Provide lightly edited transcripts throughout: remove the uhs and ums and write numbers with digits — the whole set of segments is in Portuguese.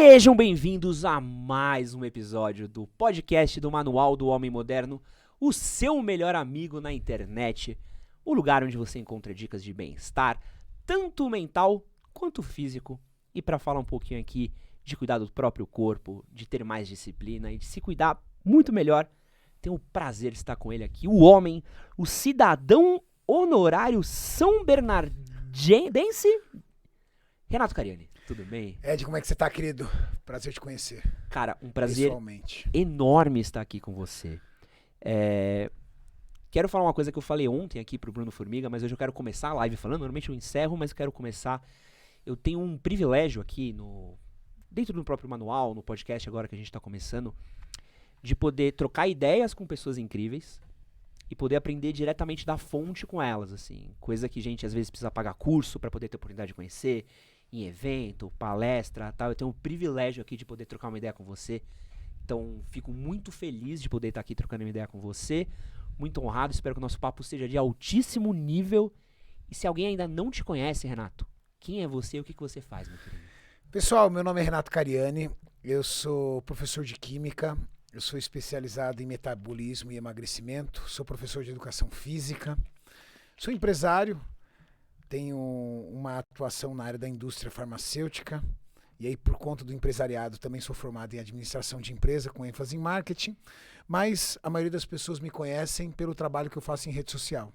Sejam bem-vindos a mais um episódio do podcast do Manual do Homem Moderno, o seu melhor amigo na internet, o lugar onde você encontra dicas de bem-estar, tanto mental quanto físico, e para falar um pouquinho aqui de cuidar do próprio corpo, de ter mais disciplina e de se cuidar muito melhor, tenho o prazer de estar com ele aqui, o homem, o cidadão honorário São Bernardense, Renato Cariani. Tudo bem? Ed, como é que você tá, querido? Prazer te conhecer. Cara, um prazer pessoalmente enorme estar aqui com você. Quero falar uma coisa que eu falei ontem aqui pro Bruno Formiga, mas hoje eu quero começar a live falando. Normalmente eu encerro, mas eu quero começar. Eu tenho um privilégio aqui dentro do próprio manual, no podcast agora que a gente tá começando, de poder trocar ideias com pessoas incríveis e poder aprender diretamente da fonte com elas, assim. Coisa que a gente às vezes precisa pagar curso para poder ter oportunidade de conhecer, em evento, palestra, tal. Eu tenho o privilégio aqui de poder trocar uma ideia com você. Então, fico muito feliz de poder estar aqui trocando uma ideia com você. Muito honrado, espero que o nosso papo seja de altíssimo nível. E se alguém ainda não te conhece, Renato, quem é você e o que você faz, meu querido? Pessoal, meu nome é Renato Cariani, eu sou professor de Química, eu sou especializado em metabolismo e emagrecimento, sou professor de educação física, sou empresário, tenho uma atuação na área da indústria farmacêutica, e aí por conta do empresariado também sou formado em administração de empresa com ênfase em marketing, mas a maioria das pessoas me conhecem pelo trabalho que eu faço em rede social.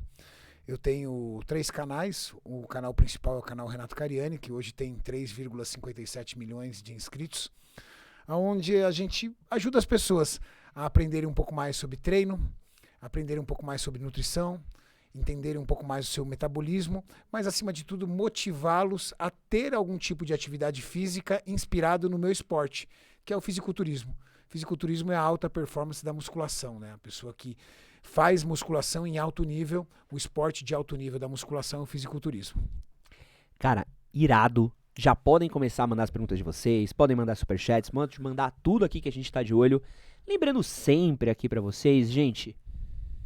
Eu tenho 3 canais, o canal principal é o canal Renato Cariani, que hoje tem 3,57 milhões de inscritos, onde a gente ajuda as pessoas a aprenderem um pouco mais sobre treino, aprenderem um pouco mais sobre nutrição, entenderem um pouco mais o seu metabolismo, mas acima de tudo motivá-los a ter algum tipo de atividade física inspirado no meu esporte, que é o fisiculturismo. Fisiculturismo é a alta performance da musculação, né? A pessoa que faz musculação em alto nível, o esporte de alto nível da musculação é o fisiculturismo. Cara, irado. Já podem começar a mandar as perguntas de vocês, podem mandar superchats, mandar tudo aqui que a gente tá de olho. Lembrando sempre aqui pra vocês, gente,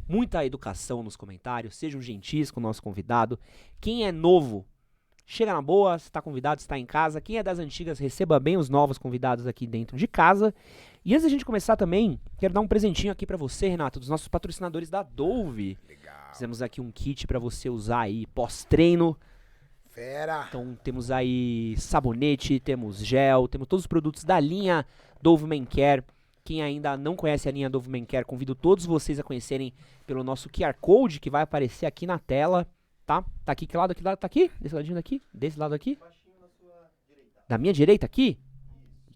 muita educação nos comentários, sejam gentis com o nosso convidado. Quem é novo, chega na boa, se está convidado, está em casa. Quem é das antigas, receba bem os novos convidados aqui dentro de casa. E antes da gente começar também, quero dar um presentinho aqui pra você, Renato, dos nossos patrocinadores da Dove. Legal. Fizemos aqui um kit pra você usar aí pós-treino. Fera! Então temos aí sabonete, temos gel, temos todos os produtos da linha Dove Men Care. Quem ainda não conhece a linha Dove Men Care, convido todos vocês a conhecerem pelo nosso QR Code que vai aparecer aqui na tela, tá? Tá aqui, que lado tá aqui? Desse ladinho daqui? Desse lado aqui? Da minha direita aqui?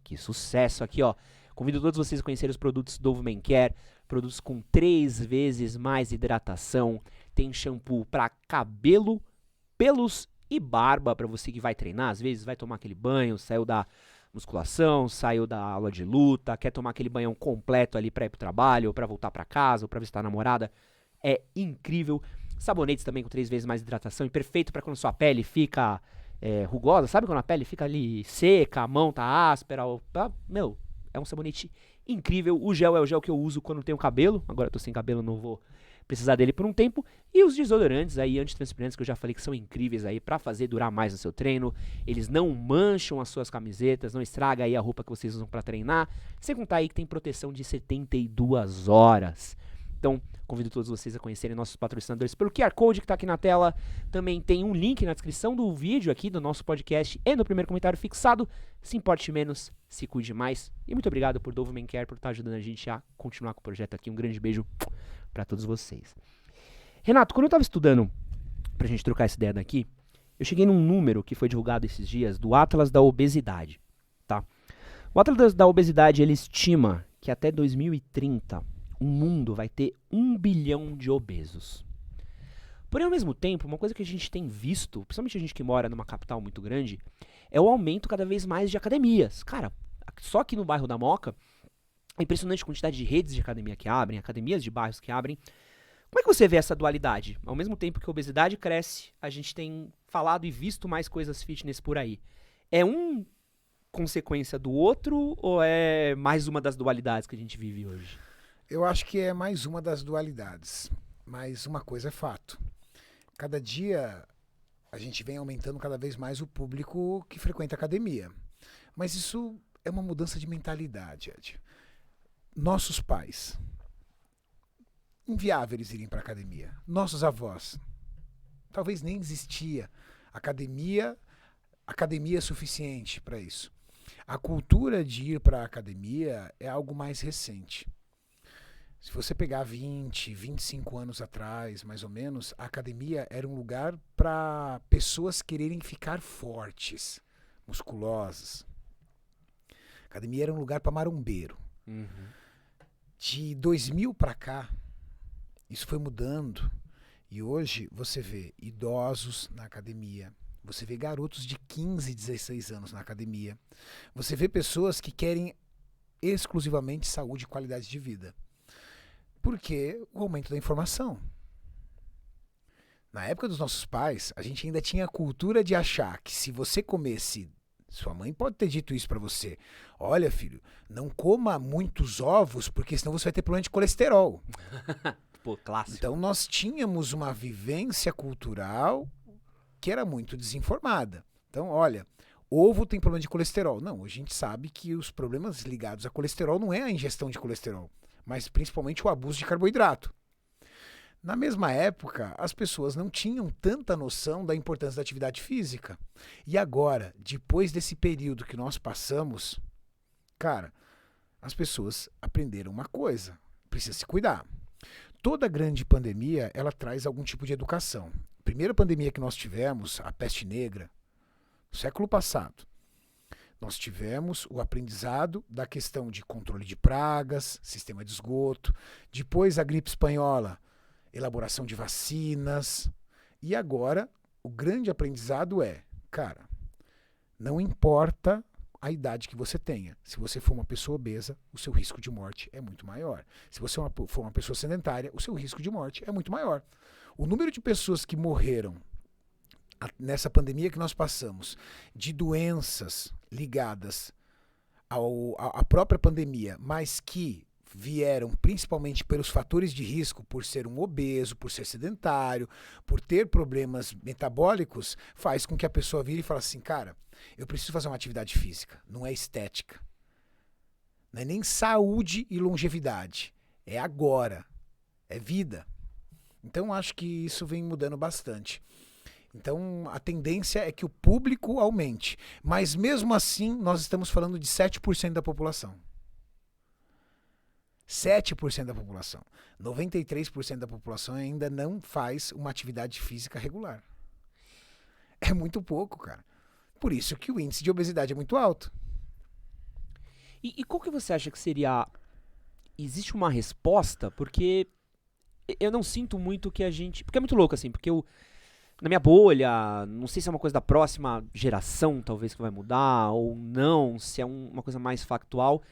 Que sucesso aqui, ó. Convido todos vocês a conhecerem os produtos Dove Men Care, produtos com 3 vezes mais hidratação. Tem shampoo para cabelo, pelos e barba para você que vai treinar, às vezes vai tomar aquele banho, saiu da musculação, saiu da aula de luta, quer tomar aquele banhão completo ali pra ir pro trabalho, ou pra voltar pra casa, ou pra visitar a namorada. É incrível. Sabonetes também com 3 vezes mais hidratação e perfeito pra quando sua pele fica rugosa. Sabe quando a pele fica ali seca, a mão tá áspera? Meu, é um sabonete incrível. O gel é o gel que eu uso quando tenho cabelo. Agora eu tô sem cabelo, não vou precisar dele por um tempo. E os desodorantes aí, antitranspirantes, que eu já falei que são incríveis aí pra fazer durar mais no seu treino. Eles não mancham as suas camisetas, não estraga aí a roupa que vocês usam pra treinar. Sem contar aí que tem proteção de 72 horas. Então, convido todos vocês a conhecerem nossos patrocinadores pelo QR Code que tá aqui na tela. Também tem um link na descrição do vídeo aqui do nosso podcast e no primeiro comentário fixado. Se importe menos, se cuide mais. E muito obrigado por Dove Men Care por estar ajudando a gente a continuar com o projeto aqui. Um grande beijo pra todos vocês. Renato, quando eu tava estudando pra gente trocar essa ideia daqui, eu cheguei num número que foi divulgado esses dias do Atlas da Obesidade, tá? O Atlas da Obesidade, ele estima que até 2030 o mundo vai ter 1 bilhão de obesos. Porém, ao mesmo tempo, uma coisa que a gente tem visto, principalmente a gente que mora numa capital muito grande, é o aumento cada vez mais de academias. Cara, só aqui no bairro da Moca, é impressionante a quantidade de redes de academia que abrem, academias de bairros que abrem. Como é que você vê essa dualidade? Ao mesmo tempo que a obesidade cresce, a gente tem falado e visto mais coisas fitness por aí. É um consequência do outro ou é mais uma das dualidades que a gente vive hoje? Eu acho que é mais uma das dualidades, mas uma coisa é fato. Cada dia a gente vem aumentando cada vez mais o público que frequenta a academia. Mas isso é uma mudança de mentalidade, Ed. Nossos pais, inviável eles irem para academia. Nossos avós, talvez nem existia academia suficiente para isso. A cultura de ir para a academia é algo mais recente. Se você pegar 20, 25 anos atrás, mais ou menos, a academia era um lugar para pessoas quererem ficar fortes, musculosas. A academia era um lugar para marombeiro. De 2000 para cá, isso foi mudando. E hoje você vê idosos na academia. Você vê garotos de 15, 16 anos na academia. Você vê pessoas que querem exclusivamente saúde e qualidade de vida. Porque o aumento da informação. Na época dos nossos pais, a gente ainda tinha a cultura de achar que se você comesse... Sua mãe pode ter dito isso pra você. Olha, filho, não coma muitos ovos, porque senão você vai ter problema de colesterol. Pô, clássico. Então nós tínhamos uma vivência cultural que era muito desinformada. Então, olha, ovo tem problema de colesterol. Não, a gente sabe que os problemas ligados a colesterol não é a ingestão de colesterol, mas principalmente o abuso de carboidrato. Na mesma época, as pessoas não tinham tanta noção da importância da atividade física. E agora, depois desse período que nós passamos, cara, as pessoas aprenderam uma coisa: precisa se cuidar. Toda grande pandemia, ela traz algum tipo de educação. A primeira pandemia que nós tivemos, a peste negra, no século passado, nós tivemos o aprendizado da questão de controle de pragas, sistema de esgoto, depois a gripe espanhola, elaboração de vacinas, e agora o grande aprendizado é, cara, não importa a idade que você tenha. Se você for uma pessoa obesa, o seu risco de morte é muito maior. Se você for uma pessoa sedentária, o seu risco de morte é muito maior. O número de pessoas que morreram nessa pandemia que nós passamos, de doenças ligadas à própria pandemia, mas que vieram principalmente pelos fatores de risco, por ser um obeso, por ser sedentário, por ter problemas metabólicos, faz com que a pessoa vire e fale assim, cara, eu preciso fazer uma atividade física, não é estética. Não é nem saúde e longevidade, é agora, é vida. Então acho que isso vem mudando bastante. Então a tendência é que o público aumente, mas mesmo assim nós estamos falando de 7% da população. 7% da população. 93% da população ainda não faz uma atividade física regular. É muito pouco, cara. Por isso que o índice de obesidade é muito alto. E qual que você acha que seria... Existe uma resposta? Porque eu não sinto muito que a gente... Porque é muito louco, assim, porque na minha bolha, não sei se é uma coisa da próxima geração, talvez, que vai mudar, ou não, se é uma coisa mais factual,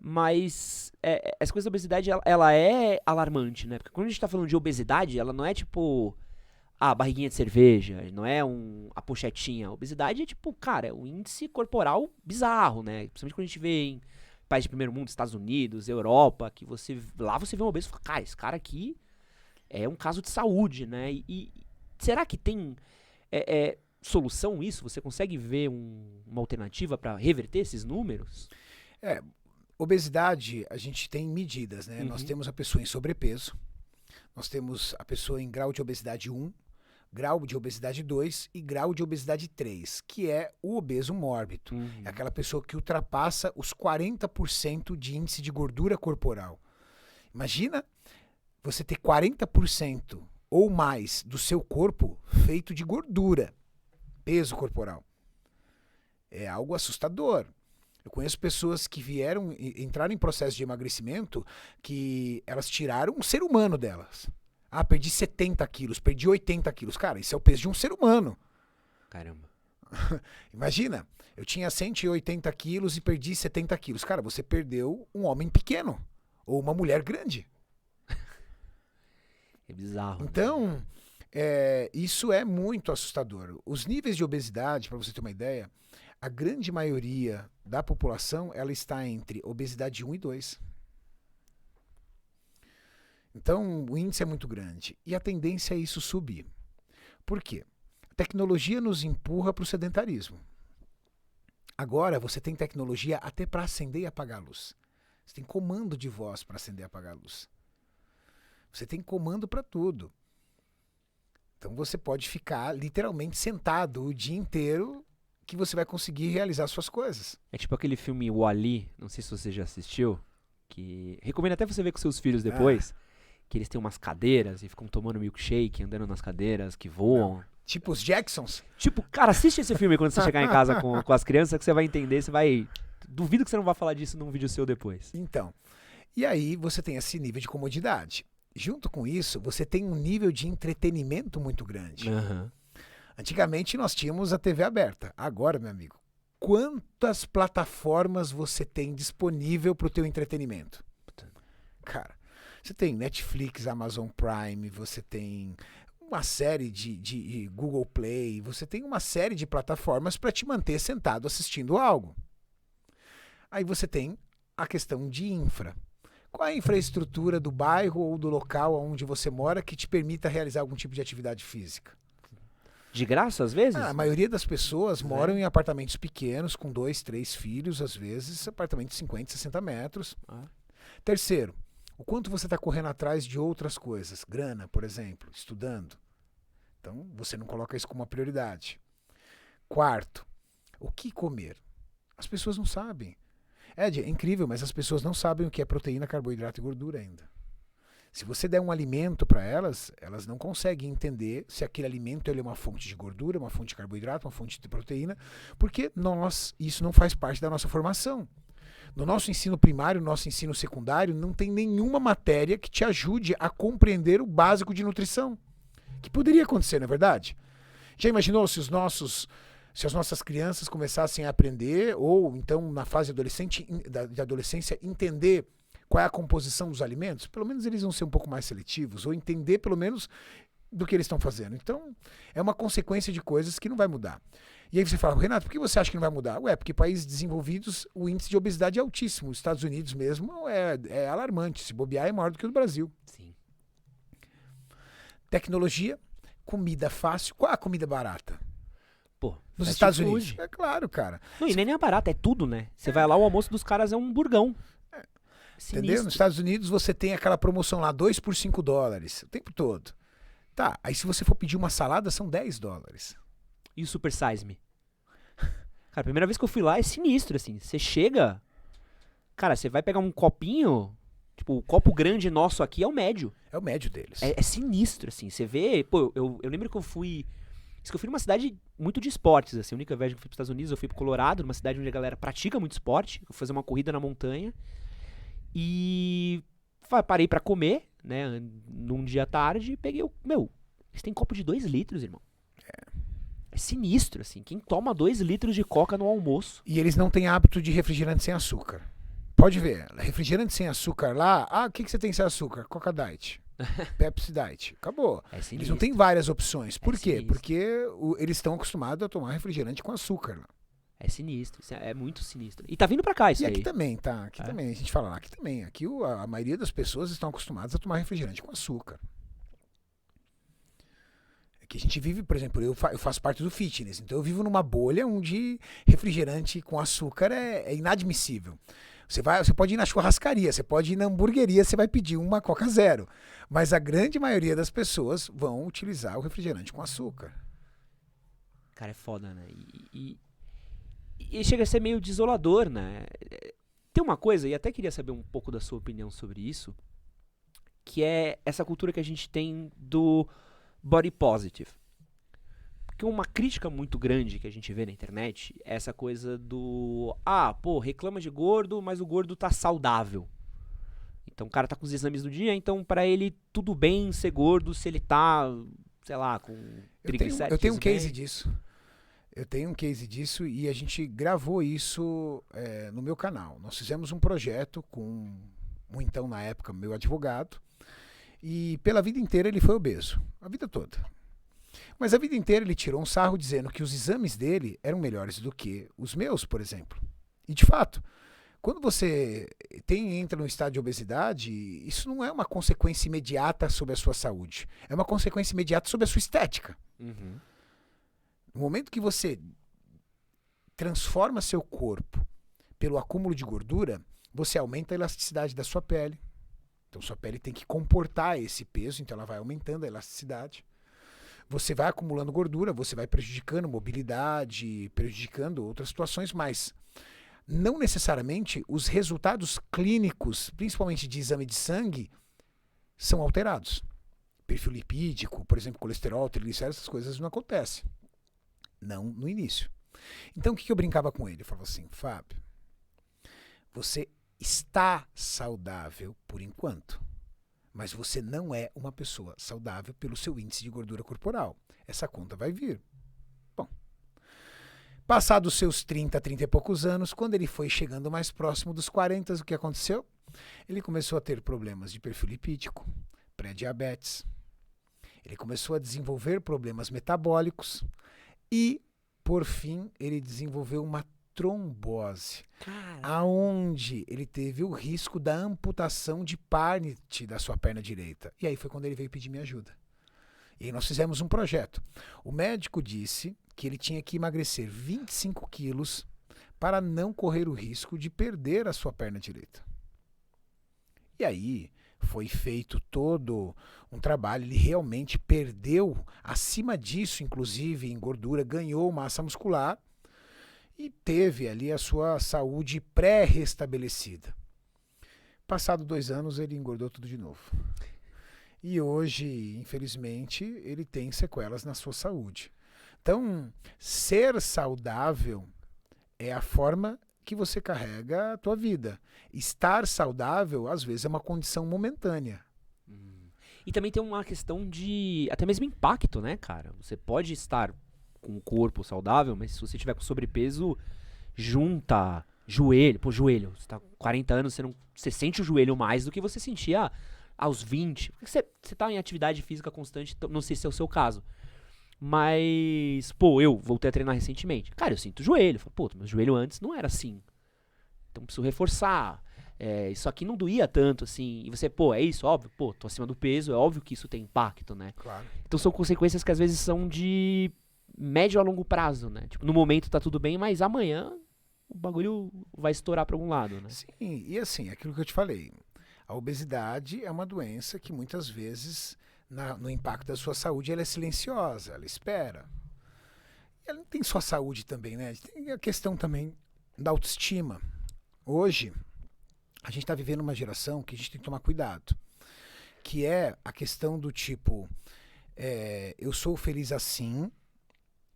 mas essa coisa da obesidade, ela é alarmante, né? Porque quando a gente tá falando de obesidade, ela não é tipo a barriguinha de cerveja, não é a pochetinha. A obesidade é tipo, cara, é um índice corporal bizarro, né? Principalmente quando a gente vê em países de primeiro mundo, Estados Unidos, Europa, que lá você vê um obeso e fala, cara, esse cara aqui é um caso de saúde, né? E será que tem solução isso? Você consegue ver uma alternativa para reverter esses números? Obesidade, a gente tem medidas, né? Uhum. Nós temos a pessoa em sobrepeso, nós temos a pessoa em grau de obesidade 1, grau de obesidade 2 e grau de obesidade 3, que é o obeso mórbido. É aquela pessoa que ultrapassa os 40% de índice de gordura corporal. Imagina você ter 40% ou mais do seu corpo feito de gordura, peso corporal. É algo assustador. Eu conheço pessoas que entraram em processo de emagrecimento que elas tiraram um ser humano delas. Ah, perdi 70 quilos, perdi 80 quilos. Cara, isso é o peso de um ser humano. Caramba. Imagina, eu tinha 180 quilos e perdi 70 quilos. Cara, você perdeu um homem pequeno ou uma mulher grande. É bizarro. Então, isso é muito assustador. Os níveis de obesidade, para você ter uma ideia, a grande maioria da população ela está entre obesidade 1 e 2. Então, o índice é muito grande. E a tendência é isso subir. Por quê? A tecnologia nos empurra para o sedentarismo. Agora você tem tecnologia até para acender e apagar a luz. Você tem comando de voz para acender e apagar a luz. Você tem comando para tudo. Então você pode ficar literalmente sentado o dia inteiro que você vai conseguir realizar suas coisas. É tipo aquele filme Wall-E, não sei se você já assistiu, que recomendo até você ver com seus filhos depois, que eles têm umas cadeiras e ficam tomando milkshake, andando nas cadeiras que voam. Tipo os Jacksons. Tipo, cara, assiste esse filme quando você chegar em casa com as crianças, que você vai entender, você vai... Duvido que você não vai falar disso num vídeo seu depois. Então, e aí você tem esse nível de comodidade. Junto com isso, você tem um nível de entretenimento muito grande. Uhum. Antigamente nós tínhamos a TV aberta. Agora, meu amigo, quantas plataformas você tem disponível para o teu entretenimento? Cara, você tem Netflix, Amazon Prime, você tem uma série de Google Play, você tem uma série de plataformas para te manter sentado assistindo algo. Aí você tem a questão de infra. Qual é a infraestrutura do bairro ou do local onde você mora que te permita realizar algum tipo de atividade física? De graça, às vezes? A maioria das pessoas moram em apartamentos pequenos, com 2, 3 filhos, às vezes, apartamentos de 50, 60 metros. Terceiro, o quanto você está correndo atrás de outras coisas. Grana, por exemplo, estudando. Então, você não coloca isso como uma prioridade. Quarto, o que comer? As pessoas não sabem. Ed, é incrível, mas as pessoas não sabem o que é proteína, carboidrato e gordura ainda. Se você der um alimento para elas, elas não conseguem entender se aquele alimento ele é uma fonte de gordura, uma fonte de carboidrato, uma fonte de proteína, porque isso não faz parte da nossa formação. No nosso ensino primário, no nosso ensino secundário, não tem nenhuma matéria que te ajude a compreender o básico de nutrição. Que poderia acontecer, não é verdade? Já imaginou se as nossas crianças começassem a aprender, ou então na fase de adolescência, entender qual é a composição dos alimentos? Pelo menos eles vão ser um pouco mais seletivos, ou entender pelo menos do que eles estão fazendo. Então, é uma consequência de coisas que não vai mudar. E aí você fala, Renato, por que você acha que não vai mudar? Porque países desenvolvidos, o índice de obesidade é altíssimo. Os Estados Unidos mesmo é alarmante. Se bobear, é maior do que o do Brasil. Sim. Tecnologia, comida fácil. Qual é a comida barata? Pô, nos Estados Unidos. É claro, cara. Não, e nem é barato, é tudo, né? Você vai lá, o almoço dos caras é um burgão. Entendeu? Nos Estados Unidos você tem aquela promoção lá, 2 por $5, o tempo todo. Tá, aí se você for pedir uma salada, são $10. E o Super Size Me? Cara, a primeira vez que eu fui lá é sinistro, assim. Você chega... Cara, você vai pegar um copinho... Tipo, o copo grande nosso aqui é o médio. É o médio deles. É sinistro, assim. Você vê... Pô, eu lembro que eu fui... Isso que eu fui numa cidade muito de esportes, assim. A única vez que eu fui para os Estados Unidos, eu fui pro Colorado, numa cidade onde a galera pratica muito esporte. Eu fui fazer uma corrida na montanha. E... parei pra comer, né? Num dia à tarde e peguei o... eles têm copo de 2 litros, irmão. É sinistro, assim. Quem toma 2 litros de coca no almoço... E eles não têm hábito de refrigerante sem açúcar. Pode ver. Refrigerante sem açúcar lá... Ah, o que você tem sem açúcar? Coca Diet. Pepsi Diet. Acabou. Eles não têm várias opções. Por quê? Sinistro. Porque eles estão acostumados a tomar refrigerante com açúcar lá. É sinistro. É muito sinistro. E tá vindo pra cá isso e aí. aqui também, tá? Aqui também. A gente fala lá. Aqui também. Aqui a maioria das pessoas estão acostumadas a tomar refrigerante com açúcar. Que a gente vive, por exemplo, eu faço parte do fitness, então eu vivo numa bolha onde refrigerante com açúcar é inadmissível. Você pode ir na churrascaria, você pode ir na hamburgueria, você vai pedir uma Coca Zero, mas a grande maioria das pessoas vão utilizar o refrigerante com açúcar. Cara, é foda, né? E chega a ser meio desolador, né? Tem uma coisa, e até queria saber um pouco da sua opinião sobre isso, que é essa cultura que a gente tem do body positive. Porque uma crítica muito grande que a gente vê na internet é essa coisa do... reclama de gordo, mas o gordo tá saudável. Então o cara tá com os exames do dia, então pra ele tudo bem ser gordo se ele tá, sei lá, com triglicéridos. Eu tenho um case disso. Eu tenho um case disso e a gente gravou isso no meu canal. Nós fizemos um projeto com então, na época, meu advogado. E pela vida inteira ele foi obeso, a vida toda. Mas a vida inteira ele tirou um sarro dizendo que os exames dele eram melhores do que os meus, por exemplo. E de fato, quando você entra no estado de obesidade, isso não é uma consequência imediata sobre a sua saúde. É uma consequência imediata sobre a sua estética. Uhum. No momento que você transforma seu corpo pelo acúmulo de gordura, você aumenta a elasticidade da sua pele. Então, sua pele tem que comportar esse peso, então ela vai aumentando a elasticidade. Você vai acumulando gordura, você vai prejudicando mobilidade, prejudicando outras situações, mas não necessariamente os resultados clínicos, principalmente de exame de sangue, são alterados. Perfil lipídico, por exemplo, colesterol, triglicéridos, essas coisas não acontecem. Não no início. Então, o que eu brincava com ele? Eu falava assim, Fábio, você está saudável por enquanto, mas você não é uma pessoa saudável pelo seu índice de gordura corporal. Essa conta vai vir. Bom, passados os seus 30 e poucos anos, quando ele foi chegando mais próximo dos 40, o que aconteceu? Ele começou a ter problemas de perfil lipídico, pré-diabetes. Ele começou a desenvolver problemas metabólicos e, por fim, ele desenvolveu uma trombose, aonde ele teve o risco da amputação de parte da sua perna direita. E aí foi quando ele veio pedir minha ajuda. E aí nós fizemos um projeto. O médico disse que ele tinha que emagrecer 25 quilos para não correr o risco de perder a sua perna direita. E aí foi feito todo um trabalho, ele realmente perdeu, acima disso, inclusive em gordura, ganhou massa muscular, e teve ali a sua saúde pré-restabelecida. Passado 2 anos, ele engordou tudo de novo. E hoje, infelizmente, ele tem sequelas na sua saúde. Então, ser saudável é a forma que você carrega a tua vida. Estar saudável, às vezes, é uma condição momentânea. E também tem uma questão de até mesmo impacto, né, cara? Você pode estar com o corpo saudável, mas se você tiver com sobrepeso, junta joelho. Pô, joelho. Você tá com 40 anos, você sente o joelho mais do que você sentia aos 20. Porque você tá em atividade física constante, não sei se é o seu caso. Mas, pô, eu voltei a treinar recentemente. Cara, eu sinto o joelho. Falo, pô, meu joelho antes não era assim. Então preciso reforçar. Isso aqui não doía tanto, assim. E você, pô, é isso, óbvio. Pô, tô acima do peso, é óbvio que isso tem impacto, né? Claro. Então são consequências que às vezes são de médio a longo prazo, né? Tipo, no momento tá tudo bem, mas amanhã o bagulho vai estourar pra algum lado, né? Sim, e assim, aquilo que eu te falei. A obesidade é uma doença que muitas vezes, no impacto da sua saúde, ela é silenciosa, ela espera. Ela não tem só saúde também, né? Tem a questão também da autoestima. Hoje, a gente está vivendo uma geração que a gente tem que tomar cuidado. Que é a questão do tipo, eu sou feliz assim,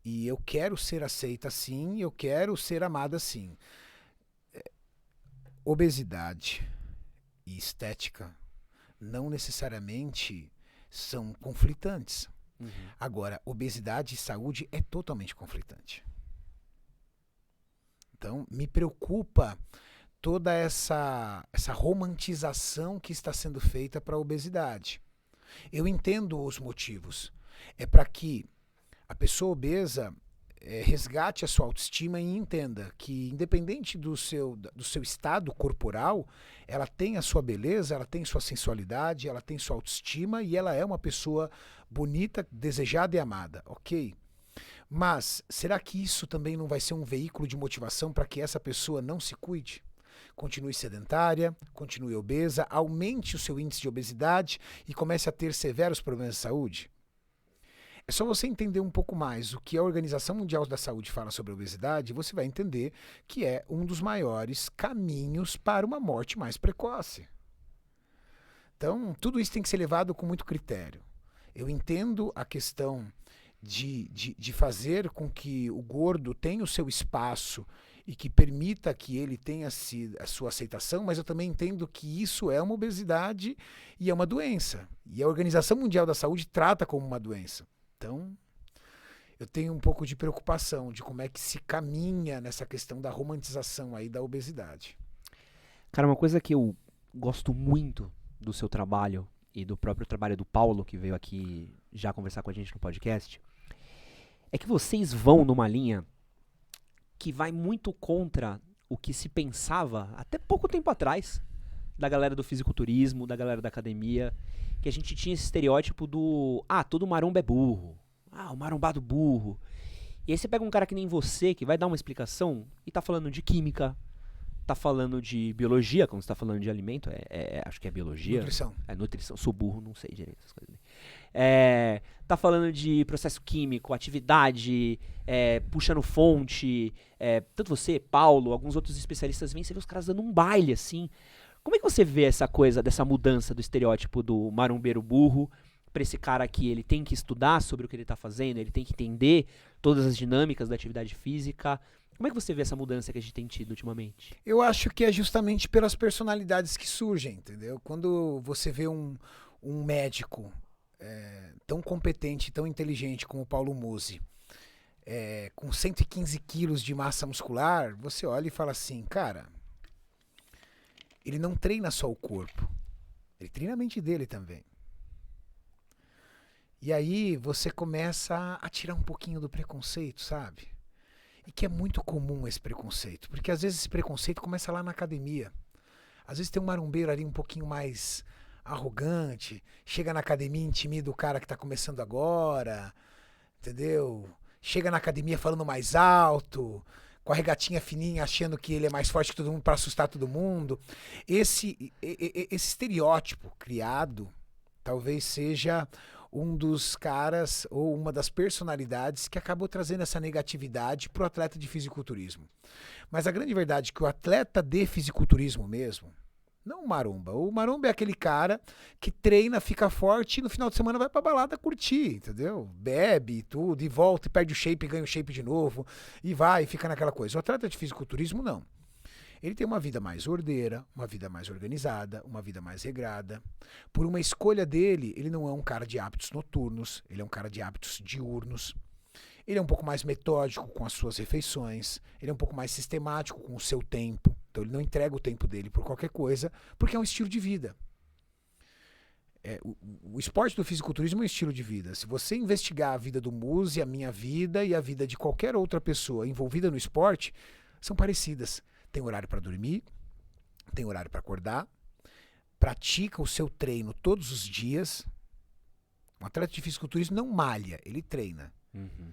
e eu quero ser aceita assim, eu quero ser amada assim. Obesidade e estética não necessariamente são conflitantes. Uhum. Agora, obesidade e saúde é totalmente conflitante. Então, me preocupa toda essa romantização que está sendo feita para a obesidade. Eu entendo os motivos. É para que a pessoa obesa resgate a sua autoestima e entenda que, independente do seu estado corporal, ela tem a sua beleza, ela tem sua sensualidade, ela tem sua autoestima e ela é uma pessoa bonita, desejada e amada, ok? Mas será que isso também não vai ser um veículo de motivação para que essa pessoa não se cuide? Continue sedentária, continue obesa, aumente o seu índice de obesidade e comece a ter severos problemas de saúde? É só você entender um pouco mais o que a Organização Mundial da Saúde fala sobre a obesidade, você vai entender que é um dos maiores caminhos para uma morte mais precoce. Então, tudo isso tem que ser levado com muito critério. Eu entendo a questão de fazer com que o gordo tenha o seu espaço e que permita que ele tenha a sua aceitação, mas eu também entendo que isso é uma obesidade e é uma doença. E a Organização Mundial da Saúde trata como uma doença. Então, eu tenho um pouco de preocupação de como é que se caminha nessa questão da romantização aí da obesidade. Cara, uma coisa que eu gosto muito do seu trabalho e do próprio trabalho do Paulo, que veio aqui já conversar com a gente no podcast, é que vocês vão numa linha que vai muito contra o que se pensava até pouco tempo atrás da galera do fisiculturismo, da galera da academia, que a gente tinha esse estereótipo do todo maromba é burro, o marombado burro. E aí você pega um cara que nem você, que vai dar uma explicação, e tá falando de química, tá falando de biologia, como você tá falando de alimento, acho que é biologia. Nutrição. É nutrição, sou burro, não sei direito essas coisas. Tá falando de processo químico, atividade, puxando fonte, tanto você, Paulo, alguns outros especialistas vêm, você vê os caras dando um baile, assim. Como é que você vê essa coisa, dessa mudança do estereótipo do marombeiro burro pra esse cara que ele tem que estudar sobre o que ele tá fazendo, ele tem que entender todas as dinâmicas da atividade física? Como é que você vê essa mudança que a gente tem tido ultimamente? Eu acho que é justamente pelas personalidades que surgem, entendeu? Quando você vê um médico tão competente, tão inteligente como o Paulo Musi, com 115 quilos de massa muscular, você olha e fala assim, cara, ele não treina só o corpo, ele treina a mente dele também. E aí você começa a tirar um pouquinho do preconceito, sabe? E que é muito comum esse preconceito, porque às vezes esse preconceito começa lá na academia. Às vezes tem um marombeiro ali um pouquinho mais arrogante, chega na academia e intimida o cara que tá começando agora, entendeu? Chega na academia falando mais alto, com a regatinha fininha, achando que ele é mais forte que todo mundo para assustar todo mundo. Esse estereótipo criado talvez seja um dos caras ou uma das personalidades que acabou trazendo essa negatividade pro atleta de fisiculturismo. Mas a grande verdade é que o atleta de fisiculturismo mesmo, não o maromba. O maromba é aquele cara que treina, fica forte e no final de semana vai pra balada curtir, entendeu? Bebe e tudo, e volta, e perde o shape, ganha o shape de novo, e vai, e fica naquela coisa. O atleta de fisiculturismo, não. Ele tem uma vida mais ordeira, uma vida mais organizada, uma vida mais regrada. Por uma escolha dele, ele não é um cara de hábitos noturnos, ele é um cara de hábitos diurnos. Ele é um pouco mais metódico com as suas refeições, ele é um pouco mais sistemático com o seu tempo. Então ele não entrega o tempo dele por qualquer coisa, porque é um estilo de vida. O esporte do fisiculturismo é um estilo de vida. Se você investigar a vida do Musi, a minha vida e a vida de qualquer outra pessoa envolvida no esporte, são parecidas. Tem horário para dormir, tem horário para acordar, pratica o seu treino todos os dias. Um atleta de fisiculturismo não malha, ele treina. Uhum.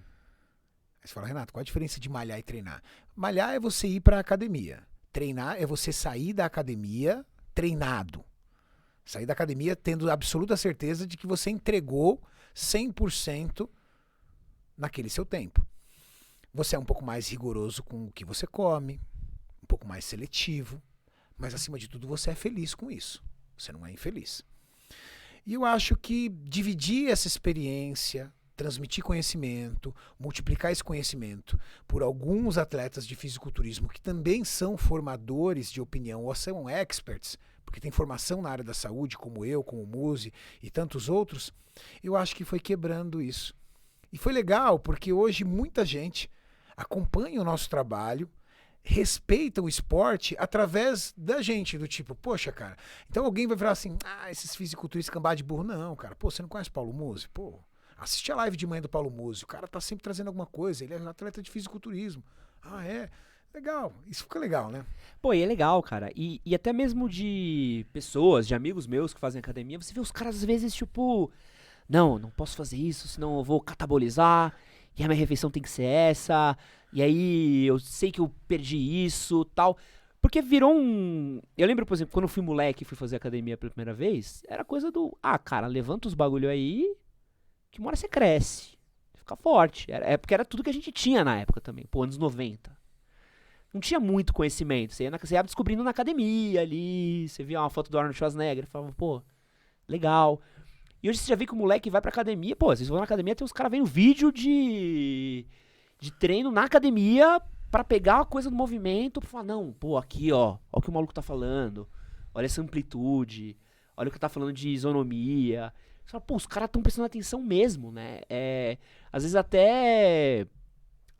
Aí você fala, Renato, qual a diferença de malhar e treinar? Malhar é você ir para a academia. Treinar é você sair da academia treinado. Sair da academia tendo absoluta certeza de que você entregou 100% naquele seu tempo. Você é um pouco mais rigoroso com o que você come, um pouco mais seletivo, mas acima de tudo você é feliz com isso. Você não é infeliz. E eu acho que dividir essa experiência, transmitir conhecimento, multiplicar esse conhecimento por alguns atletas de fisiculturismo que também são formadores de opinião ou são experts, porque tem formação na área da saúde, como eu, como o Musi e tantos outros, eu acho que foi quebrando isso. E foi legal, porque hoje muita gente acompanha o nosso trabalho, respeita o esporte através da gente, do tipo, poxa, cara, então alguém vai falar assim, esses fisiculturistas cambá de burro. Não, cara, pô, você não conhece Paulo Musi? Pô, assiste a live de manhã do Paulo Musi, o cara tá sempre trazendo alguma coisa, ele é um atleta de fisiculturismo. Ah, é? Legal, isso fica legal, né? Pô, e é legal, cara. E até mesmo de pessoas, de amigos meus que fazem academia, você vê os caras às vezes, tipo, não posso fazer isso, senão eu vou catabolizar, e a minha refeição tem que ser essa, e aí eu sei que eu perdi isso, tal. Porque virou um... Eu lembro, por exemplo, quando eu fui moleque e fui fazer academia pela primeira vez, era coisa do, cara, levanta os bagulho aí, que uma hora você cresce, fica forte. Porque era tudo que a gente tinha na época também, pô, anos 90. Não tinha muito conhecimento. Você ia descobrindo na academia ali. Você via uma foto do Arnold Schwarzenegger e falava, pô, legal. E hoje você já vê que o moleque vai pra academia. Pô, vocês vão na academia, tem uns caras vendo vídeo de treino na academia pra pegar a coisa do movimento. Pra falar, não, pô, aqui, ó. Olha o que o maluco tá falando. Olha essa amplitude. Olha o que tá falando de isonomia. Você fala, pô, os caras tão prestando atenção mesmo, né? Às vezes até...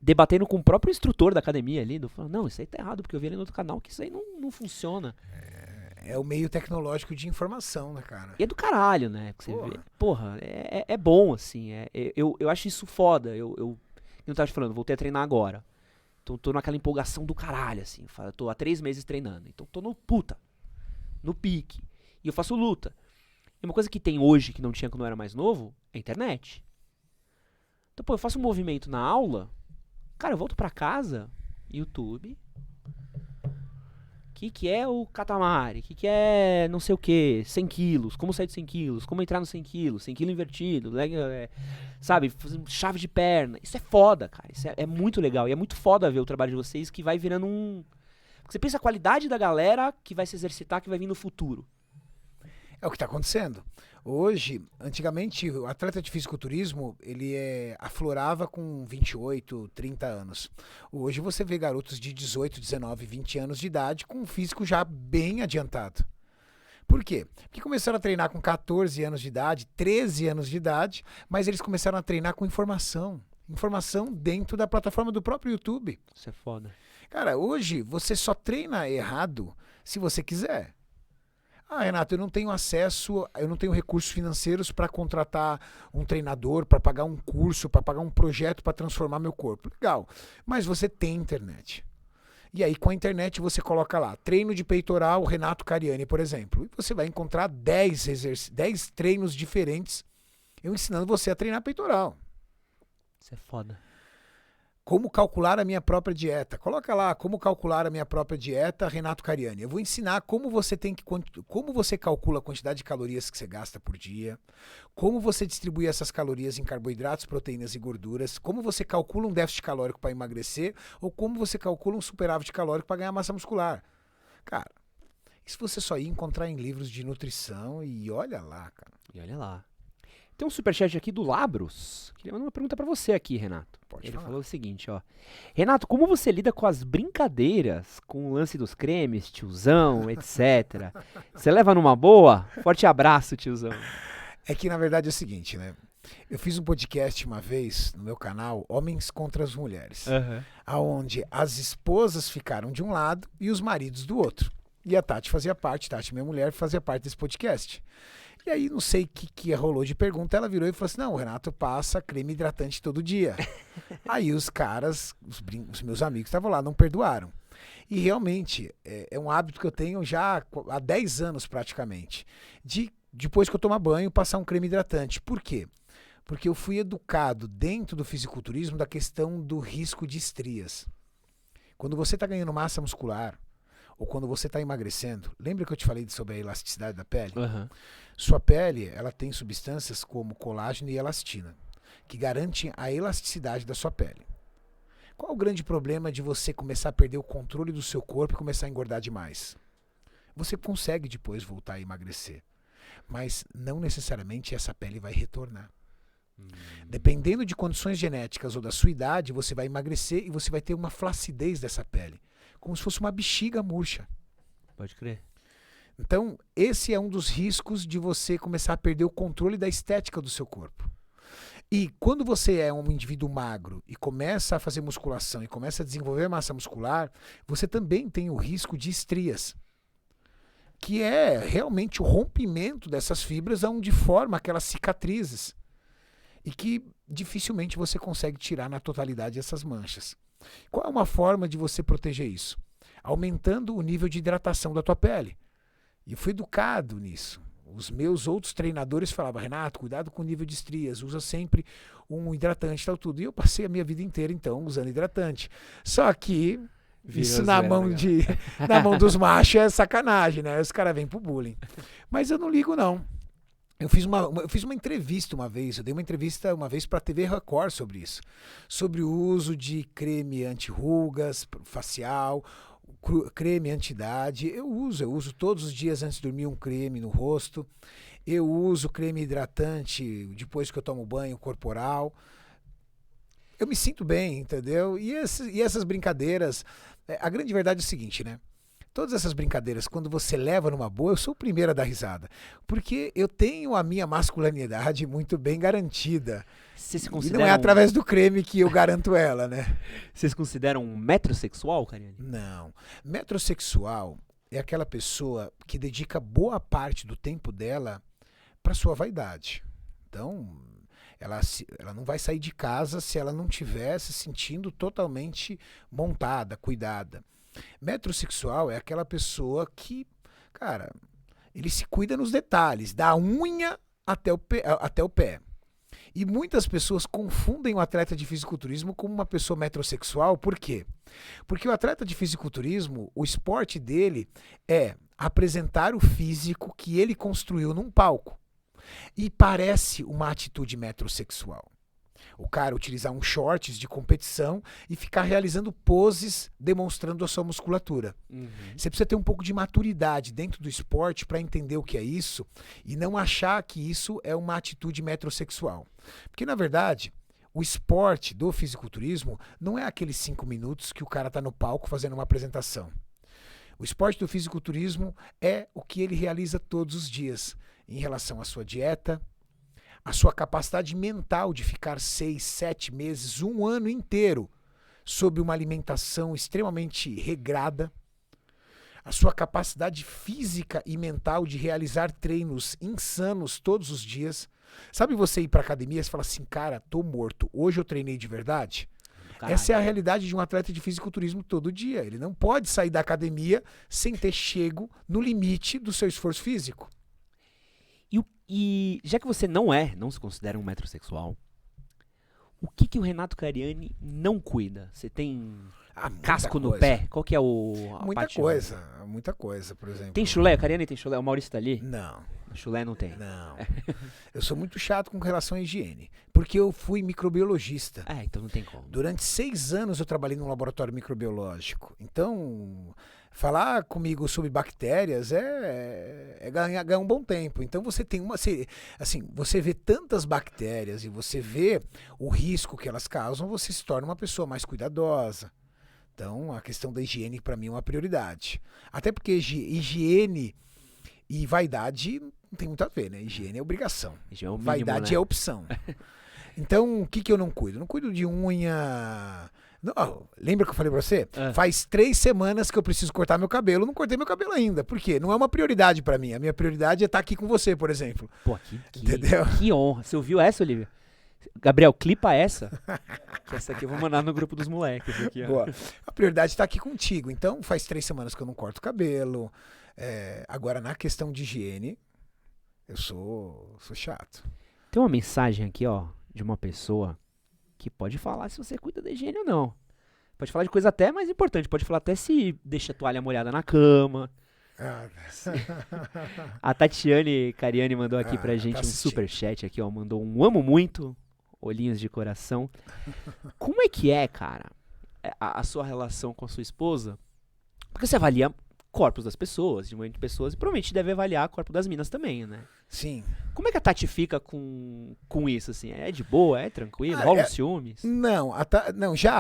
debatendo com o próprio instrutor da academia ali, falando, não, isso aí tá errado, porque eu vi ali no outro canal que isso aí não funciona. É o meio tecnológico de informação, né, cara? E é do caralho, né? Que você vê. Porra, é bom, assim. Eu acho isso foda. Eu não tava te falando, voltei a treinar agora. Então tô naquela empolgação do caralho, assim. Eu tô há 3 meses treinando. Então tô no pique. E eu faço luta. E uma coisa que tem hoje, que não tinha quando eu era mais novo, é a internet. Então, pô, eu faço um movimento na aula. Cara, eu volto pra casa, YouTube. O que é o Katamari? O que é não sei o que? 100 quilos, como sair de 100 quilos? Como entrar no 100 quilos? 100 quilos invertido, sabe? Chave de perna. Isso é foda, cara. Isso é muito legal. E é muito foda ver o trabalho de vocês que vai virando um... Porque você pensa a qualidade da galera que vai se exercitar, que vai vir no futuro. É o que está acontecendo. Hoje, antigamente, o atleta de fisiculturismo, ele aflorava com 28, 30 anos. Hoje você vê garotos de 18, 19, 20 anos de idade com um físico já bem adiantado. Por quê? Porque começaram a treinar com 14 anos de idade, 13 anos de idade, mas eles começaram a treinar com informação. Informação dentro da plataforma do próprio YouTube. Isso é foda. Cara, hoje você só treina errado se você quiser. Ah, Renato, eu não tenho acesso, eu não tenho recursos financeiros para contratar um treinador, para pagar um curso, para pagar um projeto para transformar meu corpo. Legal, mas você tem internet. E aí com a internet você coloca lá, treino de peitoral Renato Cariani, por exemplo. E você vai encontrar 10 treinos diferentes, eu ensinando você a treinar peitoral. Isso é foda. Como calcular a minha própria dieta. Coloca lá, como calcular a minha própria dieta, Renato Cariani. Eu vou ensinar como você calcula a quantidade de calorias que você gasta por dia, como você distribui essas calorias em carboidratos, proteínas e gorduras, como você calcula um déficit calórico para emagrecer ou como você calcula um superávit calórico para ganhar massa muscular. Cara, isso você só ia encontrar em livros de nutrição e olha lá, cara. E olha lá. Tem um superchat aqui do Labros. Queria mandar uma pergunta pra você aqui, Renato. Ele falou o seguinte, ó. Renato, como você lida com as brincadeiras, com o lance dos cremes, tiozão, etc? Você leva numa boa? Forte abraço, tiozão. É que na verdade é o seguinte, né? Eu fiz um podcast uma vez no meu canal, Homens contra as Mulheres, onde as esposas ficaram de um lado e os maridos do outro. E a Tati fazia parte, Tati, minha mulher, fazia parte desse podcast. E aí, não sei o que rolou de pergunta, ela virou e falou assim, não, o Renato passa creme hidratante todo dia. Aí os caras, os meus amigos estavam lá, não perdoaram. E realmente, é um hábito que eu tenho já há 10 anos praticamente, depois que eu tomar banho, passar um creme hidratante. Por quê? Porque eu fui educado dentro do fisiculturismo da questão do risco de estrias. Quando você está ganhando massa muscular, ou quando você está emagrecendo, lembra que eu te falei sobre a elasticidade da pele? Sua pele, ela tem substâncias como colágeno e elastina, que garantem a elasticidade da sua pele. Qual o grande problema de você começar a perder o controle do seu corpo e começar a engordar demais? Você consegue depois voltar a emagrecer, mas não necessariamente essa pele vai retornar. Dependendo de condições genéticas ou da sua idade, você vai emagrecer e você vai ter uma flacidez dessa pele, como se fosse uma bexiga murcha. Pode crer. Então, esse é um dos riscos de você começar a perder o controle da estética do seu corpo. E quando você é um indivíduo magro e começa a fazer musculação e começa a desenvolver massa muscular, você também tem o risco de estrias, que é realmente o rompimento dessas fibras onde forma aquelas cicatrizes e que dificilmente você consegue tirar na totalidade essas manchas. Qual é uma forma de você proteger isso? Aumentando o nível de hidratação da tua pele. E eu fui educado nisso. Os meus outros treinadores falavam, Renato, cuidado com o nível de estrias, usa sempre um hidratante e tal tudo. E eu passei a minha vida inteira, então, usando hidratante. Só que isso na mão dos machos é sacanagem, né? Os caras vêm pro bullying. Mas eu não ligo, não. Eu fiz uma entrevista uma vez, eu dei uma entrevista uma vez para a TV Record sobre isso. Sobre o uso de creme anti-rugas, facial, creme anti-idade. Eu uso todos os dias antes de dormir um creme no rosto. Eu uso creme hidratante depois que eu tomo banho corporal. Eu me sinto bem, entendeu? E essas brincadeiras, a grande verdade é o seguinte, né? Todas essas brincadeiras, quando você leva numa boa, eu sou o primeiro a dar risada. Porque eu tenho a minha masculinidade muito bem garantida. E não é através do creme que eu garanto ela, né? Vocês consideram um metrosexual, Cariani? Não. Metrosexual é aquela pessoa que dedica boa parte do tempo dela para sua vaidade. Então, ela não vai sair de casa se ela não estiver se sentindo totalmente montada, cuidada. Metrosexual é aquela pessoa que, cara, ele se cuida nos detalhes, da unha até o pé. E muitas pessoas confundem o atleta de fisiculturismo com uma pessoa metrosexual. Por quê? Porque o atleta de fisiculturismo, o esporte dele é apresentar o físico que ele construiu num palco. E parece uma atitude metrosexual. O cara utilizar um shorts de competição e ficar realizando poses demonstrando a sua musculatura. Você precisa ter um pouco de maturidade dentro do esporte para entender o que é isso e não achar que isso é uma atitude metrosexual. Porque, na verdade, o esporte do fisiculturismo não é aqueles 5 minutos que o cara está no palco fazendo uma apresentação. O esporte do fisiculturismo é o que ele realiza todos os dias em relação à sua dieta, a sua capacidade mental de ficar 6, 7 meses, 1 ano inteiro sob uma alimentação extremamente regrada, a sua capacidade física e mental de realizar treinos insanos todos os dias. Sabe você ir para academia e falar assim, cara, tô morto, hoje eu treinei de verdade? Caralho. Essa é a realidade de um atleta de fisiculturismo todo dia. Ele não pode sair da academia sem ter chego no limite do seu esforço físico. E já que você não se considera um metrosexual, o que o Renato Cariani não cuida? Você tem casco no pé? Qual que é a parte? Muita coisa, por exemplo. Tem chulé? Cariani tem chulé? O Maurício tá ali? Não. Chulé não tem. Não. Eu sou muito chato com relação à higiene, porque eu fui microbiologista. Então não tem como. Durante 6 anos eu trabalhei num laboratório microbiológico. Então, falar comigo sobre bactérias é ganhar um bom tempo. Então você tem você vê tantas bactérias e você vê o risco que elas causam, você se torna uma pessoa mais cuidadosa. Então, a questão da higiene para mim é uma prioridade. Até porque higiene e vaidade não tem muito a ver, né? Higiene é obrigação. É o mínimo, vaidade né? é opção. Então, o que eu não cuido? Não cuido de unha. Não, lembra que eu falei pra você? Faz 3 semanas que eu preciso cortar meu cabelo. Não cortei meu cabelo ainda. Por quê? Não é uma prioridade pra mim. A minha prioridade é estar aqui com você, por exemplo. Pô, entendeu? Que honra. Você ouviu essa, Olivia? Gabriel, clipa essa. Que essa aqui eu vou mandar no grupo dos moleques. Aqui, ó. Boa. A prioridade é estar aqui contigo. Então, faz 3 semanas que eu não corto o cabelo. Agora, na questão de higiene, eu sou chato. Tem uma mensagem aqui, ó, de uma pessoa que pode falar se você cuida da higiene ou não. Pode falar de coisa até mais importante. Pode falar até se deixa a toalha molhada na cama. A Tatiane Cariani mandou aqui pra gente um superchat aqui, ó. Mandou um amo muito, olhinhos de coração. Como é que é, cara, a sua relação com a sua esposa? Porque você avalia corpos das pessoas, de pessoas, e provavelmente deve avaliar o corpo das minas também, né? Sim. Como é que a Tati fica com isso, assim? É de boa? É tranquilo? Rola uns ciúmes? Não,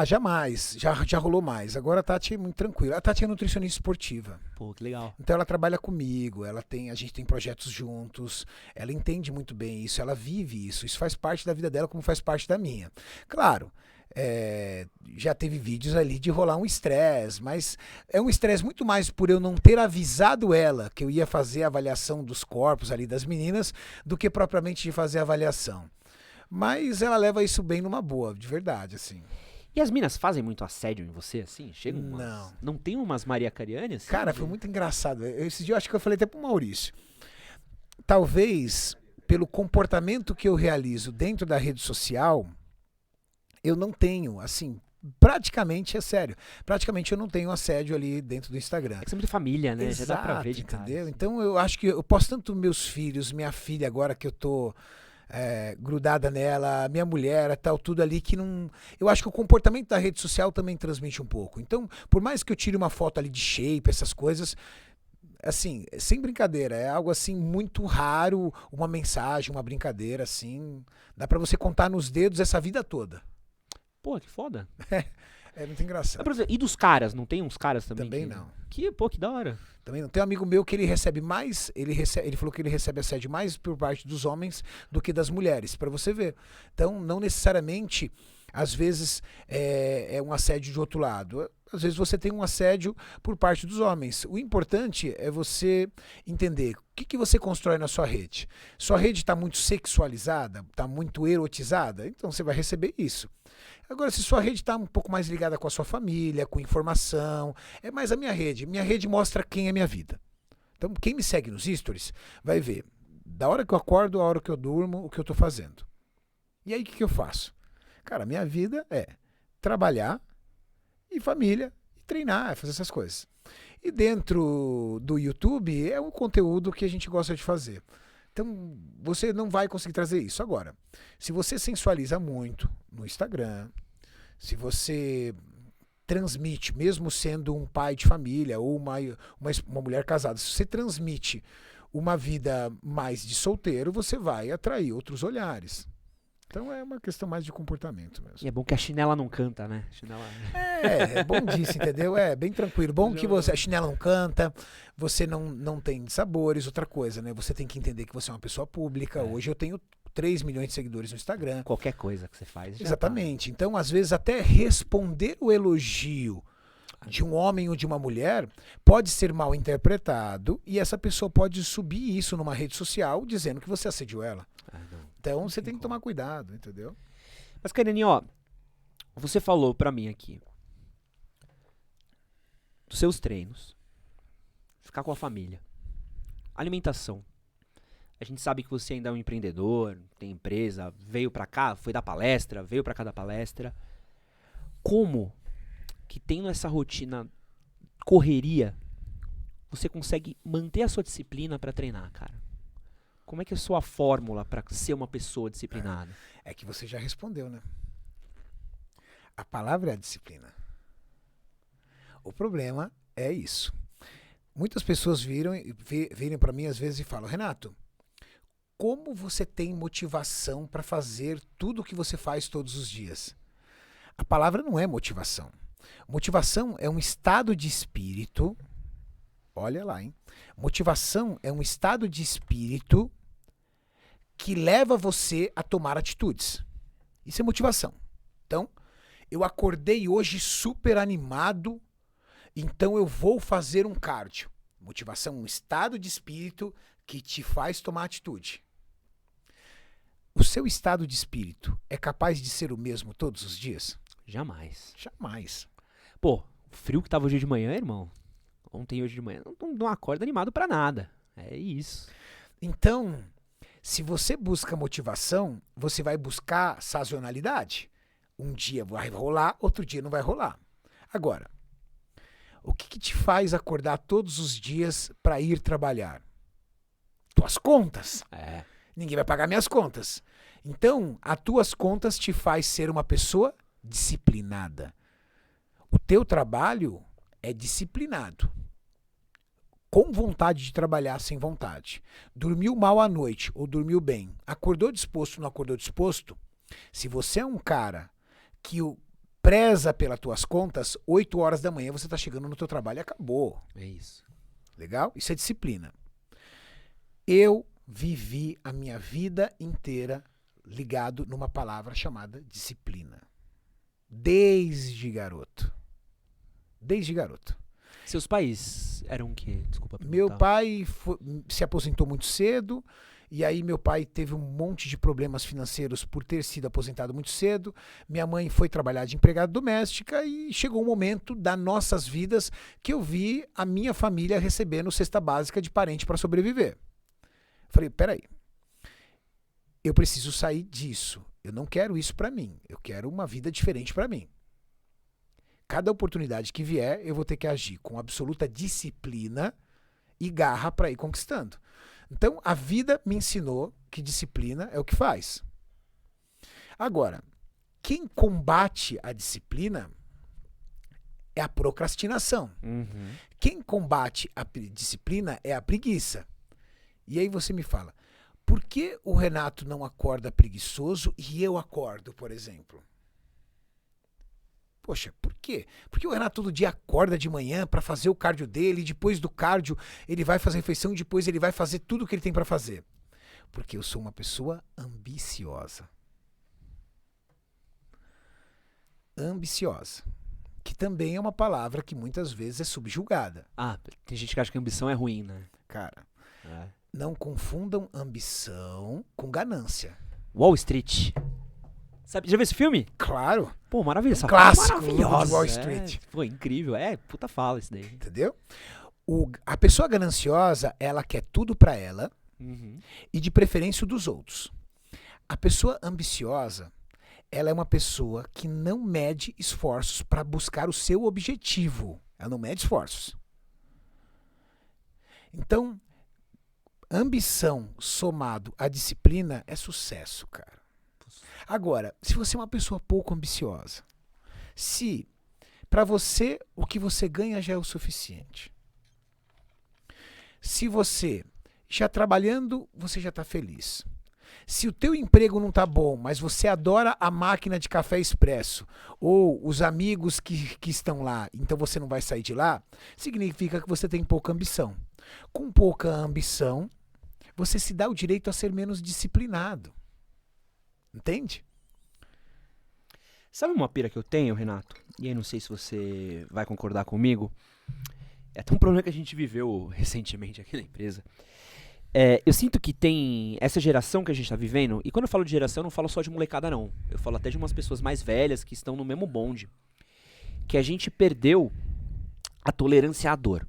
jamais. Já rolou mais. Agora a Tati é muito tranquila. A Tati é nutricionista esportiva. Pô, que legal. Então ela trabalha comigo, a gente tem projetos juntos, ela entende muito bem isso, ela vive isso. Isso faz parte da vida dela como faz parte da minha. Claro, já teve vídeos ali de rolar um estresse, mas é um estresse muito mais por eu não ter avisado ela que eu ia fazer a avaliação dos corpos ali das meninas do que propriamente de fazer a avaliação. Mas ela leva isso bem numa boa, de verdade, assim. E as minas fazem muito assédio em você, assim? Chegam Não. Não tem umas Maria Cariani, assim? Cara, foi muito engraçado. Esse dia eu acho que eu falei até pro Maurício. Talvez, pelo comportamento que eu realizo dentro da rede social, eu não tenho, assim, praticamente eu não tenho assédio ali dentro do Instagram. É que você é muito família, né? Exato, já dá pra ver de entendeu? cara. Assim. Então eu acho que eu posto tanto meus filhos, minha filha agora que eu tô grudada nela, minha mulher, tal, tudo ali que não... Eu acho que o comportamento da rede social também transmite um pouco. Então, por mais que eu tire uma foto ali de shape, essas coisas... Assim, sem brincadeira, é algo assim muito raro, uma mensagem, uma brincadeira, assim... Dá pra você contar nos dedos essa vida toda. Pô, que foda. É muito engraçado. E dos caras? Não tem uns caras também? Também não. Que da hora. Também não. Tem um amigo meu que ele recebe mais, ele falou que ele recebe assédio mais por parte dos homens do que das mulheres, pra você ver. Então, não necessariamente, às vezes, é um assédio de outro lado. Às vezes você tem um assédio por parte dos homens. O importante é você entender o que você constrói na sua rede. Sua rede está muito sexualizada, está muito erotizada, então você vai receber isso. Agora, se sua rede está um pouco mais ligada com a sua família, com informação, é mais a minha rede. Minha rede mostra quem é minha vida. Então, quem me segue nos stories vai ver, da hora que eu acordo, a hora que eu durmo, o que eu estou fazendo. E aí o que eu faço? Cara, minha vida é trabalhar e família, e treinar, fazer essas coisas. E dentro do YouTube é um conteúdo que a gente gosta de fazer. Então, você não vai conseguir trazer isso. Agora, se você sensualiza muito no Instagram, se você transmite, mesmo sendo um pai de família ou uma mulher casada, se você transmite uma vida mais de solteiro, você vai atrair outros olhares. Então é uma questão mais de comportamento mesmo. E é bom que a chinela não canta, né? É bom disso, entendeu? É bem tranquilo. Bom que a chinela não canta, você não tem sabores, outra coisa, né? Você tem que entender que você é uma pessoa pública. Hoje eu tenho 3 milhões de seguidores no Instagram. Qualquer coisa que você faz. Exatamente. Então, às vezes, até responder o elogio de um homem ou de uma mulher pode ser mal interpretado e essa pessoa pode subir isso numa rede social dizendo que você assediou ela. Então você tem que tomar cuidado, entendeu? Mas, Karine, ó, você falou pra mim aqui dos seus treinos, ficar com a família, alimentação. A gente sabe que você ainda é um empreendedor, tem empresa, veio pra cá, foi dar palestra, veio pra cá dar palestra. Como que tendo essa rotina, correria, você consegue manter a sua disciplina pra treinar, cara? Como é que é a sua fórmula pra ser uma pessoa disciplinada? É que você já respondeu, né? A palavra é a disciplina. O problema é isso. Muitas pessoas virem para mim às vezes e falam: Renato, como você tem motivação para fazer tudo o que você faz todos os dias? A palavra não é motivação. Motivação é um estado de espírito. Olha lá, hein? Motivação é um estado de espírito que leva você a tomar atitudes. Isso é motivação. Então, eu acordei hoje super animado, então eu vou fazer um cardio. Motivação é um estado de espírito que te faz tomar atitude. O seu estado de espírito é capaz de ser o mesmo todos os dias? Jamais. Jamais. Pô, o frio que tava hoje de manhã, irmão. Ontem e hoje de manhã, não acorda animado pra nada. É isso. Então, se você busca motivação, você vai buscar sazonalidade. Um dia vai rolar, outro dia não vai rolar. Agora, o que te faz acordar todos os dias para ir trabalhar? Tuas contas. Ninguém vai pagar minhas contas. Então, as tuas contas te faz ser uma pessoa disciplinada. O teu trabalho é disciplinado. Com vontade de trabalhar sem vontade. Dormiu mal à noite ou dormiu bem. Acordou disposto ou não acordou disposto? Se você é um cara que preza pelas tuas contas, 8 horas da manhã você está chegando no teu trabalho e acabou. É isso. Legal? Isso é disciplina. Eu vivi a minha vida inteira ligado numa palavra chamada disciplina. Desde garoto. Desde garoto. Seus pais eram o quê? Desculpa perguntar. Meu pai se aposentou muito cedo, e aí meu pai teve um monte de problemas financeiros por ter sido aposentado muito cedo. Minha mãe foi trabalhar de empregada doméstica e chegou um momento das nossas vidas que eu vi a minha família recebendo cesta básica de parente para sobreviver. Falei, peraí, eu preciso sair disso. Eu não quero isso para mim. Eu quero uma vida diferente para mim. Cada oportunidade que vier, eu vou ter que agir com absoluta disciplina e garra para ir conquistando. Então, a vida me ensinou que disciplina é o que faz. Agora, quem combate a disciplina é a procrastinação. Quem combate a disciplina é a preguiça. E aí você me fala, por que o Renato não acorda preguiçoso e eu acordo, por exemplo? Poxa, por quê? Porque o Renato todo dia acorda de manhã para fazer o cardio dele, e depois do cardio ele vai fazer a refeição e depois ele vai fazer tudo o que ele tem para fazer. Porque eu sou uma pessoa ambiciosa. Ambiciosa. Que também é uma palavra que muitas vezes é subjugada. Ah, tem gente que acha que ambição é ruim, né? Cara, não confundam ambição com ganância. Wall Street. Sabe, já viu esse filme? Claro. Pô, maravilha. Essa Clássico maravilhosa. de Wall Street. Foi incrível. Puta fala isso daí. Entendeu? A pessoa gananciosa, ela quer tudo pra ela e de preferência o dos outros. A pessoa ambiciosa, ela é uma pessoa que não mede esforços para buscar o seu objetivo. Ela não mede esforços. Então, ambição somado à disciplina é sucesso, cara. Agora, se você é uma pessoa pouco ambiciosa, se para você o que você ganha já é o suficiente, se você já trabalhando, você já está feliz, se o teu emprego não está bom, mas você adora a máquina de café expresso ou os amigos que estão lá, então você não vai sair de lá, significa que você tem pouca ambição. Com pouca ambição, você se dá o direito a ser menos disciplinado. Entende? Sabe uma pira que eu tenho, Renato? E aí não sei se você vai concordar comigo. É até um problema que a gente viveu recentemente aqui na empresa. Eu sinto que tem essa geração que a gente tá vivendo, e quando eu falo de geração, eu não falo só de molecada, não. Eu falo até de umas pessoas mais velhas que estão no mesmo bonde. Que a gente perdeu a tolerância à dor.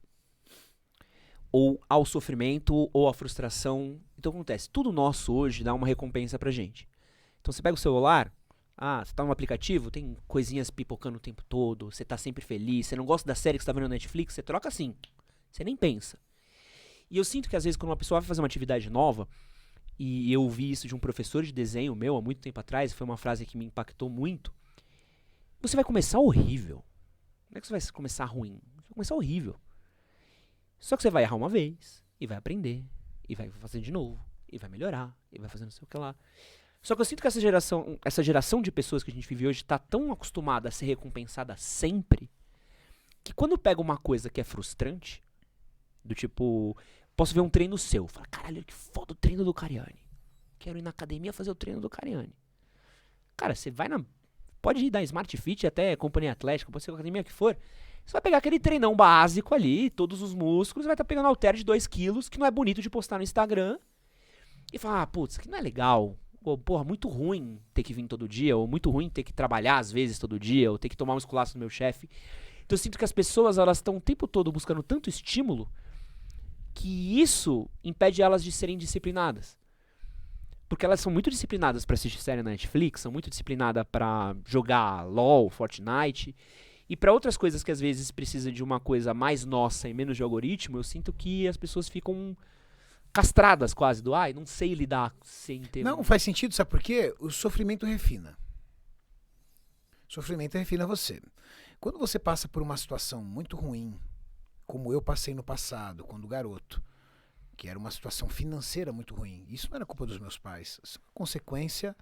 Ou ao sofrimento, ou à frustração. Então acontece, tudo nosso hoje dá uma recompensa pra gente. Então você pega o celular, você tá no aplicativo, tem coisinhas pipocando o tempo todo, você tá sempre feliz, você não gosta da série que você tá vendo na Netflix, você troca assim. Você nem pensa. E eu sinto que às vezes quando uma pessoa vai fazer uma atividade nova, e eu vi isso de um professor de desenho meu há muito tempo atrás, foi uma frase que me impactou muito, você vai começar horrível. Não é que você vai começar ruim, você vai começar horrível. Só que você vai errar uma vez, e vai aprender, e vai fazer de novo, e vai melhorar, e vai fazer não sei o que lá. Só que eu sinto que essa geração de pessoas que a gente vive hoje está tão acostumada a ser recompensada sempre, que quando pega uma coisa que é frustrante, do tipo, posso ver um treino seu, fala, caralho, que foda o treino do Cariani. Quero ir na academia fazer o treino do Cariani. Cara, você vai pode ir da Smart Fit até Companhia Atlética, pode ser a academia que for. Você vai pegar aquele treinão básico ali, todos os músculos, vai estar pegando halter de 2 quilos, que não é bonito de postar no Instagram. E falar, putz, que não é legal. Ou, porra, muito ruim ter que vir todo dia, ou muito ruim ter que trabalhar às vezes todo dia, ou ter que tomar um esculacho do meu chefe. Então eu sinto que as pessoas, elas estão o tempo todo buscando tanto estímulo, que isso impede elas de serem disciplinadas. Porque elas são muito disciplinadas pra assistir série na Netflix, são muito disciplinadas pra jogar LOL, Fortnite, e pra outras coisas que às vezes precisam de uma coisa mais nossa e menos de algoritmo, eu sinto que as pessoas ficam castradas quase, não sei lidar sem ter... Não, faz sentido, sabe por quê? O sofrimento refina. O sofrimento refina você. Quando você passa por uma situação muito ruim, como eu passei no passado, quando garoto, que era uma situação financeira muito ruim, isso não era culpa dos meus pais, isso é consequência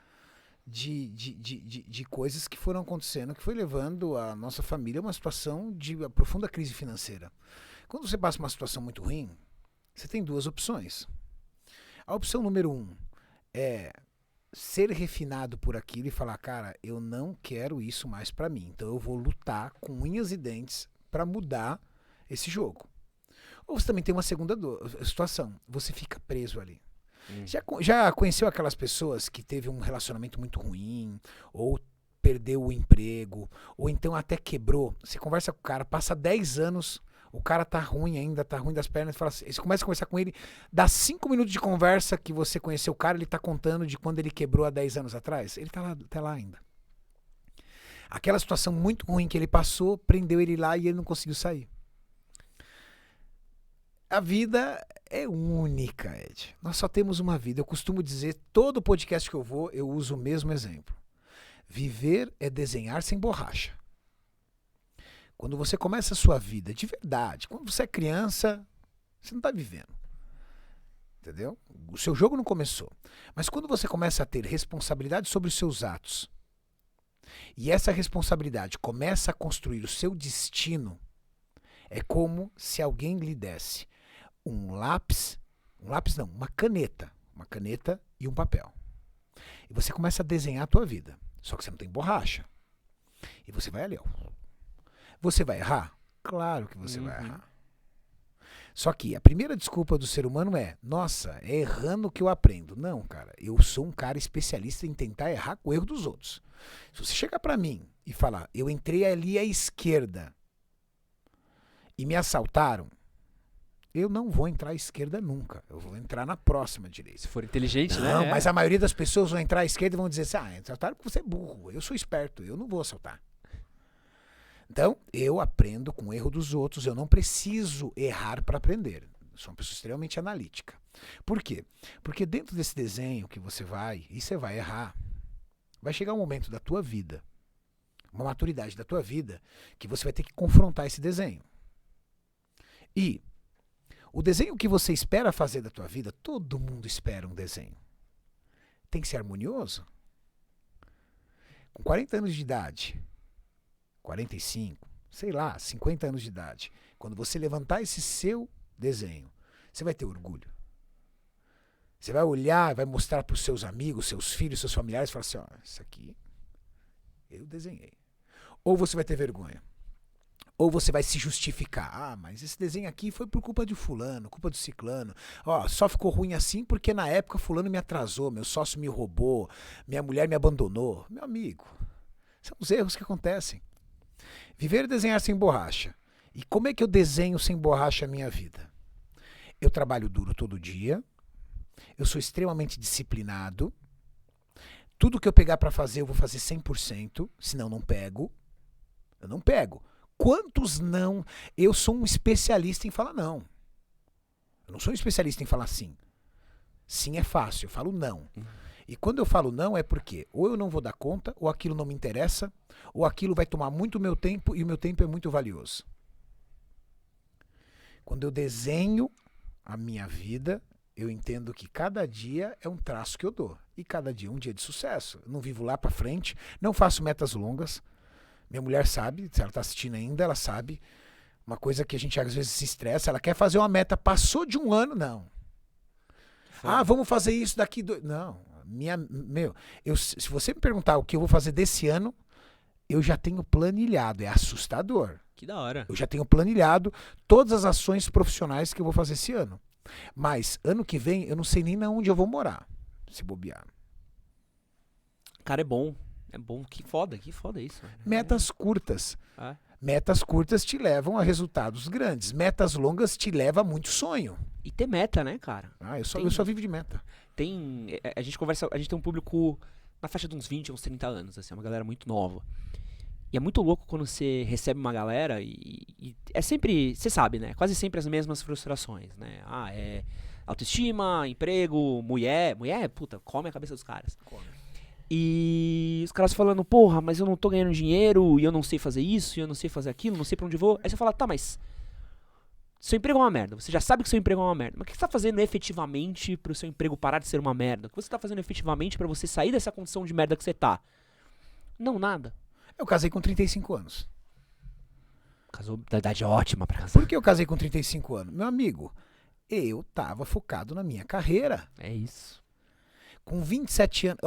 de coisas que foram acontecendo, que foi levando a nossa família a uma situação de profunda crise financeira. Quando você passa uma situação muito ruim, você tem duas opções. A opção número 1 é ser refinado por aquilo e falar, cara, eu não quero isso mais pra mim, então eu vou lutar com unhas e dentes pra mudar esse jogo. Ou você também tem uma segunda situação, você fica preso ali. Já conheceu aquelas pessoas que teve um relacionamento muito ruim, ou perdeu o emprego, ou então até quebrou? Você conversa com o cara, passa 10 anos, o cara tá ruim ainda, tá ruim das pernas, você começa a conversar com ele, dá 5 minutos de conversa que você conheceu o cara, ele tá contando de quando ele quebrou há 10 anos atrás. Ele tá lá ainda. Aquela situação muito ruim que ele passou, prendeu ele lá e ele não conseguiu sair. A vida é única, Ed. Nós só temos uma vida. Eu costumo dizer, todo podcast que eu vou, eu uso o mesmo exemplo. Viver é desenhar sem borracha. Quando você começa a sua vida de verdade, quando você é criança, você não está vivendo. Entendeu? O seu jogo não começou. Mas quando você começa a ter responsabilidade sobre os seus atos, e essa responsabilidade começa a construir o seu destino, é como se alguém lhe desse uma caneta e um papel. E você começa a desenhar a tua vida. Só que você não tem borracha. E você vai ali, ó. Você vai errar? Claro que você vai errar. Só que a primeira desculpa do ser humano é, nossa, é errando que eu aprendo. Não, cara, eu sou um cara especialista em tentar errar com o erro dos outros. Se você chegar pra mim e falar, eu entrei ali à esquerda e me assaltaram, eu não vou entrar à esquerda nunca. Eu vou entrar na próxima direita. Se for inteligente, né? Não, mas a maioria das pessoas vão entrar à esquerda e vão dizer assim, assaltaram porque você é burro. Eu sou esperto, eu não vou assaltar. Então, eu aprendo com o erro dos outros. Eu não preciso errar para aprender. Eu sou uma pessoa extremamente analítica. Por quê? Porque dentro desse desenho que você vai, e você vai errar, vai chegar um momento da tua vida, uma maturidade da tua vida, que você vai ter que confrontar esse desenho. E o desenho que você espera fazer da tua vida, todo mundo espera um desenho. Tem que ser harmonioso. Com 40 anos de idade, 45, sei lá, 50 anos de idade, quando você levantar esse seu desenho, você vai ter orgulho. Você vai olhar, vai mostrar para os seus amigos, seus filhos, seus familiares, e falar assim, ó, isso aqui eu desenhei. Ou você vai ter vergonha. Ou você vai se justificar. Ah, mas esse desenho aqui foi por culpa de fulano, culpa do ciclano. Ó, só ficou ruim assim porque na época fulano me atrasou, meu sócio me roubou, minha mulher me abandonou. Meu amigo, são os erros que acontecem. Viver e desenhar sem borracha. E como é que eu desenho sem borracha a minha vida? Eu trabalho duro todo dia. Eu sou extremamente disciplinado. Tudo que eu pegar para fazer, eu vou fazer 100%. Senão não pego. Eu não pego. Quantos não? Eu sou um especialista em falar não. Eu não sou um especialista em falar sim. Sim é fácil, eu falo não. E quando eu falo não é porque ou eu não vou dar conta, ou aquilo não me interessa, ou aquilo vai tomar muito meu tempo e o meu tempo é muito valioso. Quando eu desenho a minha vida, eu entendo que cada dia é um traço que eu dou. E cada dia é um dia de sucesso. Eu não vivo lá para frente, não faço metas longas. Minha mulher sabe, se ela está assistindo ainda, ela sabe. Uma coisa que a gente às vezes se estressa, ela quer fazer uma meta, passou de um ano, não. Ah, vamos fazer isso daqui... Não, se você me perguntar o que eu vou fazer desse ano, eu já tenho planilhado, é assustador. Que da hora. Eu já tenho planilhado todas as ações profissionais que eu vou fazer esse ano. Mas ano que vem eu não sei nem onde eu vou morar, se bobear. Cara, é bom. É bom. Que foda isso. Metas curtas. Metas curtas te levam a resultados grandes. Metas longas te levam a muito sonho. E ter meta, né, cara? Eu só vivo de meta. A gente conversa, a gente tem um público na faixa de uns 20, uns 30 anos, assim, uma galera muito nova. E é muito louco quando você recebe uma galera e é sempre, você sabe, né? Quase sempre as mesmas frustrações, né? É autoestima, emprego, mulher, puta, come a cabeça dos caras. Come. E os caras falando, porra, mas eu não tô ganhando dinheiro, e eu não sei fazer isso, e eu não sei fazer aquilo, não sei pra onde vou. Aí você fala, tá, mas seu emprego é uma merda. Você já sabe que seu emprego é uma merda. Mas o que você tá fazendo efetivamente pro seu emprego parar de ser uma merda? O que você tá fazendo efetivamente pra você sair dessa condição de merda que você tá? Não, nada. Eu casei com 35 anos. Casou da idade ótima pra casar. Por que eu casei com 35 anos? Meu amigo, eu tava focado na minha carreira. É isso. Com 27 anos,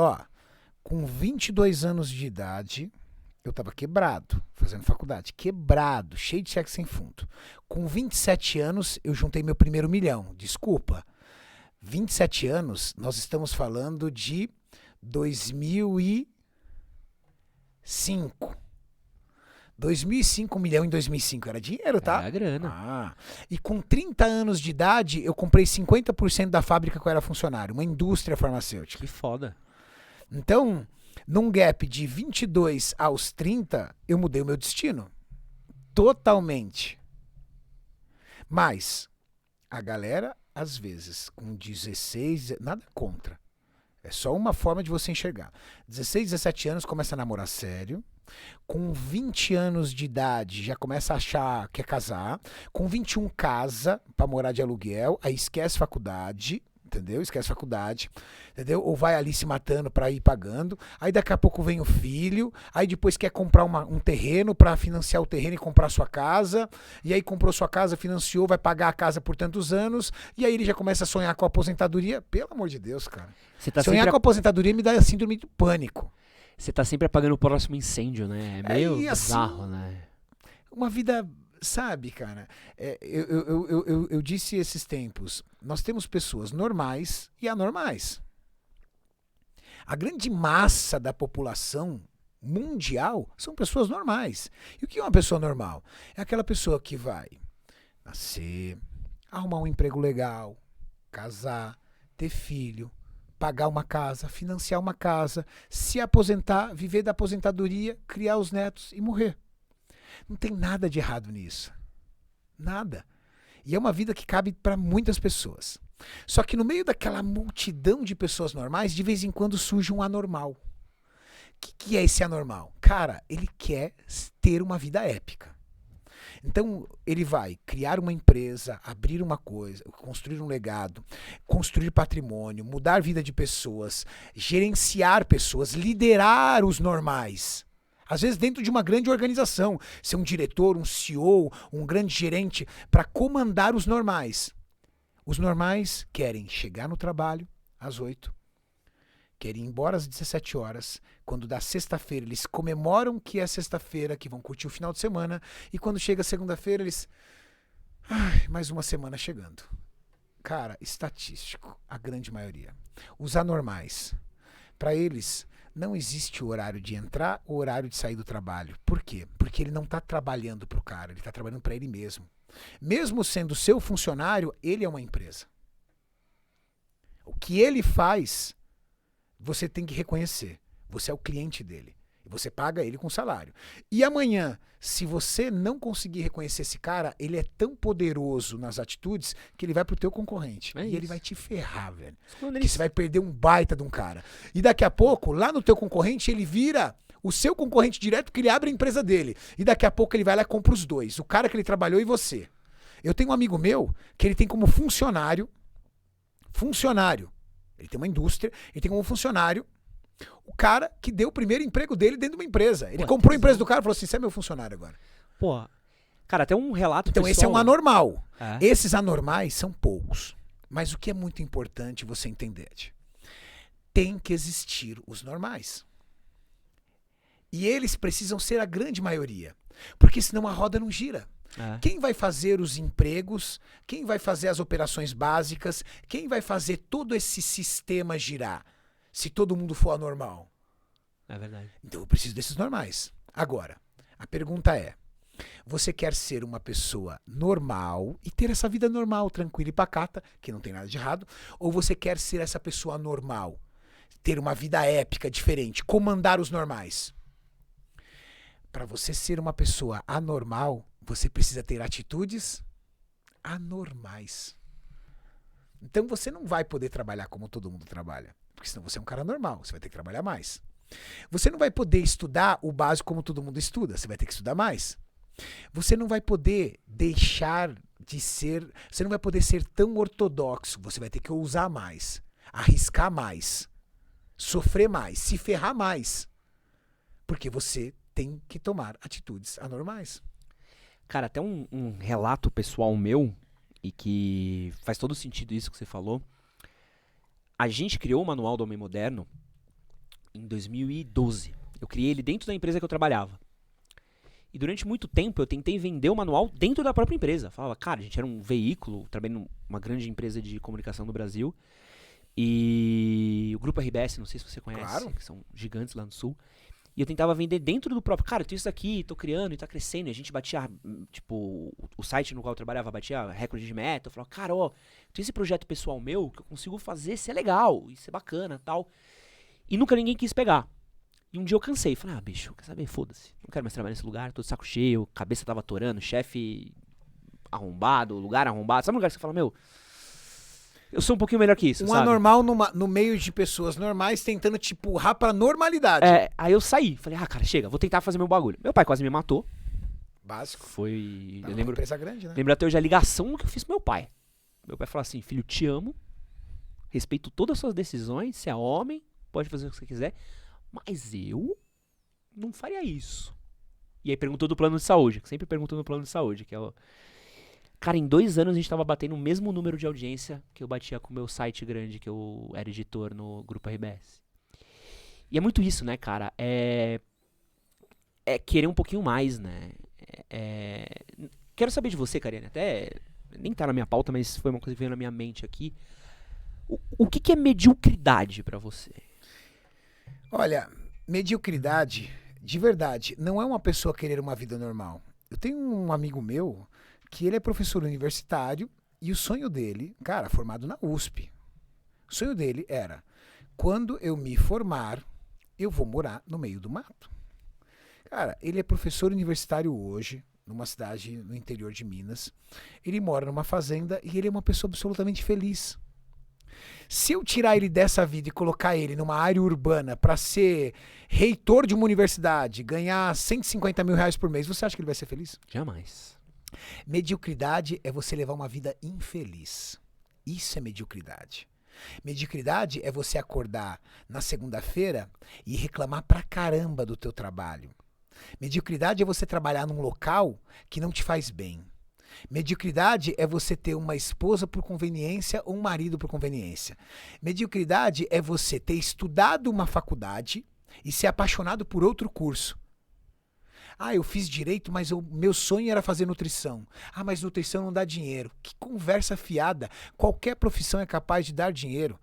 com 22 anos de idade, eu tava quebrado, fazendo faculdade. Quebrado, cheio de cheque sem fundo. Com 27 anos, eu juntei meu primeiro milhão. Desculpa. 27 anos, nós estamos falando de 2005. 2005, 1 milhão em 2005. Era dinheiro, tá? É a grana. E com 30 anos de idade, eu comprei 50% da fábrica que eu era funcionário. Uma indústria farmacêutica. Que foda. Então, num gap de 22 aos 30, eu mudei o meu destino. Totalmente. Mas, a galera, às vezes, com 16, nada contra. É só uma forma de você enxergar. 16, 17 anos, começa a namorar sério. Com 20 anos de idade, já começa a achar que quer casar. Com 21, casa pra morar de aluguel. Aí esquece faculdade. Entendeu? Esquece faculdade, entendeu? Ou vai ali se matando para ir pagando. Aí daqui a pouco vem o filho. Aí depois quer comprar um terreno para financiar o terreno e comprar sua casa. E aí comprou sua casa, financiou, vai pagar a casa por tantos anos. E aí ele já começa a sonhar com a aposentadoria. Pelo amor de Deus, cara. Sonhar com a aposentadoria me dá síndrome de pânico. Você tá sempre apagando o próximo incêndio, né? É meio bizarro, assim, né? Uma vida... Sabe, cara, eu disse esses tempos, nós temos pessoas normais e anormais. A grande massa da população mundial são pessoas normais. E o que é uma pessoa normal? É aquela pessoa que vai nascer, arrumar um emprego legal, casar, ter filho, pagar uma casa, financiar uma casa, se aposentar, viver da aposentadoria, criar os netos e morrer. Não tem nada de errado nisso. Nada. E é uma vida que cabe para muitas pessoas. Só que no meio daquela multidão de pessoas normais, de vez em quando surge um anormal. O que é esse anormal? Cara, ele quer ter uma vida épica. Então, ele vai criar uma empresa, abrir uma coisa, construir um legado, construir patrimônio, mudar a vida de pessoas, gerenciar pessoas, liderar os normais. Às vezes dentro de uma grande organização, ser um diretor, um CEO, um grande gerente, para comandar os normais. Os normais querem chegar no trabalho às 8, querem ir embora às 17 horas. Quando dá sexta-feira, eles comemoram que é sexta-feira, que vão curtir o final de semana. E quando chega segunda-feira, eles... Ai, mais uma semana chegando. Cara, estatístico, a grande maioria. Os anormais, para eles, não existe o horário de entrar ou o horário de sair do trabalho. Por quê? Porque ele não está trabalhando para o cara, ele está trabalhando para ele mesmo. Mesmo sendo seu funcionário, ele é uma empresa. O que ele faz, você tem que reconhecer. Você é o cliente dele. E você paga ele com salário. E amanhã, se você não conseguir reconhecer esse cara, ele é tão poderoso nas atitudes que ele vai pro teu concorrente. É e isso. ele vai te ferrar, velho. Quando Porque ele- você vai perder um baita de um cara. E daqui a pouco, lá no teu concorrente, ele vira o seu concorrente direto, porque ele abre a empresa dele. E daqui a pouco ele vai lá e compra os dois. O cara que ele trabalhou e você. Eu tenho um amigo meu que ele tem como funcionário. Ele tem uma indústria, ele tem como funcionário o cara que deu o primeiro emprego dele dentro de uma empresa. Ele Pô, comprou a tesão. empresa do cara e falou assim, você é meu funcionário agora. Pô, cara, até um relato Então esse é um pessoal- anormal. É. Esses anormais são poucos. Mas o que é muito importante você entender, Ed, tem que existir os normais. E eles precisam ser a grande maioria. Porque senão a roda não gira. É. Quem vai fazer os empregos? Quem vai fazer as operações básicas? Quem vai fazer todo esse sistema girar? Se todo mundo for anormal. É verdade. Então eu preciso desses normais. Agora, a pergunta é, você quer ser uma pessoa normal e ter essa vida normal, tranquila e pacata, que não tem nada de errado, ou você quer ser essa pessoa normal, ter uma vida épica, diferente, comandar os normais? Para você ser uma pessoa anormal, você precisa ter atitudes anormais. Então você não vai poder trabalhar como todo mundo trabalha, porque senão você é um cara normal, você vai ter que trabalhar mais. Você não vai poder estudar o básico como todo mundo estuda, você vai ter que estudar mais. Você não vai poder deixar de ser, você não vai poder ser tão ortodoxo, você vai ter que ousar mais, arriscar mais, sofrer mais, se ferrar mais. Porque você tem que tomar atitudes anormais. Cara, até um relato pessoal meu, e que faz todo sentido isso que você falou. A gente criou o Manual do Homem Moderno em 2012. Eu criei ele dentro da empresa que eu trabalhava. E durante muito tempo eu tentei vender o manual dentro da própria empresa. Falava, cara, a gente era um veículo, trabalhando numa grande empresa de comunicação no Brasil. E o Grupo RBS, não sei se você conhece, Claro. que são gigantes lá no Sul. E eu tentava vender dentro do próprio. Cara, eu tenho isso aqui, tô criando e tá crescendo. E a gente batia, tipo, o site no qual eu trabalhava batia recorde de meta. Eu falava, cara, ó, tem esse projeto pessoal meu que eu consigo fazer ser legal, e ser bacana tal. E nunca ninguém quis pegar. E um dia eu cansei. Falei, bicho, quer saber? Foda-se. Não quero mais trabalhar nesse lugar, tô de saco cheio, cabeça tava atorando, chefe arrombado, lugar arrombado. Sabe um lugar que você fala, meu, eu sou um pouquinho melhor que isso, Um sabe? anormal no meio de pessoas normais tentando te empurrar pra normalidade. Aí eu saí. Falei, cara, chega, vou tentar fazer meu bagulho. Meu pai quase me matou. Básico. Foi. É Eu uma lembro. empresa grande, né? Lembro até hoje a ligação que eu fiz pro meu pai. Meu pai falou assim, filho, te amo, respeito todas as suas decisões, você é homem, pode fazer o que você quiser, mas eu não faria isso. E aí perguntou do plano de saúde, que sempre perguntou no plano de saúde, que é o... Cara, em 2 anos a gente tava batendo o mesmo número de audiência que eu batia com o meu site grande, que eu era editor no Grupo RBS. E é muito isso, né, cara? É querer um pouquinho mais, né? Quero saber de você, Kariane, até nem tá na minha pauta, mas foi uma coisa que veio na minha mente aqui. O que é mediocridade pra você? Olha, mediocridade, de verdade, não é uma pessoa querer uma vida normal. Eu tenho um amigo meu que ele é professor universitário E o sonho dele, cara, formado na USP, o sonho dele era, quando eu me formar, eu vou morar no meio do mato. Cara, ele é professor universitário hoje, numa cidade no interior de Minas. Ele mora numa fazenda e ele é uma pessoa absolutamente feliz. Se eu tirar ele dessa vida e colocar ele numa área urbana para ser reitor de uma universidade, ganhar R$ 150.000 por mês, você acha que ele vai ser feliz? Jamais. Mediocridade é você levar uma vida infeliz. Isso é mediocridade. Mediocridade é você acordar na segunda-feira e reclamar pra caramba do teu trabalho. Mediocridade é você trabalhar num local que não te faz bem. Mediocridade é você ter uma esposa por conveniência ou um marido por conveniência. Mediocridade é você ter estudado uma faculdade e ser apaixonado por outro curso. Ah, eu fiz direito, mas meu sonho era fazer nutrição. Ah, mas nutrição não dá dinheiro. Que conversa fiada. Qualquer profissão é capaz de dar dinheiro.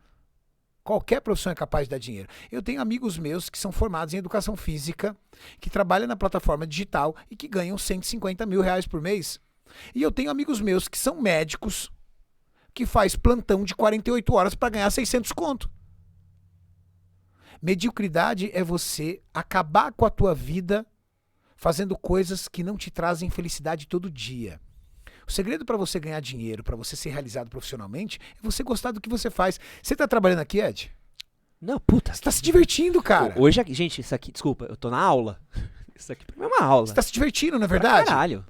Qualquer profissão é capaz de dar dinheiro. Eu tenho amigos meus que são formados em educação física, que trabalham na plataforma digital e que ganham R$ 150.000 por mês. E eu tenho amigos meus que são médicos, que faz plantão de 48 horas para ganhar 600 conto. Mediocridade é você acabar com a tua vida fazendo coisas que não te trazem felicidade todo dia. O segredo para você ganhar dinheiro, para você ser realizado profissionalmente, é você gostar do que você faz. Você tá trabalhando aqui, Ed? Não, puta. Você tá se divertindo, cara. Hoje, gente, isso aqui, desculpa, eu tô na aula. Isso aqui pra mim é uma aula. Você tá se divertindo, não é verdade? Caralho.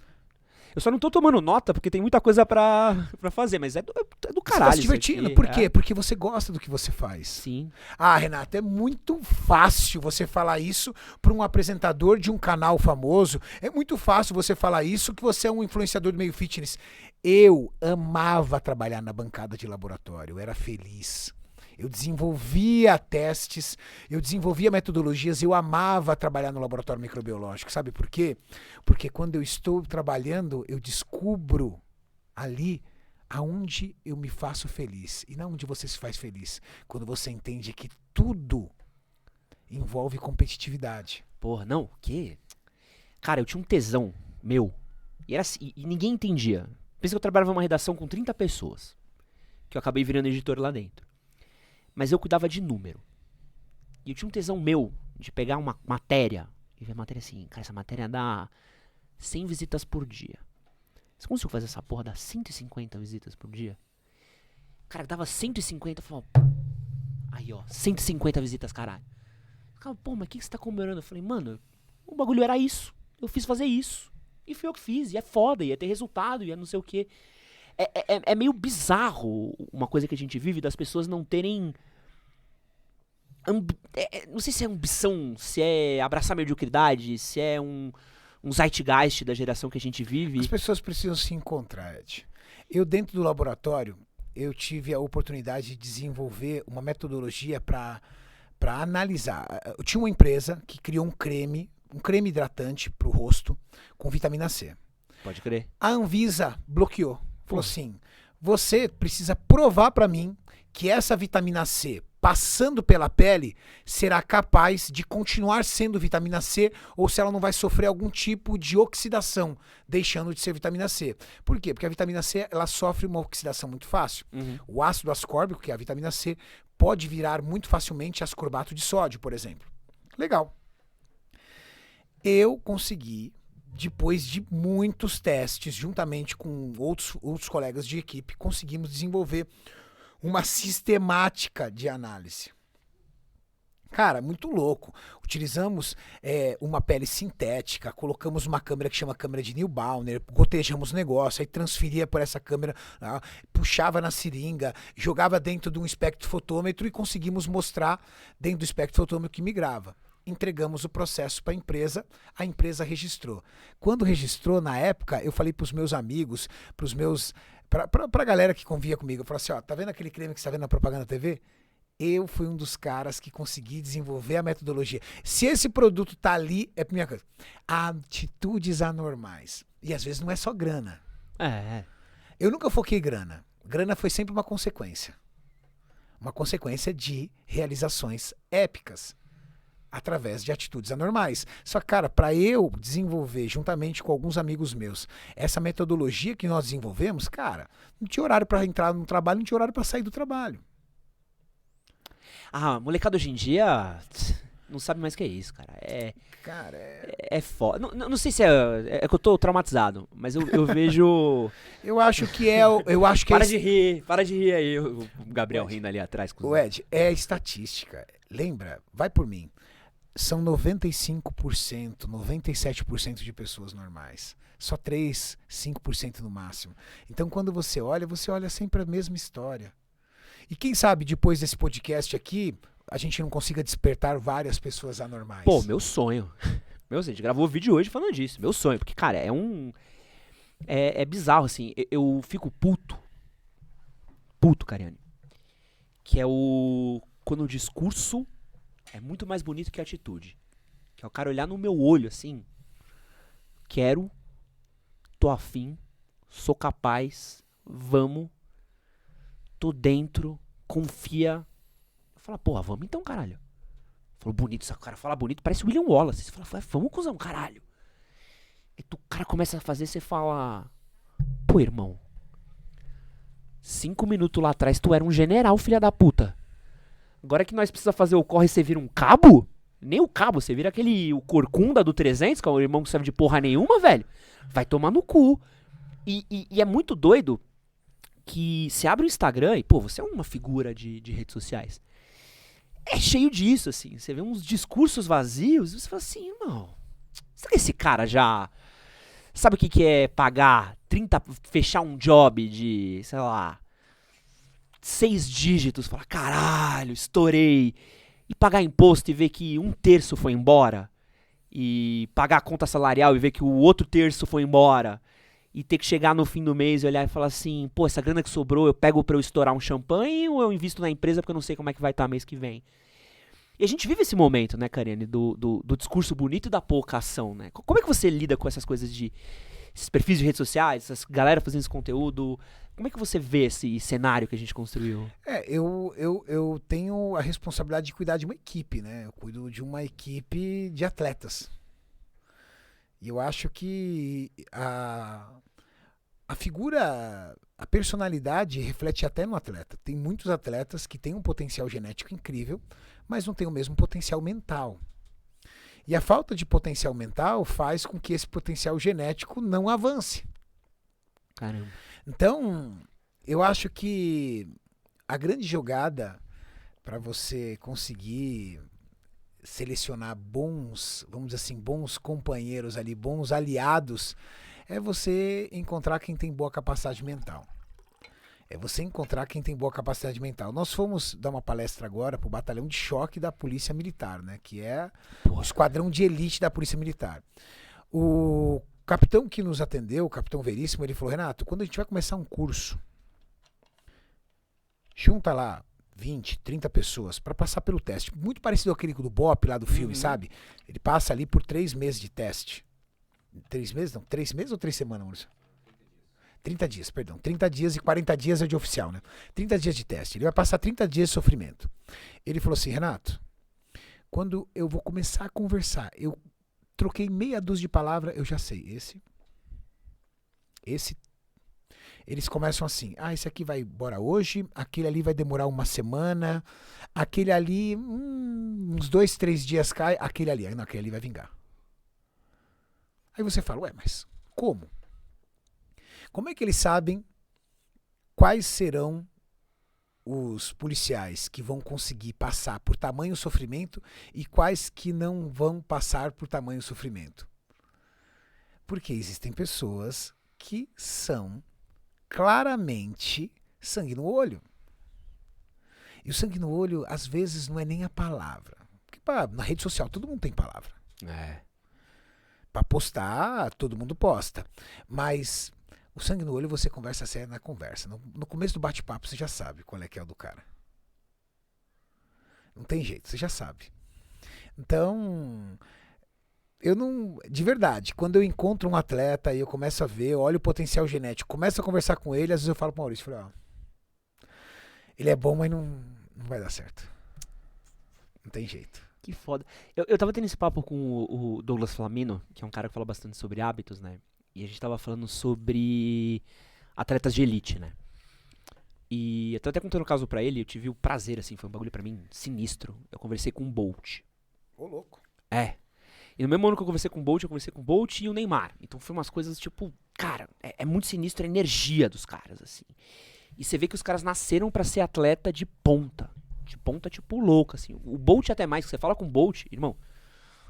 Eu só não tô tomando nota porque tem muita coisa pra fazer, mas é do caralho. Você tá se divertindo. Por quê? Porque você gosta do que você faz. Sim. Ah, Renato, é muito fácil você falar isso para um apresentador de um canal famoso. É muito fácil você falar isso que você é um influenciador do meio fitness. Eu amava trabalhar na bancada de laboratório. Eu era feliz. Eu desenvolvia testes, eu desenvolvia metodologias, eu amava trabalhar no laboratório microbiológico. Sabe por quê? Porque quando eu estou trabalhando, eu descubro ali aonde eu me faço feliz. E não onde você se faz feliz. Quando você entende que tudo envolve competitividade. Porra, não, o quê? Cara, eu tinha um tesão meu. E, era assim, e ninguém entendia. Pensa que eu trabalhava numa redação com 30 pessoas. Que eu acabei virando editor lá dentro. Mas eu cuidava de número. E eu tinha um tesão meu de pegar uma matéria e ver a matéria assim, cara, essa matéria dá 100 visitas por dia. Você conseguiu fazer essa porra dar 150 visitas por dia? Cara, dava 150, eu falava, aí ó, 150 visitas, caralho. Eu falava, pô, mas o que você tá comemorando? Eu falei, mano, o bagulho era isso. Eu fiz fazer isso. E foi eu que fiz. E é foda, ia ter resultado, ia não sei o quê. É meio bizarro uma coisa que a gente vive das pessoas não terem. Não sei se é ambição, se é abraçar a mediocridade, se é um zeitgeist da geração que a gente vive. As pessoas precisam se encontrar, Ed. Eu, dentro do laboratório, eu tive a oportunidade de desenvolver uma metodologia para analisar. Eu tinha uma empresa que criou um creme hidratante para o rosto com vitamina C. Pode crer. A Anvisa bloqueou. Falou assim, você precisa provar para mim que essa vitamina C, passando pela pele, será capaz de continuar sendo vitamina C ou se ela não vai sofrer algum tipo de oxidação, deixando de ser vitamina C. Por quê? Porque a vitamina C ela sofre uma oxidação muito fácil. Uhum. O ácido ascórbico, que é a vitamina C, pode virar muito facilmente ascorbato de sódio, por exemplo. Legal. Eu consegui, depois de muitos testes, juntamente com outros colegas de equipe, conseguimos desenvolver uma sistemática de análise. Cara, muito louco. Utilizamos uma pele sintética, colocamos uma câmera que chama câmera de Neubauer, gotejamos o negócio, aí transferia por essa câmera, puxava na seringa, jogava dentro de um espectrofotômetro e conseguimos mostrar dentro do espectrofotômetro que migrava. Entregamos o processo para a empresa registrou. Quando registrou, na época, eu falei para os meus amigos, para a galera que convia comigo, eu falei assim, ó, tá vendo aquele creme que você tá vendo na propaganda da TV? Eu fui um dos caras que consegui desenvolver a metodologia. Se esse produto tá ali, é pra minha coisa. Atitudes anormais. E às vezes não é só grana. Eu nunca foquei grana. Grana foi sempre uma consequência. Uma consequência de realizações épicas. através de atitudes anormais. Só que, cara, para eu desenvolver, juntamente com alguns amigos meus, essa metodologia que nós desenvolvemos, cara, não tinha horário para entrar no trabalho, não tinha horário para sair do trabalho. Ah, molecada hoje em dia não sabe mais o que é isso, cara. Cara, É foda. Não sei se é que eu tô traumatizado, mas eu vejo. eu acho que é. Eu acho que Para de rir aí, o Gabriel rindo ali atrás. O Ed, é estatística. Lembra? Vai por mim. São 95%, 97% de pessoas normais. Só 3, 5% no máximo. Então, quando você olha sempre a mesma história. E quem sabe, depois desse podcast aqui, a gente não consiga despertar várias pessoas anormais. Pô, meu sonho. A gente gravou vídeo hoje falando disso. Meu sonho. Porque, cara, é bizarro, assim. Eu fico puto. Puto, Cariani. Que é quando o discurso é muito mais bonito que a atitude. Que é o cara olhar no meu olho, assim. Quero, tô afim, sou capaz, vamos, tô dentro, confia. Fala, porra, vamos então, caralho. Falou bonito, o cara fala bonito, parece William Wallace. Você fala, vamos, cuzão, caralho. E o cara começa a fazer, você fala, pô, irmão, 5 minutos lá atrás tu era um general, filha da puta. Agora que nós precisamos fazer o corre, você vira um cabo? Nem o cabo, você vira o corcunda do 300, que é o irmão que serve de porra nenhuma, velho. Vai tomar no cu. E é muito doido que você abre o Instagram e, pô, você é uma figura de redes sociais. É cheio disso, assim. Você vê uns discursos vazios e você fala assim, irmão, será que esse cara já sabe o que é pagar 30, fechar um job de, sei lá, 6 dígitos, fala, caralho, estourei. E pagar imposto e ver que 1/3 foi embora. E pagar a conta salarial e ver que o outro terço foi embora. E ter que chegar no fim do mês e olhar e falar assim, pô, essa grana que sobrou eu pego pra eu estourar um champanhe ou eu invisto na empresa porque eu não sei como é que vai estar mês que vem. E a gente vive esse momento, né, Kariane, do discurso bonito e da pouca ação, né? Como é que você lida com essas coisas esses perfis de redes sociais, essas galera fazendo esse conteúdo? Como é que você vê esse cenário que a gente construiu? Eu tenho a responsabilidade de cuidar de uma equipe, né? Eu cuido de uma equipe de atletas. E eu acho que a figura, a personalidade reflete até no atleta. Tem muitos atletas que têm um potencial genético incrível, mas não têm o mesmo potencial mental. E a falta de potencial mental faz com que esse potencial genético não avance. Caramba. Então, eu acho que a grande jogada para você conseguir selecionar bons, vamos dizer assim, bons companheiros ali, bons aliados, é você encontrar quem tem boa capacidade mental. É você encontrar quem tem boa capacidade mental. Nós fomos dar uma palestra agora para o batalhão de choque da Polícia Militar, né? Que é o esquadrão de elite da Polícia Militar. O capitão que nos atendeu, o capitão Veríssimo, ele falou, Renato, quando a gente vai começar um curso, junta lá 20, 30 pessoas para passar pelo teste. Muito parecido com aquele do BOP lá do filme, sabe? Ele passa ali por 3 meses de teste. 3 meses? Não, 3 meses ou 3 semanas, Maurício? 30 dias, perdão. 30 dias e 40 dias é de oficial, né? 30 dias de teste. Ele vai passar 30 dias de sofrimento. Ele falou assim, Renato, quando eu vou começar a conversar, eu troquei meia dúzia de palavras, eu já sei. Esse. Eles começam assim, esse aqui vai embora hoje, aquele ali vai demorar uma semana, aquele ali, uns 2, 3 dias cai, aquele ali vai vingar. Aí você fala, mas como? Como é que eles sabem quais serão os policiais que vão conseguir passar por tamanho sofrimento e quais que não vão passar por tamanho sofrimento? Porque existem pessoas que são claramente sangue no olho. E o sangue no olho, às vezes, não é nem a palavra. Porque na rede social todo mundo tem palavra. Para postar, todo mundo posta. Mas o sangue no olho você conversa sério na conversa. No começo do bate-papo você já sabe qual é que é o do cara. Não tem jeito, você já sabe. Então, eu não... De verdade, quando eu encontro um atleta e eu começo a ver, eu olho o potencial genético, começo a conversar com ele, às vezes eu falo pro Maurício, ele é bom, mas não vai dar certo. Não tem jeito. Que foda. Eu tava tendo esse papo com o Douglas Flamino, que é um cara que fala bastante sobre hábitos, né? E a gente tava falando sobre atletas de elite, né? E eu tô até contando um caso pra ele, eu tive o prazer, assim, foi um bagulho pra mim sinistro. Eu conversei com o Bolt. Ô, louco. É. E no mesmo ano que eu conversei com o Bolt e o Neymar. Então foi umas coisas, tipo, cara, é muito sinistro a energia dos caras, assim. E você vê que os caras nasceram pra ser atleta de ponta. De ponta, tipo, louco, assim. O Bolt até mais, que você fala com o Bolt, irmão,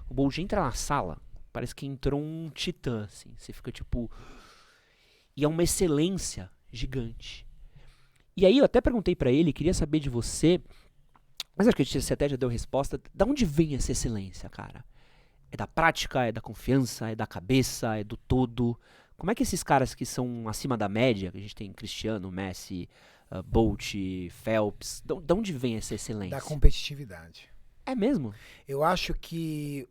o Bolt entra na sala, parece que entrou um titã, assim. Você fica, tipo... E é uma excelência gigante. E aí eu até perguntei pra ele, queria saber de você, mas acho que você até já deu resposta, da onde vem essa excelência, cara? É da prática, é da confiança, é da cabeça, é do todo? Como é que esses caras que são acima da média, que a gente tem Cristiano, Messi, Bolt, Phelps, da onde vem essa excelência? Da competitividade. É mesmo? Eu acho que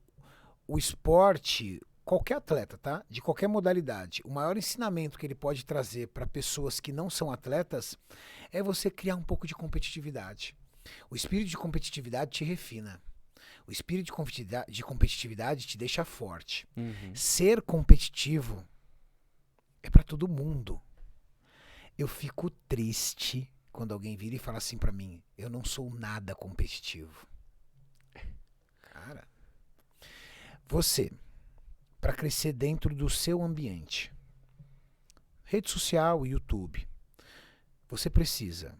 o esporte, qualquer atleta, tá? De qualquer modalidade, o maior ensinamento que ele pode trazer para pessoas que não são atletas é você criar um pouco de competitividade. O espírito de competitividade te refina. O espírito de competitividade te deixa forte. Uhum. Ser competitivo é para todo mundo. Eu fico triste quando alguém vira e fala assim pra mim: eu não sou nada competitivo. Cara, você, para crescer dentro do seu ambiente, rede social, YouTube, você precisa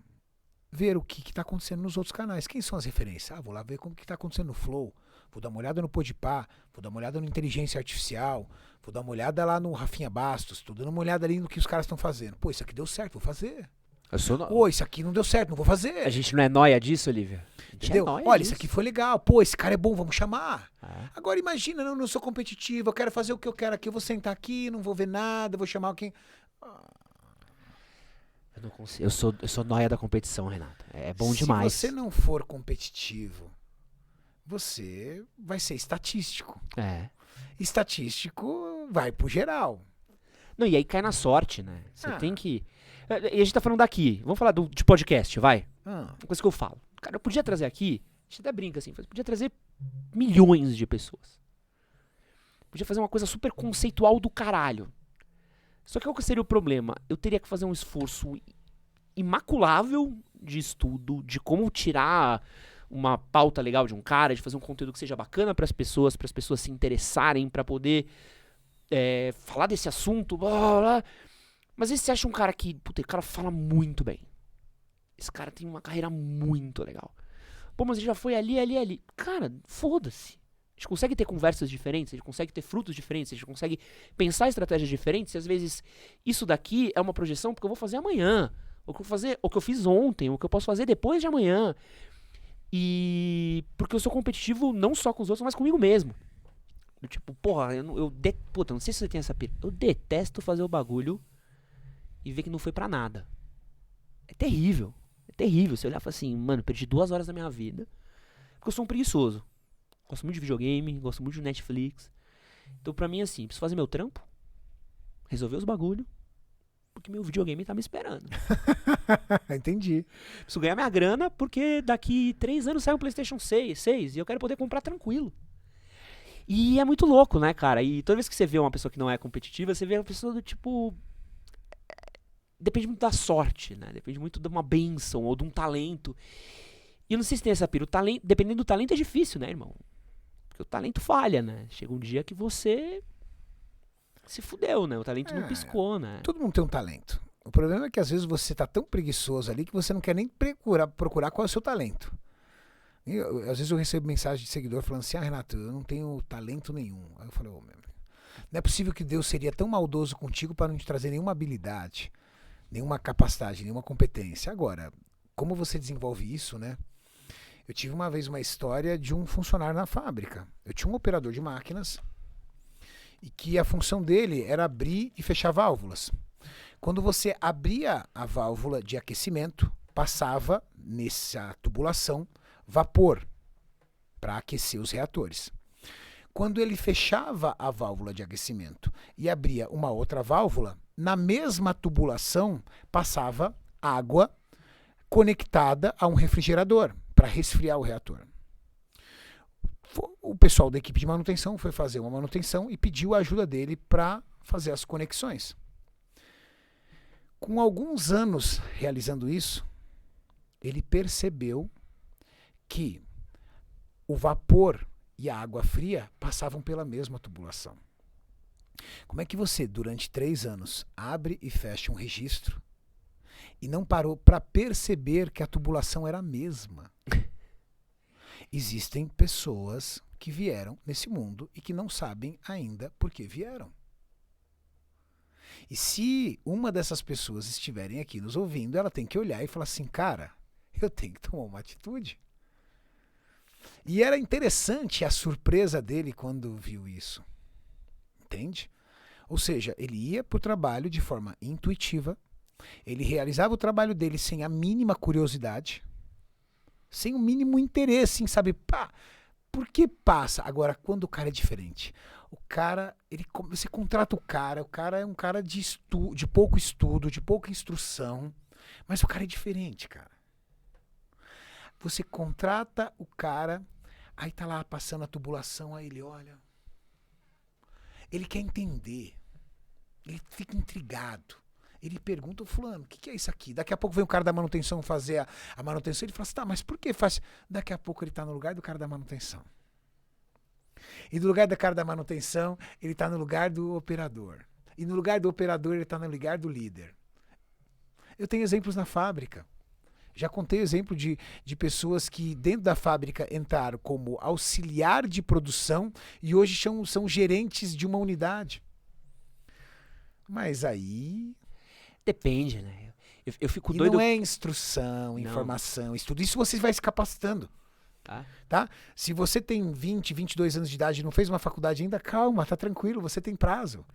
ver o que está acontecendo nos outros canais. Quem são as referências? Vou lá ver como que está acontecendo no Flow. Vou dar uma olhada no Podpah, vou dar uma olhada no Inteligência Artificial, vou dar uma olhada lá no Rafinha Bastos, tô dando uma olhada ali no que os caras estão fazendo. Pô, isso aqui deu certo, vou fazer. Pô, isso aqui não deu certo, não vou fazer. A gente não é nóia disso, Olivia? Entendeu? Olha, isso aqui foi legal. Pô, esse cara é bom, vamos chamar. Agora imagina, eu não sou competitivo, eu quero fazer o que eu quero aqui, eu vou sentar aqui, não vou ver nada, vou chamar quem... Eu não consigo. Eu sou nóia da competição, Renato. É bom demais. Se você não for competitivo, você vai ser estatístico. É. Estatístico vai pro geral. Não, e aí cai na sorte, né? Você tem que... E a gente tá falando daqui. Vamos falar de podcast, vai? Uma coisa que eu falo. Cara, eu podia trazer aqui... A gente até brinca assim. Podia trazer milhões de pessoas. Podia fazer uma coisa super conceitual do caralho. Só que qual que seria o problema? Eu teria que fazer um esforço imaculável de estudo, de como tirar uma pauta legal de um cara, de fazer um conteúdo que seja bacana para as pessoas se interessarem, para poder falar desse assunto, blá, blá, blá. Mas aí você acha um cara que, puta, o cara fala muito bem. Esse cara tem uma carreira muito legal. Pô, mas ele já foi ali. Cara, foda-se. A gente consegue ter conversas diferentes, a gente consegue ter frutos diferentes, a gente consegue pensar estratégias diferentes, e às vezes isso daqui é uma projeção porque eu vou fazer amanhã, ou que eu fiz ontem, ou que eu posso fazer depois de amanhã. E porque eu sou competitivo não só com os outros, mas comigo mesmo. Tipo, porra, puta, não sei se você tem essa pira. Eu detesto fazer o bagulho e ver que não foi pra nada. É terrível. É terrível. Você olhar e falar assim, mano, perdi 2 horas da minha vida porque eu sou um preguiçoso. Gosto muito de videogame, gosto muito de Netflix. Então pra mim assim, preciso fazer meu trampo, resolver os bagulho, porque meu videogame tá me esperando. Entendi. Preciso ganhar minha grana, porque daqui 3 anos sai um PlayStation 6 e eu quero poder comprar tranquilo. E é muito louco, né, cara? E toda vez que você vê uma pessoa que não é competitiva, você vê uma pessoa do tipo... Depende muito da sorte, né? Depende muito de uma bênção ou de um talento. E eu não sei se tem essa pira. Dependendo do talento é difícil, né, irmão? Porque o talento falha, né? Chega um dia que você se fudeu, né? O talento não piscou, né? Todo mundo tem um talento. O problema é que às vezes você tá tão preguiçoso ali que você não quer nem procurar qual é o seu talento. Às vezes eu recebo mensagem de seguidor falando assim, Renato, eu não tenho talento nenhum. Aí eu falei, não é possível que Deus seria tão maldoso contigo para não te trazer nenhuma habilidade, nenhuma capacidade, nenhuma competência. Agora, como você desenvolve isso, né? Eu tive uma vez uma história de um funcionário na fábrica. Eu tinha um operador de máquinas e que a função dele era abrir e fechar válvulas. Quando você abria a válvula de aquecimento, passava nessa tubulação vapor para aquecer os reatores. Quando ele fechava a válvula de aquecimento e abria uma outra válvula, na mesma tubulação passava água conectada a um refrigerador para resfriar o reator. O pessoal da equipe de manutenção foi fazer uma manutenção e pediu a ajuda dele para fazer as conexões. Com alguns anos realizando isso, ele percebeu que o vapor e a água fria passavam pela mesma tubulação. Como é que você, durante 3 anos, abre e fecha um registro e não parou para perceber que a tubulação era a mesma? Existem pessoas que vieram nesse mundo e que não sabem ainda por que vieram. E se uma dessas pessoas estiverem aqui nos ouvindo, ela tem que olhar e falar assim, cara, eu tenho que tomar uma atitude. E era interessante a surpresa dele quando viu isso. Entende? Ou seja, ele ia para o trabalho de forma intuitiva, ele realizava o trabalho dele sem a mínima curiosidade, sem o mínimo interesse em saber, por que passa? Agora, quando o cara é diferente, o cara, você contrata o cara é um cara de pouco estudo, de pouca instrução, mas o cara é diferente, cara. Você contrata o cara, aí tá lá passando a tubulação, aí ele olha, ele quer entender, ele fica intrigado. Ele pergunta, fulano, o que é isso aqui? Daqui a pouco vem o cara da manutenção fazer a manutenção. Ele fala assim, tá, mas por que faz? Daqui a pouco ele tá no lugar do cara da manutenção. E do lugar do cara da manutenção, ele tá no lugar do operador. E no lugar do operador, ele tá no lugar do líder. Eu tenho exemplos na fábrica. Já contei exemplo de pessoas que dentro da fábrica entraram como auxiliar de produção e hoje são gerentes de uma unidade. Mas aí... Depende, né? Eu fico e doido... não é instrução, informação, estudo. Isso você vai se capacitando. Tá? Se você tem 20, 22 anos de idade e não fez uma faculdade ainda, calma, tá tranquilo, você tem prazo.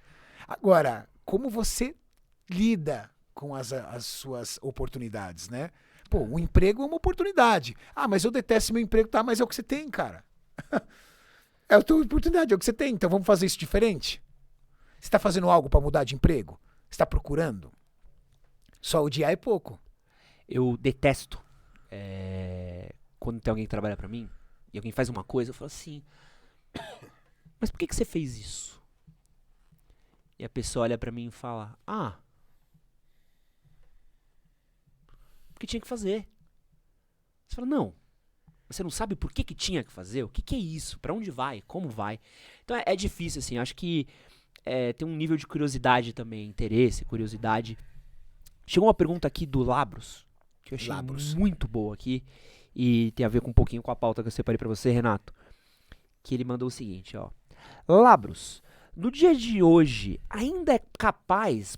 Agora, como você lida com as suas oportunidades, né? Pô, o emprego é uma oportunidade. Ah, mas eu detesto meu emprego, tá? Mas é o que você tem, cara. É a tua oportunidade, é o que você tem. Então vamos fazer isso diferente? Você está fazendo algo para mudar de emprego? Você está procurando? Só odiar é pouco. Eu detesto quando tem alguém que trabalha pra mim e alguém faz uma coisa, eu falo assim, mas por que você fez isso? E a pessoa olha pra mim e fala, porque tinha que fazer. Você fala, não, você não sabe por que tinha que fazer? O que é isso? Pra onde vai? Como vai? Então é difícil, assim, acho que tem um nível de curiosidade também, interesse, curiosidade. Chegou uma pergunta aqui do Labros, que eu achei muito boa aqui, e tem a ver com um pouquinho com a pauta que eu separei pra você, Renato. Que ele mandou o seguinte, ó. Labros, no dia de hoje, ainda é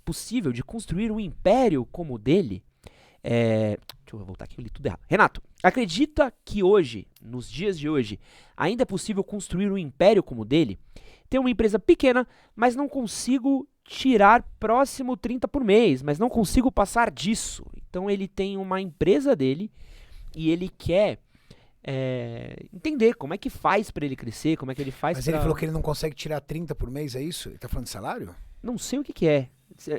possível de construir um império como o dele? Deixa eu voltar aqui, eu li tudo errado. Renato, acredita que hoje, nos dias de hoje, ainda é possível construir um império como o dele? Tenho uma empresa pequena, mas não consigo tirar próximo 30 por mês, mas não consigo passar disso. Então ele tem uma empresa dele e ele quer entender como é que faz pra ele crescer, como é que ele faz Mas ele falou que ele não consegue tirar 30 por mês, é isso? Ele tá falando de salário? Não sei o que é.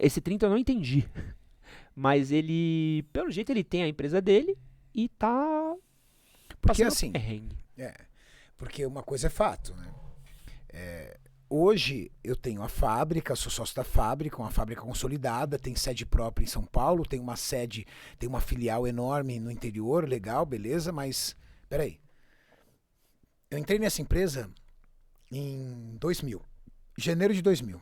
Esse 30 eu não entendi. Mas ele, pelo jeito, ele tem a empresa dele e tá porque passando assim, perrengue. Porque uma coisa é fato, né? Hoje eu tenho a fábrica, sou sócio da fábrica, uma fábrica consolidada, tem sede própria em São Paulo, tem uma filial enorme no interior, legal, beleza, mas peraí. Eu entrei nessa empresa em 2000, janeiro de 2000.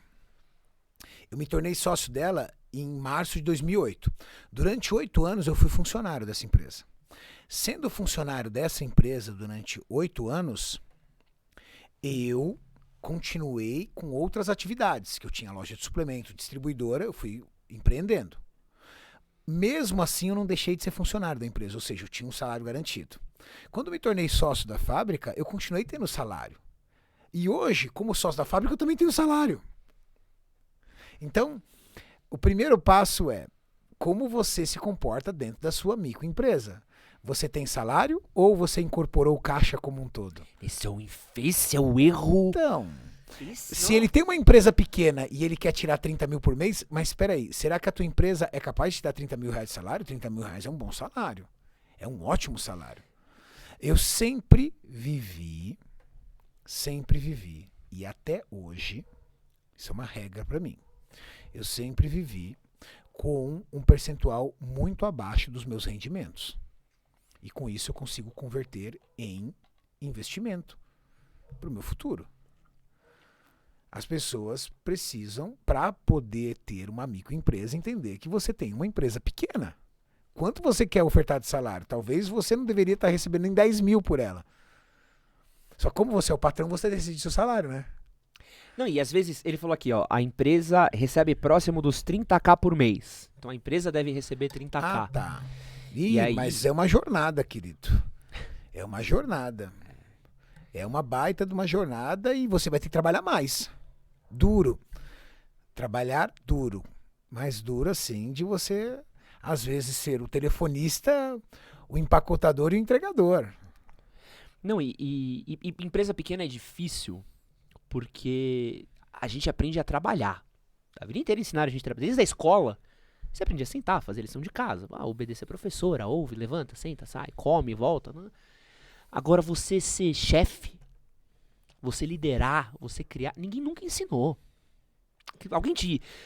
Eu me tornei sócio dela em março de 2008. Durante 8 anos eu fui funcionário dessa empresa. Sendo funcionário dessa empresa durante 8 anos, eu continuei com outras atividades, que eu tinha loja de suplemento, distribuidora, eu fui empreendendo. Mesmo assim, eu não deixei de ser funcionário da empresa, ou seja, eu tinha um salário garantido. Quando me tornei sócio da fábrica, eu continuei tendo salário. E hoje, como sócio da fábrica, eu também tenho salário. Então, o primeiro passo é como você se comporta dentro da sua microempresa. Você tem salário ou você incorporou o caixa como um todo? Esse é o erro. Então, se ele tem uma empresa pequena e ele quer tirar 30 mil por mês, mas espera aí, será que a tua empresa é capaz de te dar 30 mil reais de salário? 30 mil reais é um bom salário. É um ótimo salário. Eu sempre vivi sempre vivi, e até hoje, isso é uma regra para mim, eu sempre vivi com um percentual muito abaixo dos meus rendimentos. E com isso eu consigo converter em investimento para o meu futuro. As pessoas precisam, para poder ter uma microempresa, entender que você tem uma empresa pequena. Quanto você quer ofertar de salário? Talvez você não deveria estar recebendo nem 10 mil por ela. Só que como você é o patrão, você decide seu salário, né? Não, e às vezes, ele falou aqui, ó, a empresa recebe próximo dos 30k por mês. Então a empresa deve receber 30k. Ah, tá. E aí... Mas é uma jornada, querido. É uma jornada. É uma baita de uma jornada e você vai ter que trabalhar mais. Duro. Trabalhar duro. Mais duro, assim, de você, às vezes, ser o telefonista, o empacotador e o entregador. Não, e empresa pequena é difícil porque a gente aprende a trabalhar. A vida inteira ensinaram a gente a trabalhar. Desde a escola, você aprende a sentar, fazer lição de casa, obedecer a professora, ouve, levanta, senta, sai, come, volta. Né? Agora você ser chefe, você liderar, você criar, ninguém nunca ensinou. Alguém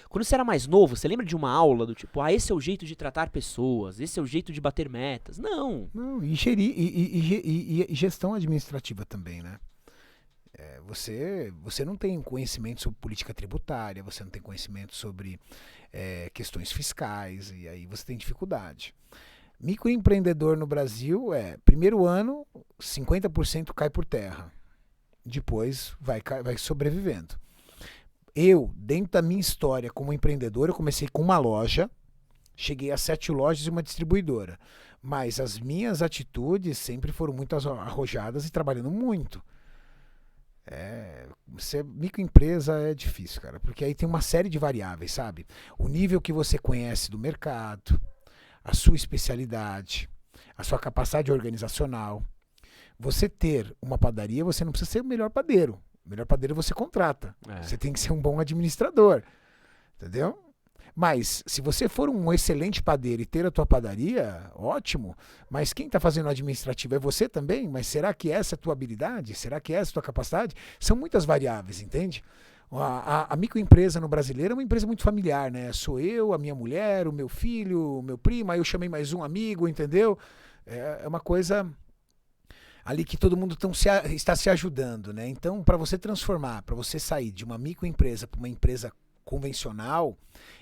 quando você era mais novo, você lembra de uma aula do tipo, esse é o jeito de tratar pessoas, esse é o jeito de bater metas? Não. Não, e gestão administrativa também, né? Você não tem conhecimento sobre política tributária, você não tem conhecimento sobre questões fiscais, e aí você tem dificuldade. Microempreendedor no Brasil primeiro ano, 50% cai por terra. Depois vai sobrevivendo. Eu, dentro da minha história como empreendedor, eu comecei com uma loja, cheguei a 7 lojas e uma distribuidora. Mas as minhas atitudes sempre foram muito arrojadas e trabalhando muito. Ser microempresa é difícil, cara, porque aí tem uma série de variáveis, sabe? O nível que você conhece do mercado, a sua especialidade, a sua capacidade organizacional. Você ter uma padaria, você não precisa ser o melhor padeiro. O melhor padeiro você contrata. Você tem que ser um bom administrador. Entendeu? Mas, se você for um excelente padeiro e ter a tua padaria, ótimo. Mas quem está fazendo o administrativo é você também? Mas será que essa é a tua habilidade? Será que essa é a tua capacidade? São muitas variáveis, entende? A microempresa no brasileiro é uma empresa muito familiar, né? Sou eu, a minha mulher, o meu filho, o meu primo, aí eu chamei mais um amigo, entendeu? É uma coisa ali que todo mundo está se ajudando, né? Então, para você transformar, para você sair de uma microempresa para uma empresa convencional,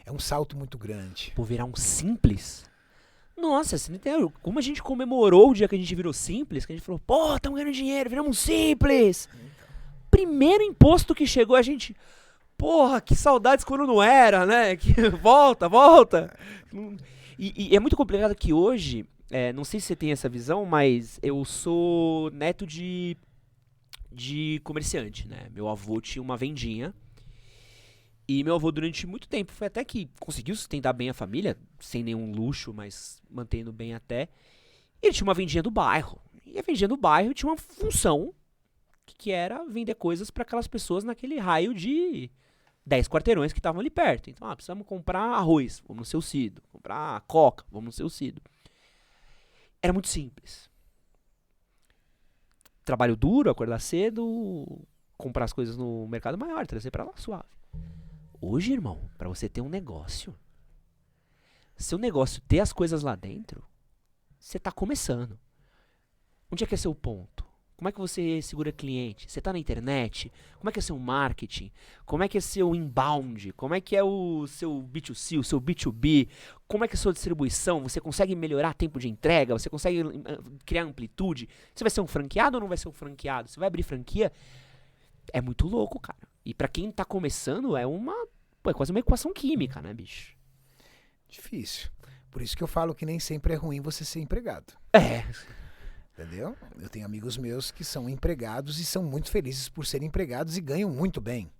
é um salto muito grande. Por virar um simples? Nossa, você não entendeu? Como a gente comemorou o dia que a gente virou simples, que a gente falou, pô, estamos ganhando dinheiro, viramos um simples. Primeiro imposto que chegou, a gente, porra, que saudades quando não era, né? Que volta. E é muito complicado que hoje, não sei se você tem essa visão, mas eu sou neto de comerciante, né? Meu avô tinha uma vendinha. E meu avô, durante muito tempo, foi até que conseguiu sustentar bem a família, sem nenhum luxo, mas mantendo bem até. Ele tinha uma vendinha do bairro. E a vendinha do bairro tinha uma função, que era vender coisas para aquelas pessoas naquele raio de 10 quarteirões que estavam ali perto. Então, precisamos comprar arroz, vamos no Seu Cido. Comprar coca, vamos no Seu Cido. Era muito simples. Trabalho duro, acordar cedo, comprar as coisas no mercado maior, trazer para lá suave. Hoje, irmão, para você ter um negócio, seu negócio ter as coisas lá dentro, você tá começando. Onde é que é seu ponto? Como é que você segura cliente? Você tá na internet? Como é que é seu marketing? Como é que é seu inbound? Como é que é o seu B2C, o seu B2B? Como é que é a sua distribuição? Você consegue melhorar tempo de entrega? Você consegue criar amplitude? Você vai ser um franqueado ou não vai ser um franqueado? Você vai abrir franquia? É muito louco, cara. E pra quem tá começando, é quase uma equação química, né, bicho? Difícil. Por isso que eu falo que nem sempre é ruim você ser empregado. Entendeu? Eu tenho amigos meus que são empregados e são muito felizes por serem empregados e ganham muito bem.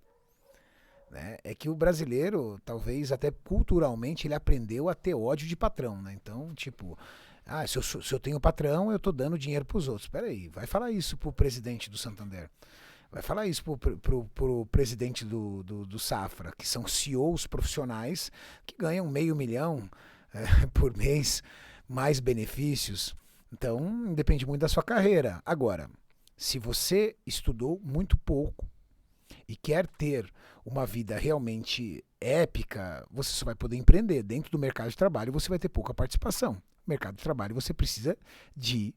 Né? É que o brasileiro, talvez até culturalmente, ele aprendeu a ter ódio de patrão, né? Então, tipo, se eu tenho patrão, eu tô dando dinheiro pros outros. Peraí, vai falar isso pro presidente do Santander. Vai falar isso pro presidente do Safra, que são CEOs profissionais que ganham $500 mil por mês, mais benefícios. Então, depende muito da sua carreira. Agora, Se você estudou muito pouco e quer ter uma vida realmente épica, você só vai poder empreender. Dentro do mercado de trabalho, você vai ter pouca participação. No mercado de trabalho, você precisa de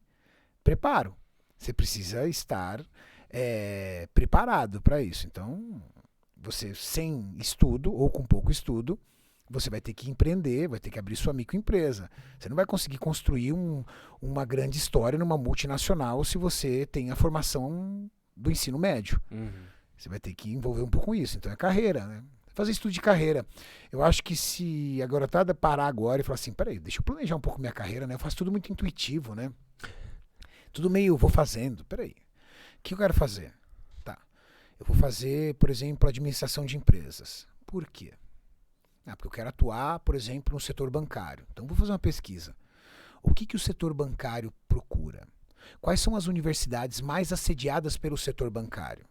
preparo. Você precisa estar preparado para isso. Então, você sem estudo ou com pouco estudo, você vai ter que empreender, vai ter que abrir sua microempresa. Você não vai conseguir construir uma grande história numa multinacional se você tem a formação do ensino médio. Você vai ter que envolver um pouco com isso. Então é carreira, né? Fazer estudo de carreira. Eu acho que se a garotada parar agora e falar assim, peraí, deixa eu planejar um pouco minha carreira, né? Eu faço tudo muito intuitivo, né? Tudo meio, vou fazendo. Peraí, o que eu quero fazer? Tá, eu vou fazer, por exemplo, administração de empresas. Por quê? Porque eu quero atuar, por exemplo, no setor bancário. Então, vou fazer uma pesquisa. O que o setor bancário procura? Quais são as universidades mais assediadas pelo setor bancário?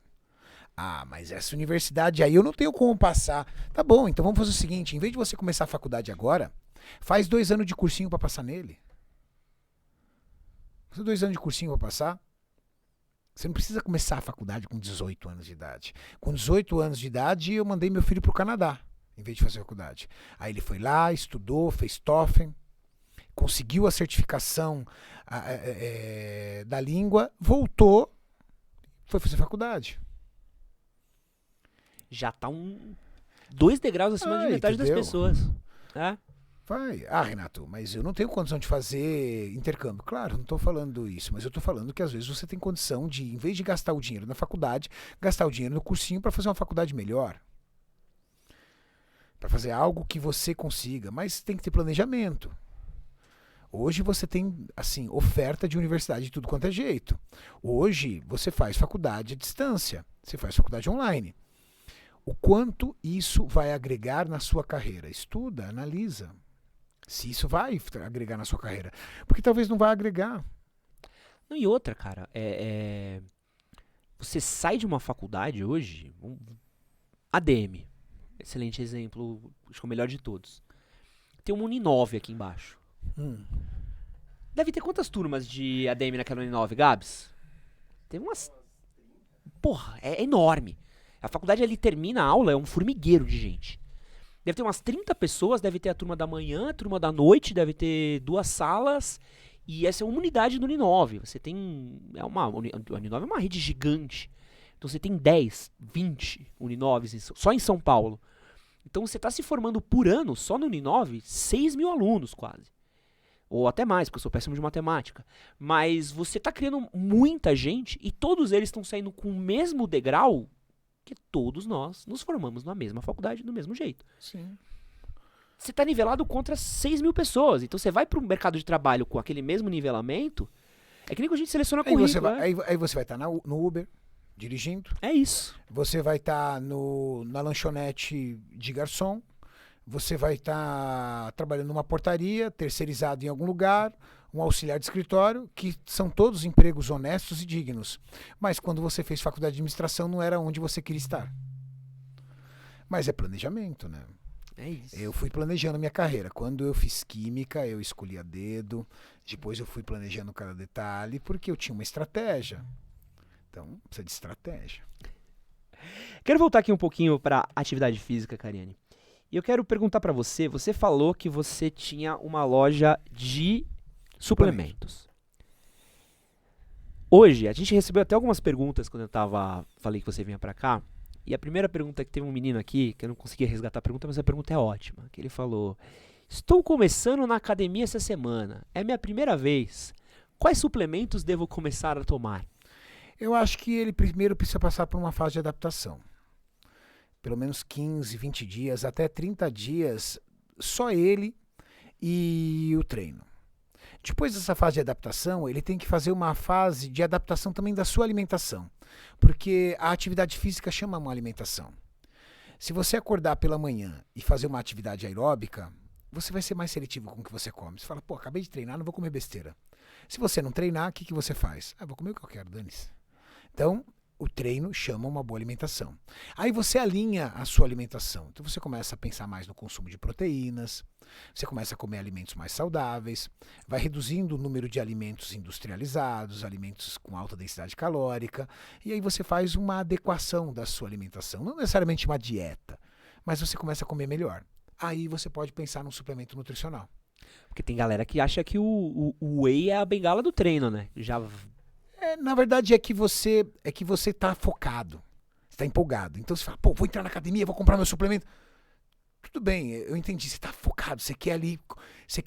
Mas essa universidade aí eu não tenho como passar. Tá bom, então vamos fazer o seguinte. Em vez de você começar a faculdade agora, faz 2 anos de cursinho para passar nele. Faz 2 anos de cursinho para passar. Você não precisa começar a faculdade com 18 anos de idade. Com 18 anos de idade, eu mandei meu filho para o Canadá, em vez de fazer faculdade. Aí ele foi lá, estudou, fez TOEFL, conseguiu a certificação da língua, voltou, foi fazer faculdade. Já tá 2 degraus acima de metade das pessoas. Vai. Renato, mas eu não tenho condição de fazer intercâmbio. Claro, não estou falando isso, mas eu estou falando que às vezes você tem condição de, em vez de gastar o dinheiro na faculdade, gastar o dinheiro no cursinho para fazer uma faculdade melhor. Para fazer algo que você consiga, mas tem que ter planejamento. Hoje você tem, assim, oferta de universidade de tudo quanto é jeito. Hoje você faz faculdade à distância, você faz faculdade online. O quanto isso vai agregar na sua carreira? Estuda, analisa. Se isso vai agregar na sua carreira. Porque talvez não vai agregar. Não, e outra, cara, você sai de uma faculdade hoje, ADM, excelente exemplo, acho que é o melhor de todos. Tem uma Uninove aqui embaixo. Deve ter quantas turmas de ADM naquela Uninove, Gabs? Tem umas... Porra, é enorme. A faculdade ali termina a aula, é um formigueiro de gente. Deve ter umas 30 pessoas, deve ter a turma da manhã, a turma da noite, deve ter 2 salas. E essa é uma unidade do Uninove. Você tem... a Uninove é uma rede gigante. Então você tem 10, 20 Uninoves só em São Paulo. Então você está se formando por ano, só no Uninove, 6 mil alunos quase. Ou até mais, porque eu sou péssimo de matemática. Mas você está criando muita gente e todos eles estão saindo com o mesmo degrau que todos nós nos formamos na mesma faculdade, do mesmo jeito. Sim. Você está nivelado contra 6 mil pessoas. Então você vai para o mercado de trabalho com aquele mesmo nivelamento, é que nem que a gente seleciona currículo. Aí você vai estar no Uber, dirigindo. É isso. Você vai estar na lanchonete de garçom. Você vai estar trabalhando numa portaria, terceirizado em algum lugar, um auxiliar de escritório, que são todos empregos honestos e dignos. Mas quando você fez faculdade de administração, não era onde você queria estar. Mas é planejamento, né? É isso. Eu fui planejando minha carreira. Quando eu fiz química, eu escolhi a dedo. Depois eu fui planejando cada detalhe, porque eu tinha uma estratégia. Então, precisa de estratégia. Quero voltar aqui um pouquinho para atividade física, Cariane. E eu quero perguntar para você, você falou que você tinha uma loja de suplementos. Hoje, a gente recebeu até algumas perguntas quando falei que você vinha para cá. E a primeira pergunta que teve um menino aqui, que eu não conseguia resgatar a pergunta, mas a pergunta é ótima. Que ele falou: estou começando na academia essa semana. É minha primeira vez. Quais suplementos devo começar a tomar? Eu acho que ele primeiro precisa passar por uma fase de adaptação. Pelo menos 15, 20 dias, até 30 dias, só ele e o treino. Depois dessa fase de adaptação, ele tem que fazer uma fase de adaptação também da sua alimentação. Porque a atividade física chama uma alimentação. Se você acordar pela manhã e fazer uma atividade aeróbica, você vai ser mais seletivo com o que você come. Você fala, acabei de treinar, não vou comer besteira. Se você não treinar, o que você faz? Vou comer o que eu quero, dane-se. Então, o treino chama uma boa alimentação. Aí você alinha a sua alimentação. Então você começa a pensar mais no consumo de proteínas, você começa a comer alimentos mais saudáveis, vai reduzindo o número de alimentos industrializados, alimentos com alta densidade calórica, e aí você faz uma adequação da sua alimentação. Não necessariamente uma dieta, mas você começa a comer melhor. Aí você pode pensar num suplemento nutricional. Porque tem galera que acha que o whey é a bengala do treino, né? Já... Na verdade é que você tá focado, você tá empolgado. Então você fala, pô, vou entrar na academia, vou comprar meu suplemento. Tudo bem, eu entendi, você tá focado, você quer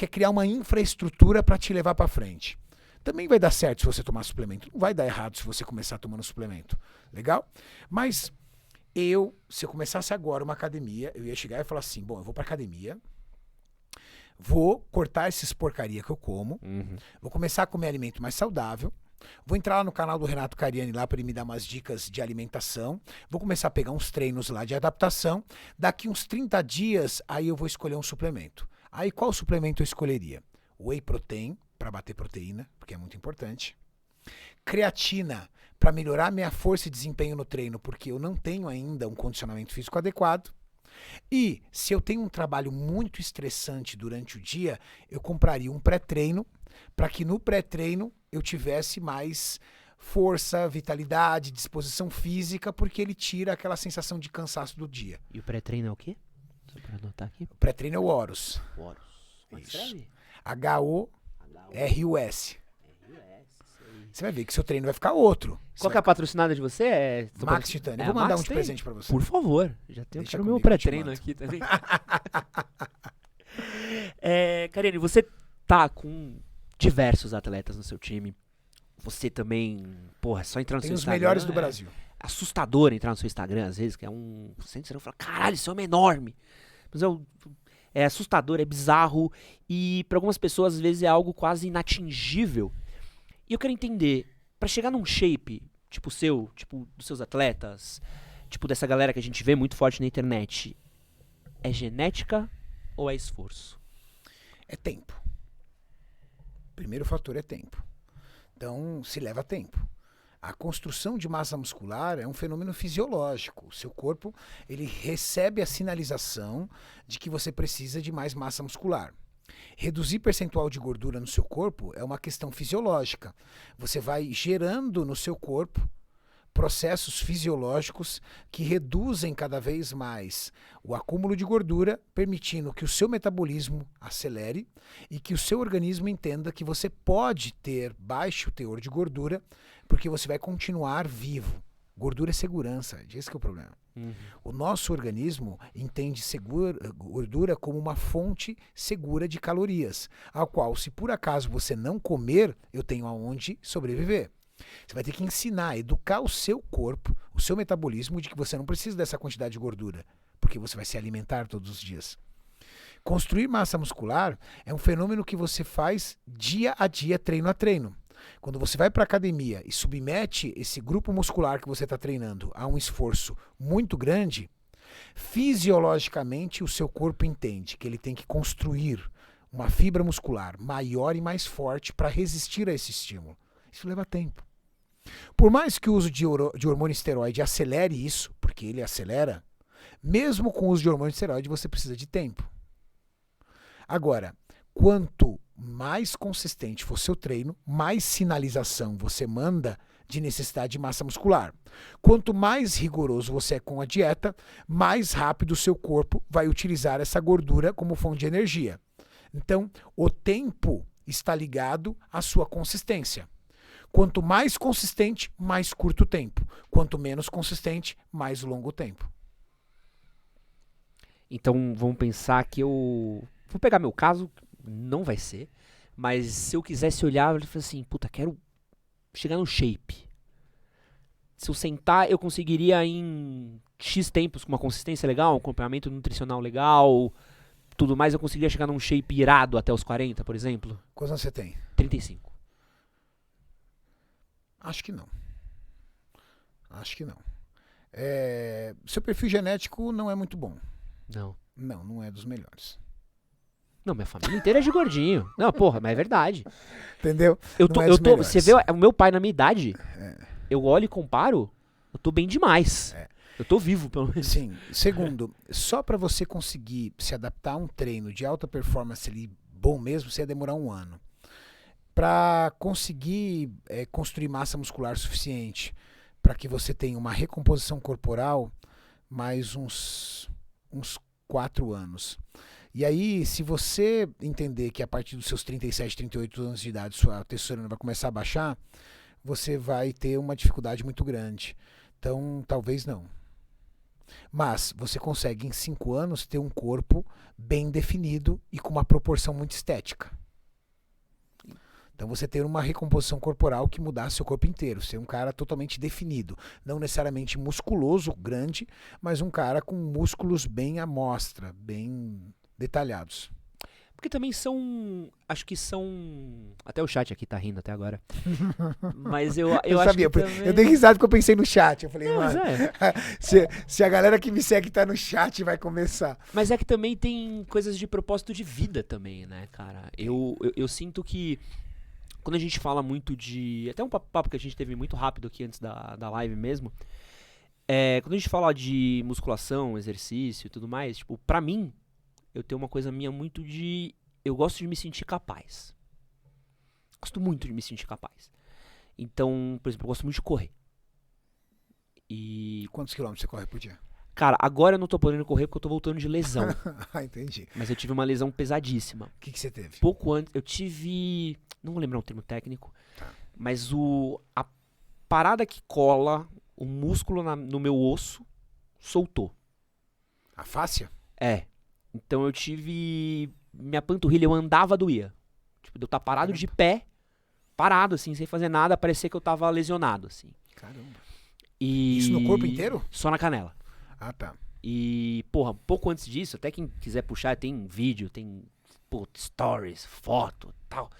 criar uma infraestrutura para te levar para frente. Também vai dar certo se você tomar suplemento, não vai dar errado se você começar tomando suplemento. Legal? Mas se eu começasse agora uma academia, eu ia chegar e falar assim, bom, eu vou pra academia, vou cortar esses porcaria que eu como, vou começar a comer alimento mais saudável, vou entrar lá no canal do Renato Cariani lá para ele me dar umas dicas de alimentação, vou começar a pegar uns treinos lá de adaptação, daqui uns 30 dias aí eu vou escolher um suplemento. Aí qual suplemento eu escolheria? Whey protein, para bater proteína, porque é muito importante. Creatina, para melhorar minha força e desempenho no treino, porque eu não tenho ainda um condicionamento físico adequado. E se eu tenho um trabalho muito estressante durante o dia, eu compraria um pré-treino, para que no pré-treino eu tivesse mais força, vitalidade, disposição física, porque ele tira aquela sensação de cansaço do dia. E o pré-treino é o quê? Só para anotar aqui. O pré-treino é o Horus. Horus. Isso. H-O-R-U-S. Você vai ver que seu treino vai ficar outro. Qual que é a patrocinada de você? Max Titânio. Eu vou mandar um de presente pra você. Por favor. Já tenho Deixa o meu comigo, pré-treino aqui também. Cariani, você tá com diversos atletas no seu time. Você também, porra, só entrar no Tem seu os Instagram. melhores do Brasil. Assustador entrar no seu Instagram, às vezes, que é um... Você fala, caralho, esse homem é enorme. Mas é assustador, é bizarro. E pra algumas pessoas, às vezes, é algo quase inatingível. E eu quero entender, pra chegar num shape, tipo o seu, tipo dos seus atletas, tipo dessa galera que a gente vê muito forte na internet, é genética ou é esforço? É tempo. O primeiro fator é tempo. Então, se leva tempo. A construção de massa muscular é um fenômeno fisiológico. O seu corpo, ele recebe a sinalização de que você precisa de mais massa muscular. Reduzir percentual de gordura no seu corpo é uma questão fisiológica. Você vai gerando no seu corpo processos fisiológicos que reduzem cada vez mais o acúmulo de gordura, permitindo que o seu metabolismo acelere e que o seu organismo entenda que você pode ter baixo teor de gordura, porque você vai continuar vivo. Gordura é segurança, esse que é o problema. O nosso organismo entende gordura como uma fonte segura de calorias, a qual, se por acaso você não comer, eu tenho aonde sobreviver. Você vai ter que ensinar, educar o seu corpo, o seu metabolismo, de que você não precisa dessa quantidade de gordura, porque você vai se alimentar todos os dias. Construir massa muscular é um fenômeno que você faz dia a dia, treino a treino. Quando você vai para a academia e submete esse grupo muscular que você está treinando a um esforço muito grande, fisiologicamente o seu corpo entende que ele tem que construir uma fibra muscular maior e mais forte para resistir a esse estímulo. Isso leva tempo. Por mais que o uso de hormônio esteroide acelere isso, porque ele acelera, mesmo com o uso de hormônio esteroide você precisa de tempo. Agora, quanto mais consistente for seu treino, mais sinalização você manda de necessidade de massa muscular. Quanto mais rigoroso você é com a dieta, mais rápido o seu corpo vai utilizar essa gordura como fonte de energia. Então, o tempo está ligado à sua consistência. Quanto mais consistente, mais curto o tempo. Quanto menos consistente, mais longo o tempo. Então, vamos pensar que eu... Vou pegar meu caso, não vai ser, mas se eu quisesse olhar, eu falei assim, puta, quero chegar no shape. Se eu sentar, eu conseguiria em X tempos, com uma consistência legal, um acompanhamento nutricional legal, tudo mais, eu conseguiria chegar num shape irado até os 40, por exemplo? Quantos anos você tem? 35. Acho que não. Acho que não. Seu perfil genético não é muito bom. Não. Não é dos melhores. Não, minha família inteira é de gordinho. Não, porra, mas é verdade. Entendeu? Você vê o meu pai na minha idade, eu olho e comparo, Eu tô bem demais. É. Eu tô vivo, pelo menos. Sim. Segundo, só para você conseguir se adaptar a um treino de alta performance ali, bom mesmo, você ia demorar 1 ano. Para conseguir construir massa muscular suficiente para que você tenha uma recomposição corporal, mais uns 4 anos. E aí, se você entender que a partir dos seus 37, 38 anos de idade sua testosterona vai começar a baixar, você vai ter uma dificuldade muito grande. Então, talvez não. Mas você consegue em 5 anos ter um corpo bem definido e com uma proporção muito estética. Então você ter uma recomposição corporal que mudasse seu corpo inteiro, ser um cara totalmente definido, não necessariamente musculoso, grande, mas um cara com músculos bem à mostra, bem detalhados. Porque também são. Acho que são. Até o chat aqui tá rindo até agora. Mas eu acho sabia, que também... eu dei risada porque eu pensei no chat. Eu falei, Não, mas mano, é. se a galera que me segue tá no chat, vai começar. Mas é que também tem coisas de propósito de vida também, né, cara? Eu sinto que quando a gente fala muito de... Até um papo que a gente teve muito rápido aqui antes da live mesmo. Quando a gente fala de musculação, exercício e tudo mais, tipo, pra mim, eu tenho uma coisa minha muito de... Eu gosto de me sentir capaz. Gosto muito de me sentir capaz. Então, por exemplo, eu gosto muito de correr. E... Quantos quilômetros você corre por dia? Cara, agora eu não tô podendo correr porque eu tô voltando de lesão. Entendi. Mas eu tive uma lesão pesadíssima. O que você teve? Pouco antes, eu tive... Não vou lembrar um termo técnico. Tá. Mas a parada que cola o músculo no meu osso soltou. A fáscia? Então eu tive... Minha panturrilha, eu andava, doía. Tipo, eu tava parado de pé, parado assim, sem fazer nada, parecia que eu tava lesionado, assim. Caramba. E... Isso no corpo inteiro? Só na canela. Ah, tá. E, porra, pouco antes disso, até quem quiser puxar, tem vídeo, tem stories, foto, tal.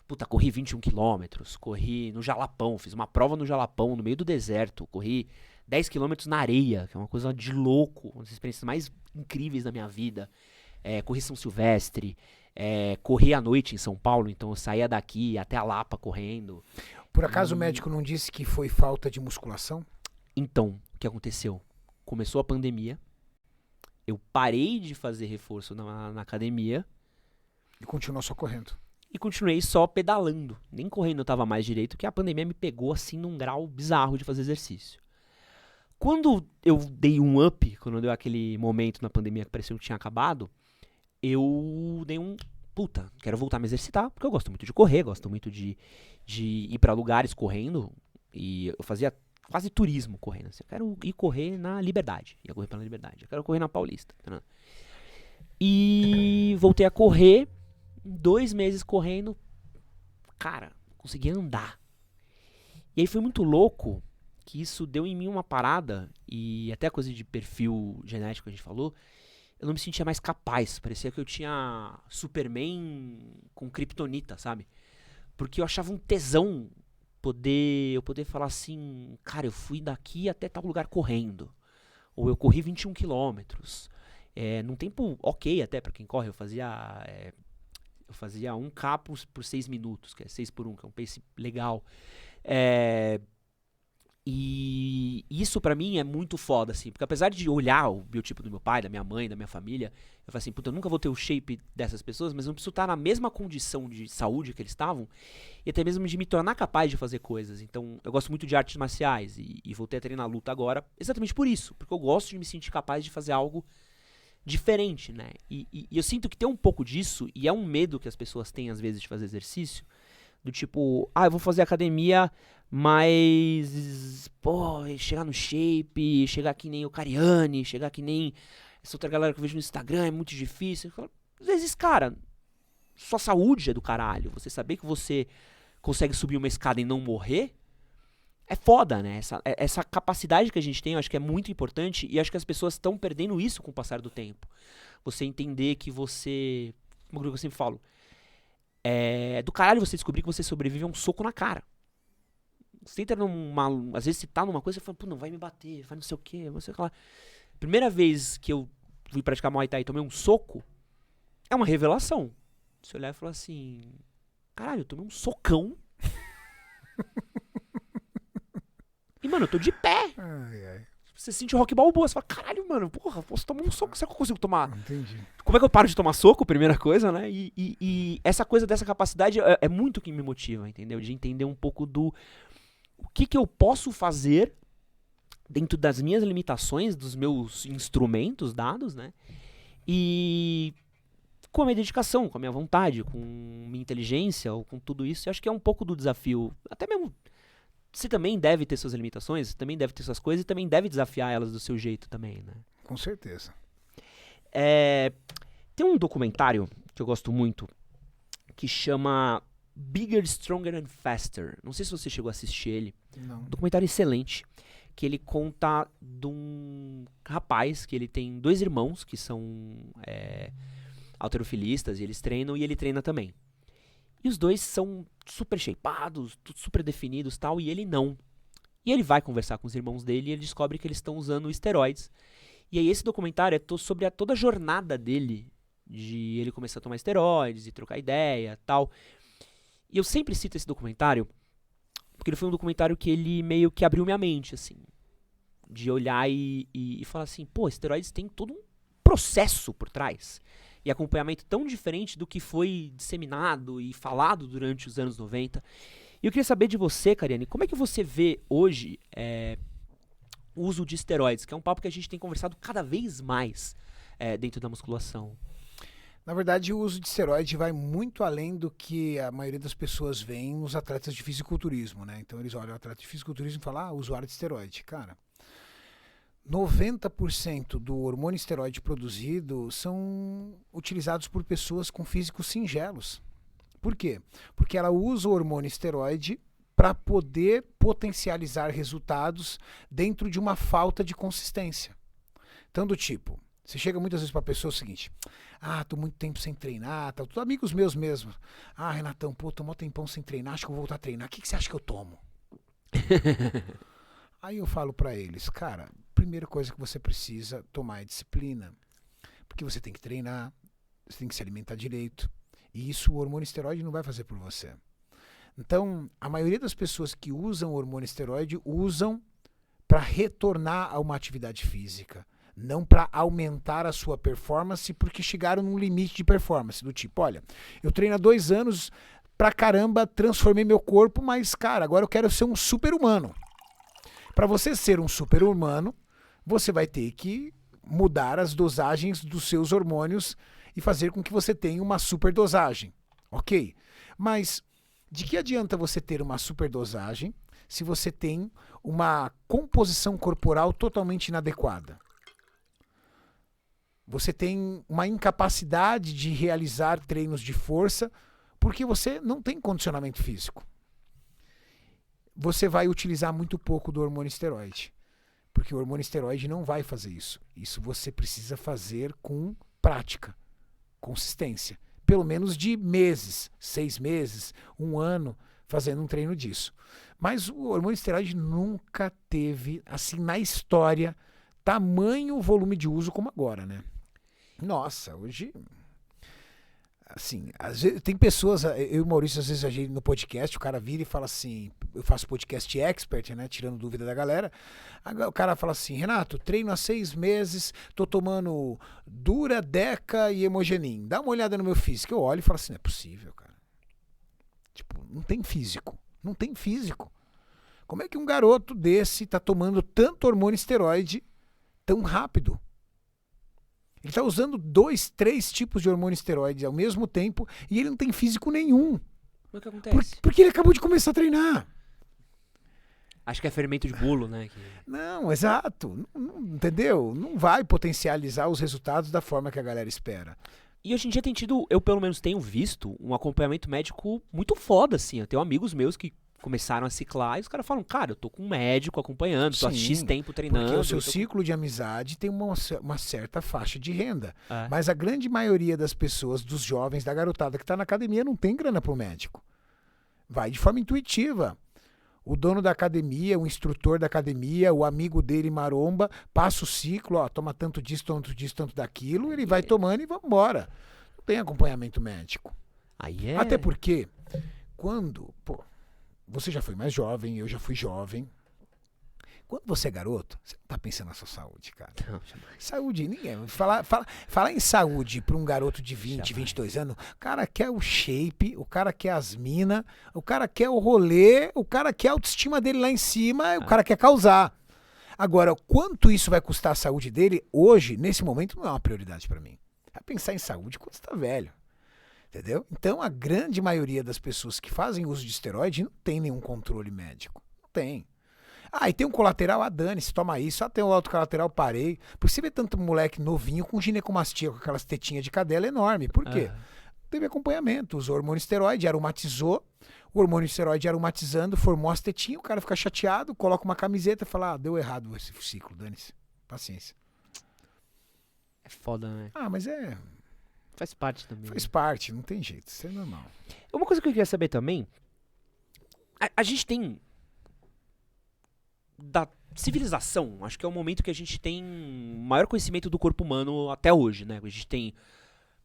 Puta, corri 21 quilômetros, corri no Jalapão, fiz uma prova no Jalapão, no meio do deserto, corri 10 quilômetros na areia, que é uma coisa de louco, uma das experiências mais incríveis da minha vida. Corri São Silvestre, corri à noite em São Paulo, então eu saía daqui até a Lapa correndo. Por acaso o médico não disse que foi falta de musculação? Então, o que aconteceu? Começou a pandemia, eu parei de fazer reforço na academia. E continuou só correndo. E continuei só pedalando. Nem correndo eu tava mais direito, porque a pandemia me pegou assim num grau bizarro de fazer exercício. Quando eu dei um up, quando deu aquele momento na pandemia que parecia que tinha acabado, eu dei um... Puta, quero voltar a me exercitar, porque eu gosto muito de correr, gosto muito de ir pra lugares correndo. E eu fazia quase turismo correndo. Assim. Eu quero ir correr na Liberdade. Ia correr pela Liberdade. Eu quero correr na Paulista. Tá? E voltei a correr. 2 meses correndo, cara, consegui andar. E aí foi muito louco que isso deu em mim uma parada, e até a coisa de perfil genético que a gente falou, eu não me sentia mais capaz. Parecia que eu tinha Superman com kryptonita, sabe? Porque eu achava um tesão eu poder falar assim, cara, eu fui daqui até tal lugar correndo. Ou eu corri 21 quilômetros. Num tempo ok até pra quem corre, eu fazia 1K por 6 minutos, que é 6 por 1, que é um pace legal. E isso pra mim é muito foda, assim, porque apesar de olhar o biotipo do meu pai, da minha mãe, da minha família, eu falo assim, puta, eu nunca vou ter o shape dessas pessoas, mas eu não preciso estar na mesma condição de saúde que eles estavam, e até mesmo de me tornar capaz de fazer coisas. Então, eu gosto muito de artes marciais, e voltei a treinar luta agora, exatamente por isso, porque eu gosto de me sentir capaz de fazer algo diferente, né? E eu sinto que tem um pouco disso, e é um medo que as pessoas têm às vezes de fazer exercício, do tipo, eu vou fazer academia, mas, pô, chegar no shape, chegar que nem o Cariani, chegar que nem essa outra galera que eu vejo no Instagram, é muito difícil. Às vezes, cara, sua saúde é do caralho. Você saber que você consegue subir uma escada e não morrer, é foda, né? Essa capacidade que a gente tem, eu acho que é muito importante, e acho que as pessoas estão perdendo isso com o passar do tempo. Você entender que você... Como eu sempre falo, é do caralho você descobrir que você sobrevive a um soco na cara. Você entra às vezes você tá numa coisa e fala, pô, não vai me bater, vai não sei o que, não sei o que lá. Primeira vez que eu fui praticar Muay Thai e tomei um soco, é uma revelação. Você olhar e falar assim, caralho, eu tomei um socão. E, mano, eu tô de pé. Ai, ai. Você sente o rock balboa, você fala, caralho, mano, porra, posso tomar um soco, será que eu consigo tomar? Entendi. Como é que eu paro de tomar soco, primeira coisa, né? E essa coisa dessa capacidade é muito o que me motiva, entendeu? De entender um pouco do o que eu posso fazer dentro das minhas limitações, dos meus instrumentos dados, né? E com a minha dedicação, com a minha vontade, com minha inteligência, ou com tudo isso, eu acho que é um pouco do desafio. Até mesmo, você também deve ter suas limitações, você também deve ter suas coisas e também deve desafiar elas do seu jeito também, né? Com certeza. Tem um documentário que eu gosto muito que chama Bigger, Stronger and Faster. Não sei se você chegou a assistir ele. Não. Um documentário excelente que ele conta de um rapaz que ele tem 2 irmãos que são halterofilistas e eles treinam e ele treina também. E os 2 são super shapeados, super definidos e tal, e ele não. E ele vai conversar com os irmãos dele e ele descobre que eles estão usando esteroides. E aí esse documentário é sobre toda a jornada dele, de ele começar a tomar esteroides e trocar ideia e tal. E eu sempre cito esse documentário porque ele foi um documentário que ele meio que abriu minha mente, assim. De olhar e falar assim, pô, esteroides tem todo um processo por trás. E acompanhamento tão diferente do que foi disseminado e falado durante os anos 90. E eu queria saber de você, Cariane, como é que você vê hoje o uso de esteroides, que é um papo que a gente tem conversado cada vez mais dentro da musculação? Na verdade, o uso de esteroide vai muito além do que a maioria das pessoas veem nos atletas de fisiculturismo, né? Então eles olham o atleta de fisiculturismo e falam, usuário de esteroide. Cara, 90% do hormônio esteroide produzido são utilizados por pessoas com físicos singelos. Por quê? Porque ela usa o hormônio esteroide para poder potencializar resultados dentro de uma falta de consistência. Então, do tipo, você chega muitas vezes para a pessoa o seguinte, tô muito tempo sem treinar, tá, amigos meus mesmo. Renatão, pô, tô mó tempão sem treinar, acho que eu vou voltar a treinar, o que você acha que eu tomo? Aí eu falo para eles, cara, primeira coisa que você precisa tomar é disciplina, porque você tem que treinar, você tem que se alimentar direito, e isso o hormônio esteroide não vai fazer por você. Então, a maioria das pessoas que usam o hormônio esteroide usam para retornar a uma atividade física, não para aumentar a sua performance, porque chegaram num limite de performance, do tipo, olha, eu treino há 2 anos, pra caramba, transformei meu corpo, mas, cara, agora eu quero ser um super-humano. Para você ser um super-humano, você vai ter que mudar as dosagens dos seus hormônios e fazer com que você tenha uma superdosagem, ok? Mas de que adianta você ter uma superdosagem se você tem uma composição corporal totalmente inadequada? Você tem uma incapacidade de realizar treinos de força porque você não tem condicionamento físico. Você vai utilizar muito pouco do hormônio esteroide, porque o hormônio esteroide não vai fazer isso. Isso você precisa fazer com prática, consistência. Pelo menos de meses, 6 meses, 1 ano, fazendo um treino disso. Mas o hormônio esteroide nunca teve, assim, na história, tamanho volume de uso como agora, né? Nossa, hoje... Assim, às vezes, tem pessoas, eu e o Maurício, às vezes a gente no podcast, o cara vira e fala assim, eu faço podcast expert, né, tirando dúvida da galera, o cara fala assim, Renato, treino há 6 meses, tô tomando Dura, Deca e Hemogenin, dá uma olhada no meu físico. Eu olho e falo assim, não é possível, cara. Tipo, não tem físico, não tem físico. Como é que um garoto desse tá tomando tanto hormônio esteroide tão rápido? Ele está usando 2, 3 tipos de hormônio esteroide ao mesmo tempo e ele não tem físico nenhum. Como é que acontece? Porque ele acabou de começar a treinar. Acho que é fermento de bolo, né? Não, exato. Entendeu? Não vai potencializar os resultados da forma que a galera espera. E hoje em dia tem tido, eu pelo menos tenho visto, um acompanhamento médico muito foda, assim. Eu tenho amigos meus que começaram a ciclar e os caras falam, cara, eu tô com um médico acompanhando, tô há X tempo treinando. Porque o seu ciclo de amizade tem uma certa faixa de renda. É. Mas a grande maioria das pessoas, dos jovens, da garotada que tá na academia, não tem grana pro médico. Vai de forma intuitiva. O dono da academia, o instrutor da academia, o amigo dele maromba, passa o ciclo, ó, toma tanto disso, tanto daquilo, ele vai tomando e vai embora. Não tem acompanhamento médico. Aí é... Até porque, quando... você já foi mais jovem, eu já fui jovem. Quando você é garoto, você não tá pensando na sua saúde, cara. Não, jamais. Saúde, ninguém. Falar em saúde para um garoto de 20, Jamais. 22 anos, o cara quer o shape, o cara quer as minas, o cara quer o rolê, o cara quer a autoestima dele lá em cima, o cara quer causar. Agora, quanto isso vai custar a saúde dele, hoje, nesse momento, não é uma prioridade para mim. Vai pensar em saúde quando você tá velho. Entendeu? Então, a grande maioria das pessoas que fazem uso de esteroide não tem nenhum controle médico. Não tem. Ah, e tem um colateral, dane-se, toma isso. Tem um outro colateral, parei. Porque você vê tanto moleque novinho com ginecomastia, com aquelas tetinhas de cadela enorme. Por quê? Teve acompanhamento, usou hormônio esteroide, aromatizou. O hormônio esteroide aromatizando, formou as tetinhas, o cara fica chateado, coloca uma camiseta e fala, deu errado esse ciclo, dane-se. Paciência. É foda, né? Mas Faz parte também. faz parte, não tem jeito, isso é normal. Uma coisa que eu queria saber também, a gente tem da civilização, acho que é o momento que a gente tem maior conhecimento do corpo humano até hoje, né? A gente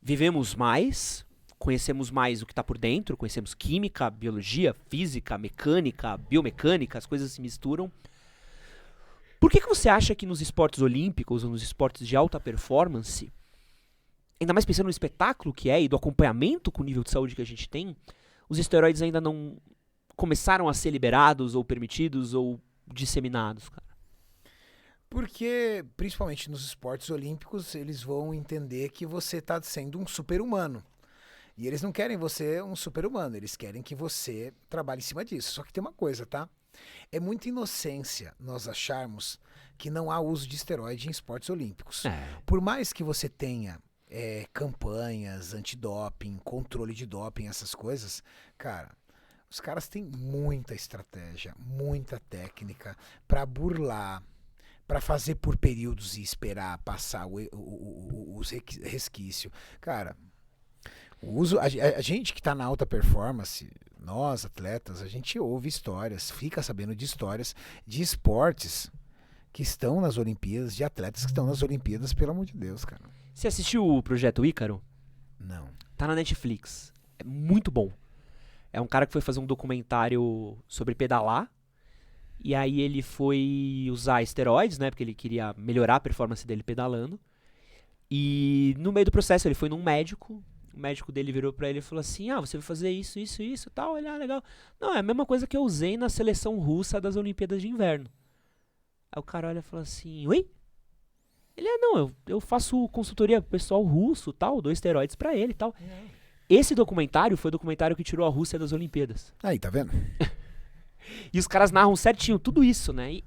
vivemos mais, conhecemos mais o que está por dentro, conhecemos química, biologia, física, mecânica, biomecânica, as coisas se misturam. Por que você acha que nos esportes olímpicos ou nos esportes de alta performance, ainda mais pensando no espetáculo que é e do acompanhamento com o nível de saúde que a gente tem, os esteroides ainda não começaram a ser liberados ou permitidos ou disseminados, cara? Porque, principalmente nos esportes olímpicos, eles vão entender que você está sendo um super-humano. E eles não querem você um super-humano, eles querem que você trabalhe em cima disso. Só que tem uma coisa, tá? É muita inocência nós acharmos que não há uso de esteroide em esportes olímpicos. Por mais que você tenha campanhas antidoping, controle de doping, essas coisas, cara, os caras têm muita estratégia, muita técnica para burlar, para fazer por períodos e esperar passar os resquícios. Cara, a gente que está na alta performance, nós atletas, a gente ouve histórias, fica sabendo de histórias de esportes que estão nas Olimpíadas, de atletas que estão nas Olimpíadas, pelo amor de Deus, cara. Você assistiu o Projeto Ícaro? Não. Tá na Netflix. É muito bom. É um cara que foi fazer um documentário sobre pedalar. E aí ele foi usar esteroides, né? Porque ele queria melhorar a performance dele pedalando. E no meio do processo ele foi num médico. O médico dele virou pra ele e falou assim: você vai fazer isso, isso, isso, tal. Ele, legal. Não, é a mesma coisa que eu usei na seleção russa das Olimpíadas de Inverno. Aí o cara olha e fala assim: oi? Ele, não, eu faço consultoria pro pessoal russo, tal, dou esteroides pra ele e tal. Esse documentário foi o documentário que tirou a Rússia das Olimpíadas. Aí, tá vendo? E os caras narram certinho tudo isso, né?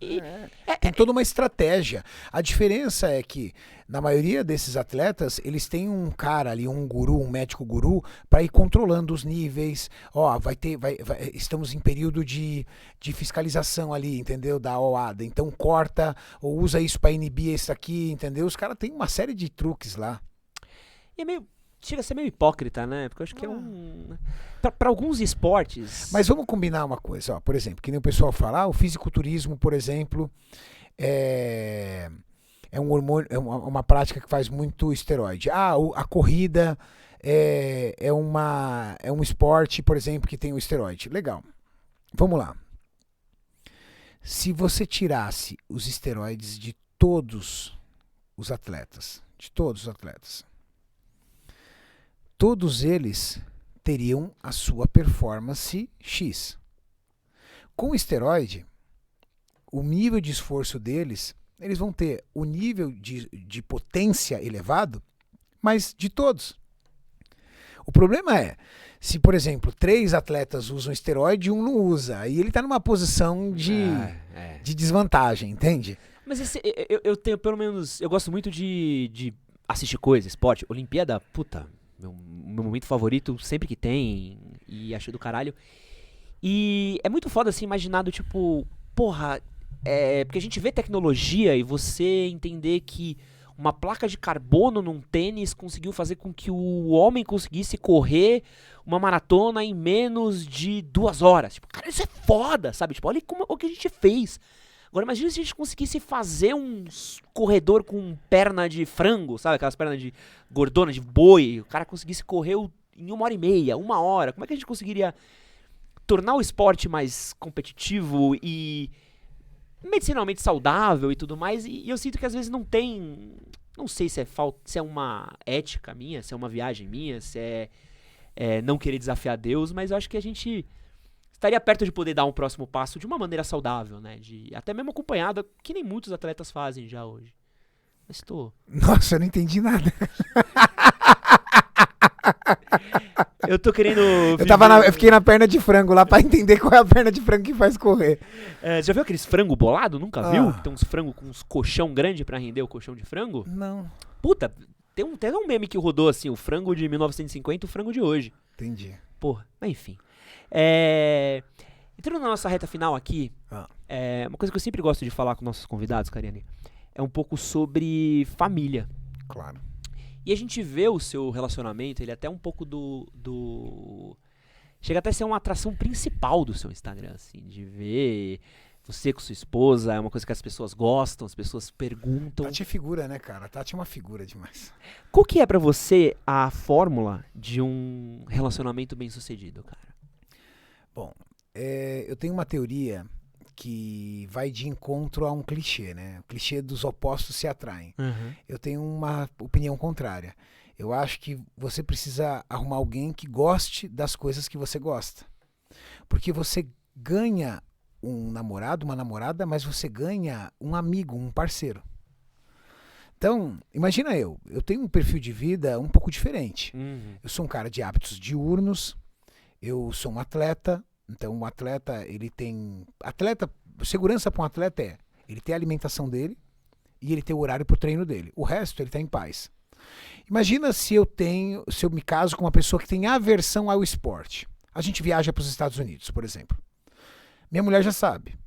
Tem toda uma estratégia. A diferença é que, na maioria desses atletas, eles têm um cara ali, um guru, um médico guru, para ir controlando os níveis. Estamos em período de fiscalização ali, entendeu? Da OADA. Então corta ou usa isso para inibir isso aqui, entendeu? Os caras têm uma série de truques lá. E chega a ser meio hipócrita, né? Porque eu acho que é Pra alguns esportes... Mas vamos combinar uma coisa, ó. Por exemplo, que nem o pessoal fala, o fisiculturismo, por exemplo, é um hormônio, é uma prática que faz muito esteroide. A corrida é um esporte, por exemplo, que tem o esteroide. Legal. Vamos lá. Se você tirasse os esteroides de todos os atletas, todos eles teriam a sua performance X. Com o esteroide, o nível de esforço deles, eles vão ter o nível de potência elevado, mas de todos. O problema é, se, por exemplo, 3 atletas usam esteroide e um não usa, aí ele está numa posição de desvantagem, entende? Mas eu tenho, pelo menos, eu gosto muito de assistir coisa, esporte, Olimpíada, puta... Meu momento favorito sempre que tem, e acho do caralho. E é muito foda assim, imaginado, tipo, porra, porque a gente vê tecnologia e você entender que uma placa de carbono num tênis conseguiu fazer com que o homem conseguisse correr uma maratona em menos de 2 horas. Tipo, cara, isso é foda, sabe? Tipo, olha o que a gente fez. Agora imagina se a gente conseguisse fazer um corredor com perna de frango, sabe? Aquelas pernas de gordona, de boi. O cara conseguisse correr em 1h30, 1 hora. Como é que a gente conseguiria tornar o esporte mais competitivo e medicinalmente saudável e tudo mais, e eu sinto que às vezes não tem, não sei se é falta, se é uma ética minha, se é uma viagem minha, se é não querer desafiar Deus, mas eu acho que a gente estaria perto de poder dar um próximo passo de uma maneira saudável, né? Até mesmo acompanhada, que nem muitos atletas fazem já hoje. Mas Nossa, eu não entendi nada. Eu tô querendo. Eu fiquei na perna de frango lá pra entender qual é a perna de frango que faz correr. Você já viu aqueles frango bolado? Nunca viu? Tem uns frango com uns colchão grande pra render o colchão de frango? Não. Puta, tem um meme que rodou assim, o frango de 1950 e o frango de hoje. Entendi. Porra, mas enfim. Entrando na nossa reta final aqui, uma coisa que eu sempre gosto de falar com nossos convidados, Cariani, é um pouco sobre família. Claro. E a gente vê o seu relacionamento, ele é até um pouco chega até a ser uma atração principal do seu Instagram, assim, de ver você com sua esposa, é uma coisa que as pessoas gostam, as pessoas perguntam. Tati é figura, né, cara? Tati é uma figura demais. Qual que é pra você a fórmula de um relacionamento bem sucedido, cara? Bom, eu tenho uma teoria que vai de encontro a um clichê, né? O clichê dos opostos se atraem. Uhum. Eu tenho uma opinião contrária. Eu acho que você precisa arrumar alguém que goste das coisas que você gosta. Porque você ganha um namorado, uma namorada, mas você ganha um amigo, um parceiro. Então, imagina eu tenho um perfil de vida um pouco diferente. Uhum. Eu sou um cara de hábitos diurnos, eu sou um atleta. Então, um atleta, segurança para um atleta ele ter a alimentação dele e ele ter o horário para o treino dele. O resto, ele está em paz. Imagina se eu me caso com uma pessoa que tem aversão ao esporte. A gente viaja para os Estados Unidos, por exemplo. Minha mulher já sabe.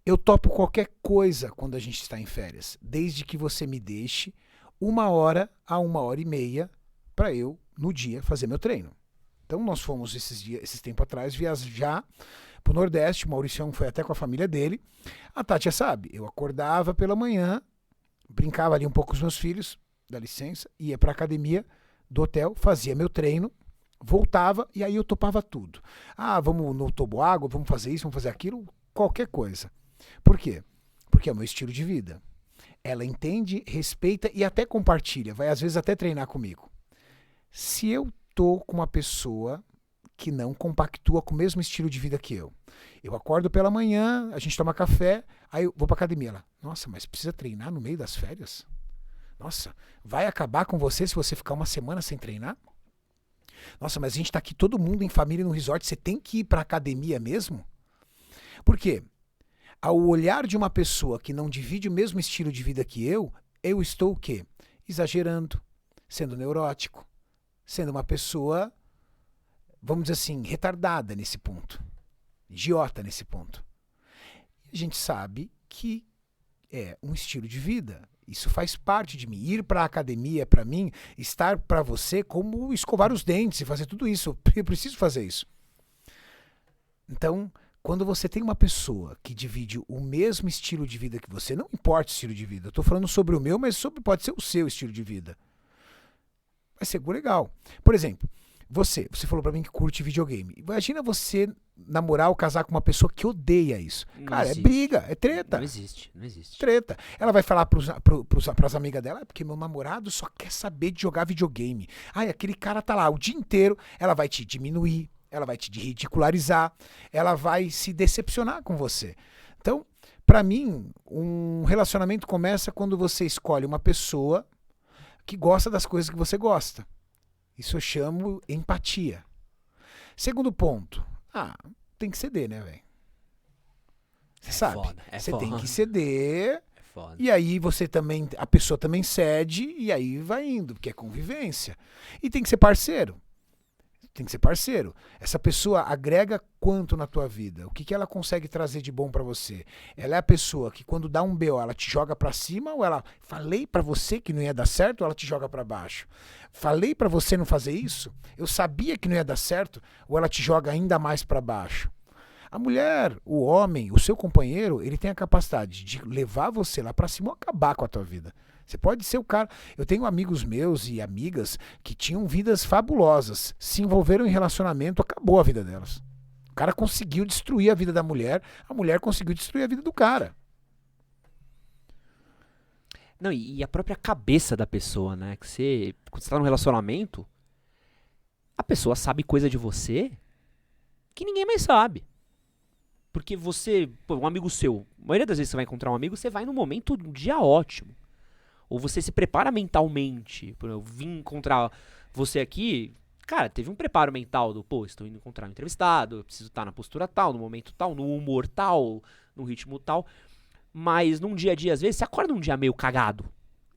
Eu topo qualquer coisa quando a gente está em férias, desde que você me deixe 1 hora a 1h30 para eu, no dia, fazer meu treino. Então nós fomos esses tempos atrás viajar pro Nordeste, o Mauricião foi até com a família dele. A Tati já sabe, eu acordava pela manhã, brincava ali um pouco com os meus filhos, dá licença, ia pra academia do hotel, fazia meu treino, voltava e aí eu topava tudo. Vamos no toboágua, vamos fazer isso, vamos fazer aquilo, qualquer coisa. Por quê? Porque é o meu estilo de vida. Ela entende, respeita e até compartilha, vai às vezes até treinar comigo. Se eu tô com uma pessoa que não compactua com o mesmo estilo de vida que eu. Eu acordo pela manhã, a gente toma café, aí eu vou pra academia. Ela, nossa, mas precisa treinar no meio das férias? Nossa, vai acabar com você se você ficar 1 semana sem treinar? Nossa, mas a gente tá aqui todo mundo em família no resort, você tem que ir pra academia mesmo? Por quê? Ao olhar de uma pessoa que não divide o mesmo estilo de vida que eu estou o quê? Exagerando, sendo neurótico, sendo uma pessoa, vamos dizer assim, retardada nesse ponto. Idiota nesse ponto. A gente sabe que é um estilo de vida. Isso faz parte de mim. Ir para a academia, para mim, estar para você como escovar os dentes e fazer tudo isso. Eu preciso fazer isso. Então, quando você tem uma pessoa que divide o mesmo estilo de vida que você, não importa o estilo de vida, eu estou falando sobre o meu, mas pode ser o seu estilo de vida. Vai ser legal. Por exemplo, você falou pra mim que curte videogame. Imagina você namorar ou casar com uma pessoa que odeia isso. Cara, é briga, é treta. Não existe. Treta. Ela vai falar pras amigas dela, porque meu namorado só quer saber de jogar videogame. Aquele cara tá lá o dia inteiro, ela vai te diminuir, ela vai te ridicularizar, ela vai se decepcionar com você. Então, pra mim, um relacionamento começa quando você escolhe uma pessoa que gosta das coisas que você gosta. Isso eu chamo empatia. Segundo ponto. Tem que ceder, né, velho? Você sabe. Você tem que ceder. É foda. E aí a pessoa também cede e aí vai indo, porque é convivência. E tem que ser parceiro. Essa pessoa agrega quanto na tua vida? O que ela consegue trazer de bom pra você? Ela é a pessoa que quando dá um BO, ela te joga pra cima ou ela falei pra você que não ia dar certo ou ela te joga pra baixo? Falei pra você não fazer isso? Eu sabia que não ia dar certo ou ela te joga ainda mais pra baixo? A mulher, o homem, o seu companheiro, ele tem a capacidade de levar você lá pra cima ou acabar com a tua vida. Você pode ser o cara. Eu tenho amigos meus e amigas que tinham vidas fabulosas, se envolveram em relacionamento, acabou a vida delas. O cara conseguiu destruir a vida da mulher, a mulher conseguiu destruir a vida do cara. Não, e a própria cabeça da pessoa, né? Que você, quando você tá num relacionamento, a pessoa sabe coisa de você que ninguém mais sabe. Porque você, pô, um amigo seu, a maioria das vezes você vai encontrar um amigo, você vai num momento, um dia ótimo. Ou você se prepara mentalmente. Por eu vim encontrar você aqui, cara, teve um preparo mental do, pô, estou indo encontrar um entrevistado, eu preciso estar na postura tal, no momento tal, no humor tal, no ritmo tal. Mas num dia a dia, às vezes, você acorda um dia meio cagado.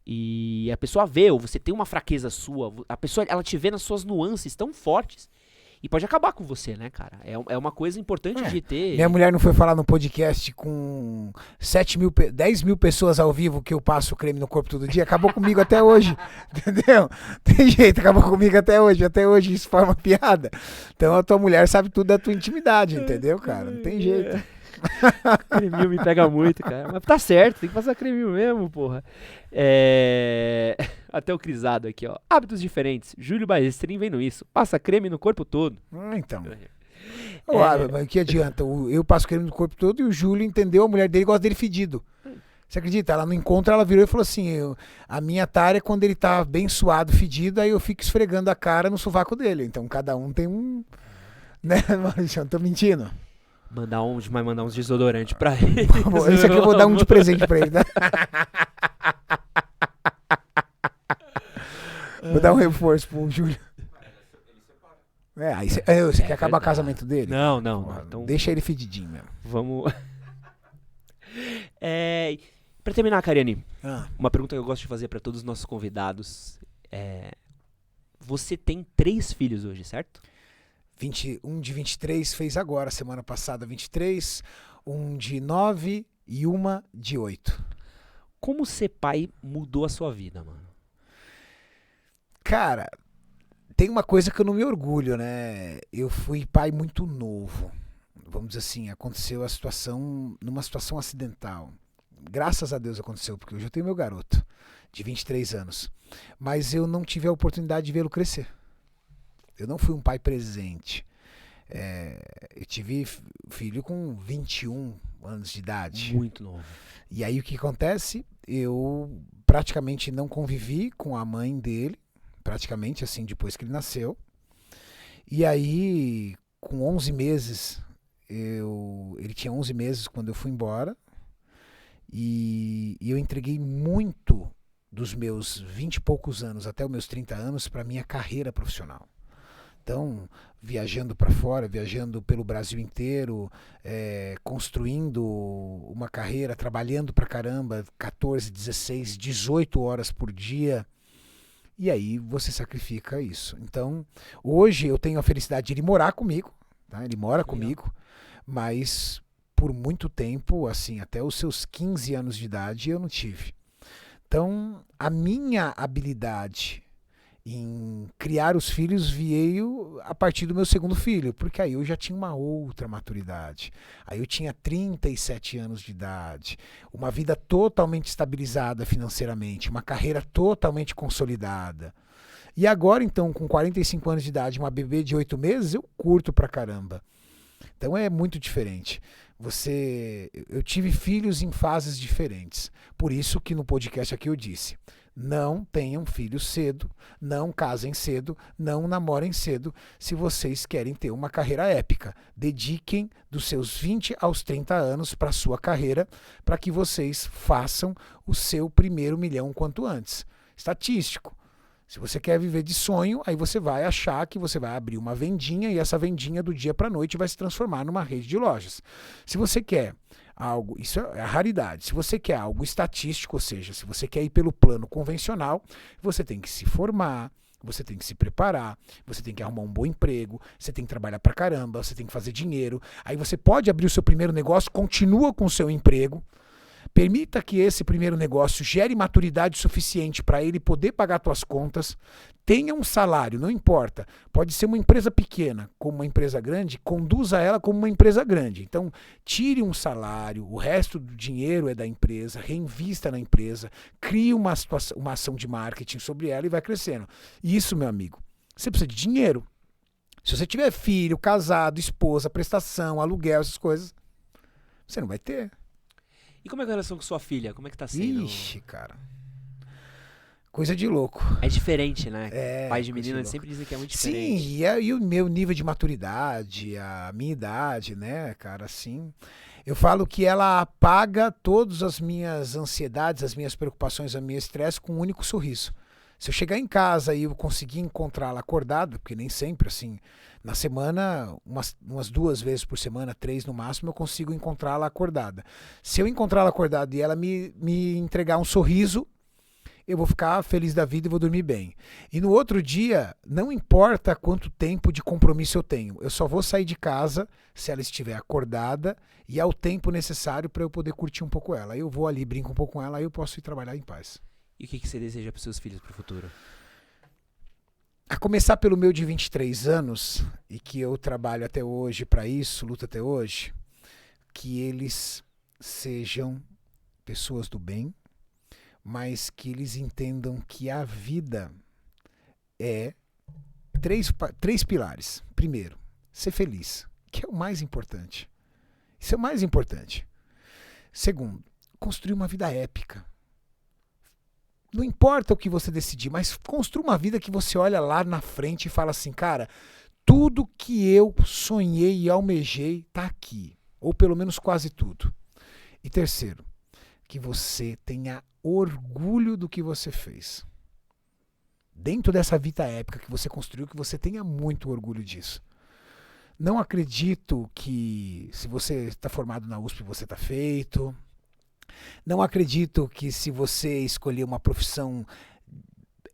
E a pessoa vê, ou você tem uma fraqueza sua, a pessoa, ela te vê nas suas nuances tão fortes. E pode acabar com você, né, cara? É uma coisa importante de ter. Minha mulher não foi falar no podcast com 10 mil pessoas ao vivo que eu passo creme no corpo todo dia? Acabou comigo até hoje, entendeu? Tem jeito, acabou comigo até hoje isso forma piada. Então a tua mulher sabe tudo da tua intimidade, entendeu, cara? Não tem jeito. Creminho me pega muito, cara. Mas tá certo, tem que passar creminho mesmo, porra. Até o Crisado aqui, ó. Hábitos diferentes. Júlio Balestrin vendo isso. Passa creme no corpo todo. Então. Mas o que adianta? Eu passo creme no corpo todo e o Júlio entendeu, a mulher dele gosta dele fedido. Você acredita? Ela não encontra, ela virou e falou assim, a minha tara é quando ele tá bem suado, fedido, aí eu fico esfregando a cara no sovaco dele. Então cada um tem um... Né, Maurício? Eu tô mentindo. Vai mandar uns desodorantes pra ele. Esse aqui eu vou dar um de presente pra ele, tá? Vou dar um reforço pro Júlio. Aí você quer acabar o casamento dele? Não. Então... Deixa ele fedidinho mesmo. Vamos... Pra terminar, Cariani, uma pergunta que eu gosto de fazer pra todos os nossos convidados. Você tem 3 filhos hoje, certo? Um de 23 fez agora, semana passada 23, um de 9 e uma de 8. Como ser pai mudou a sua vida, mano? Cara, tem uma coisa que eu não me orgulho, né? Eu fui pai muito novo. Vamos dizer assim, aconteceu numa situação acidental. Graças a Deus aconteceu, porque hoje eu tenho meu garoto, de 23 anos. Mas eu não tive a oportunidade de vê-lo crescer. Eu não fui um pai presente. Eu tive filho com 21 anos de idade. Muito novo. E aí o que acontece? Eu praticamente não convivi com a mãe dele, praticamente assim, depois que ele nasceu. E aí, com 11 meses, ele tinha 11 meses quando eu fui embora. E eu entreguei muito dos meus 20 e poucos anos até os meus 30 anos para minha carreira profissional. Então, viajando para fora, viajando pelo Brasil inteiro, construindo uma carreira, trabalhando pra caramba, 14, 16, 18 horas por dia. E aí você sacrifica isso. Então, hoje eu tenho a felicidade de ele morar comigo, tá? Ele mora comigo, mas por muito tempo, assim, até os seus 15 anos de idade, eu não tive. Então, a minha habilidade em criar os filhos veio a partir do meu segundo filho, porque aí eu já tinha uma outra maturidade. Aí eu tinha 37 anos de idade, uma vida totalmente estabilizada financeiramente, uma carreira totalmente consolidada. E agora, então, com 45 anos de idade, uma bebê de 8 meses, eu curto pra caramba. Então é muito diferente. Eu tive filhos em fases diferentes. Por isso que no podcast aqui eu disse: não tenham filhos cedo, não casem cedo, não namorem cedo, se vocês querem ter uma carreira épica. Dediquem dos seus 20 aos 30 anos para a sua carreira, para que vocês façam o seu primeiro milhão quanto antes. Estatístico. Se você quer viver de sonho, aí você vai achar que você vai abrir uma vendinha e essa vendinha do dia para a noite vai se transformar numa rede de lojas. Se você quer algo, isso é a raridade, se você quer algo estatístico, ou seja, se você quer ir pelo plano convencional, você tem que se formar, você tem que se preparar, você tem que arrumar um bom emprego, você tem que trabalhar pra caramba, você tem que fazer dinheiro. Aí você pode abrir o seu primeiro negócio, continua com o seu emprego, permita que esse primeiro negócio gere maturidade suficiente para ele poder pagar suas contas, tenha um salário, não importa, pode ser uma empresa pequena como uma empresa grande, conduza ela como uma empresa grande. Então, tire um salário, o resto do dinheiro é da empresa, reinvista na empresa, crie uma ação de marketing sobre ela e vai crescendo. Isso, meu amigo, você precisa de dinheiro. Se você tiver filho, casado, esposa, prestação, aluguel, essas coisas, você não vai ter. E como é a relação com sua filha? Como é que tá sendo? Ixi, cara. Coisa de louco. É diferente, né? É, Pai de coisa menina louco. sempre dizem que é muito Sim, diferente. e o meu nível de maturidade, a minha idade, né, cara, assim. Eu falo que ela apaga todas as minhas ansiedades, as minhas preocupações, o meu estresse com um único sorriso. Se eu chegar em casa e eu conseguir encontrá-la acordada, porque nem sempre, assim, na semana, umas 2 vezes por semana, 3 no máximo, eu consigo encontrá-la acordada. Se eu encontrá-la acordada e ela me entregar um sorriso, eu vou ficar feliz da vida e vou dormir bem. E no outro dia, não importa quanto tempo de compromisso eu tenho, eu só vou sair de casa se ela estiver acordada e ao tempo necessário para eu poder curtir um pouco ela. Eu vou ali, brinco um pouco com ela, aí eu posso ir trabalhar em paz. E o que você deseja para seus filhos pro futuro? A começar pelo meu de 23 anos, e que eu trabalho até hoje para isso, luto até hoje, que eles sejam pessoas do bem, mas que eles entendam que a vida é três pilares. Primeiro, ser feliz, que é o mais importante. Isso é o mais importante. Segundo, construir uma vida épica. Não importa o que você decidir, mas construa uma vida que você olha lá na frente e fala assim, cara, tudo que eu sonhei e almejei está aqui. Ou pelo menos quase tudo. E terceiro, que você tenha orgulho do que você fez. Dentro dessa vida épica que você construiu, que você tenha muito orgulho disso. Não acredito que se você está formado na USP você está feito. Não acredito que se você escolher uma profissão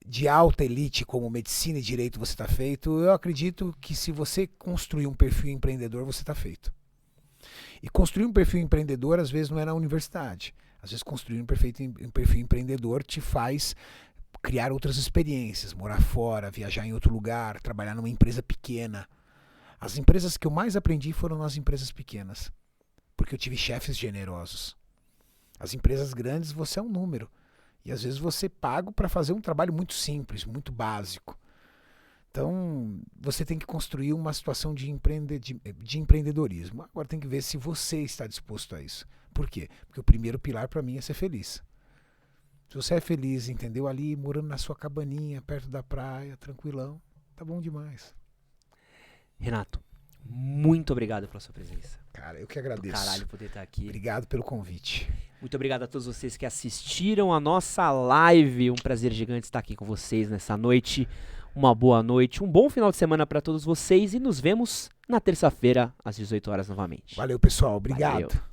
de alta elite como medicina e direito você está feito. Eu acredito que se você construir um perfil empreendedor você está feito. E construir um perfil empreendedor às vezes não é na universidade. Às vezes construir um perfil empreendedor te faz criar outras experiências, morar fora, viajar em outro lugar, trabalhar numa empresa pequena. As empresas que eu mais aprendi foram nas empresas pequenas, porque eu tive chefes generosos. As empresas grandes você é um número, e às vezes você é pago para fazer um trabalho muito simples, muito básico. Então, você tem que construir uma situação de empreendedorismo. Agora tem que ver se você está disposto a isso. Por quê? Porque o primeiro pilar para mim é ser feliz. Se você é feliz, entendeu? Ali, morando na sua cabaninha, perto da praia, tranquilão, tá bom demais. Renato, muito obrigado pela sua presença. Cara, eu que agradeço. Do caralho poder estar aqui. Obrigado pelo convite. Muito obrigado a todos vocês que assistiram a nossa live. Um prazer gigante estar aqui com vocês nessa noite. Uma boa noite, um bom final de semana para todos vocês e nos vemos na terça-feira às 18 horas novamente. Valeu, pessoal. Obrigado. Valeu.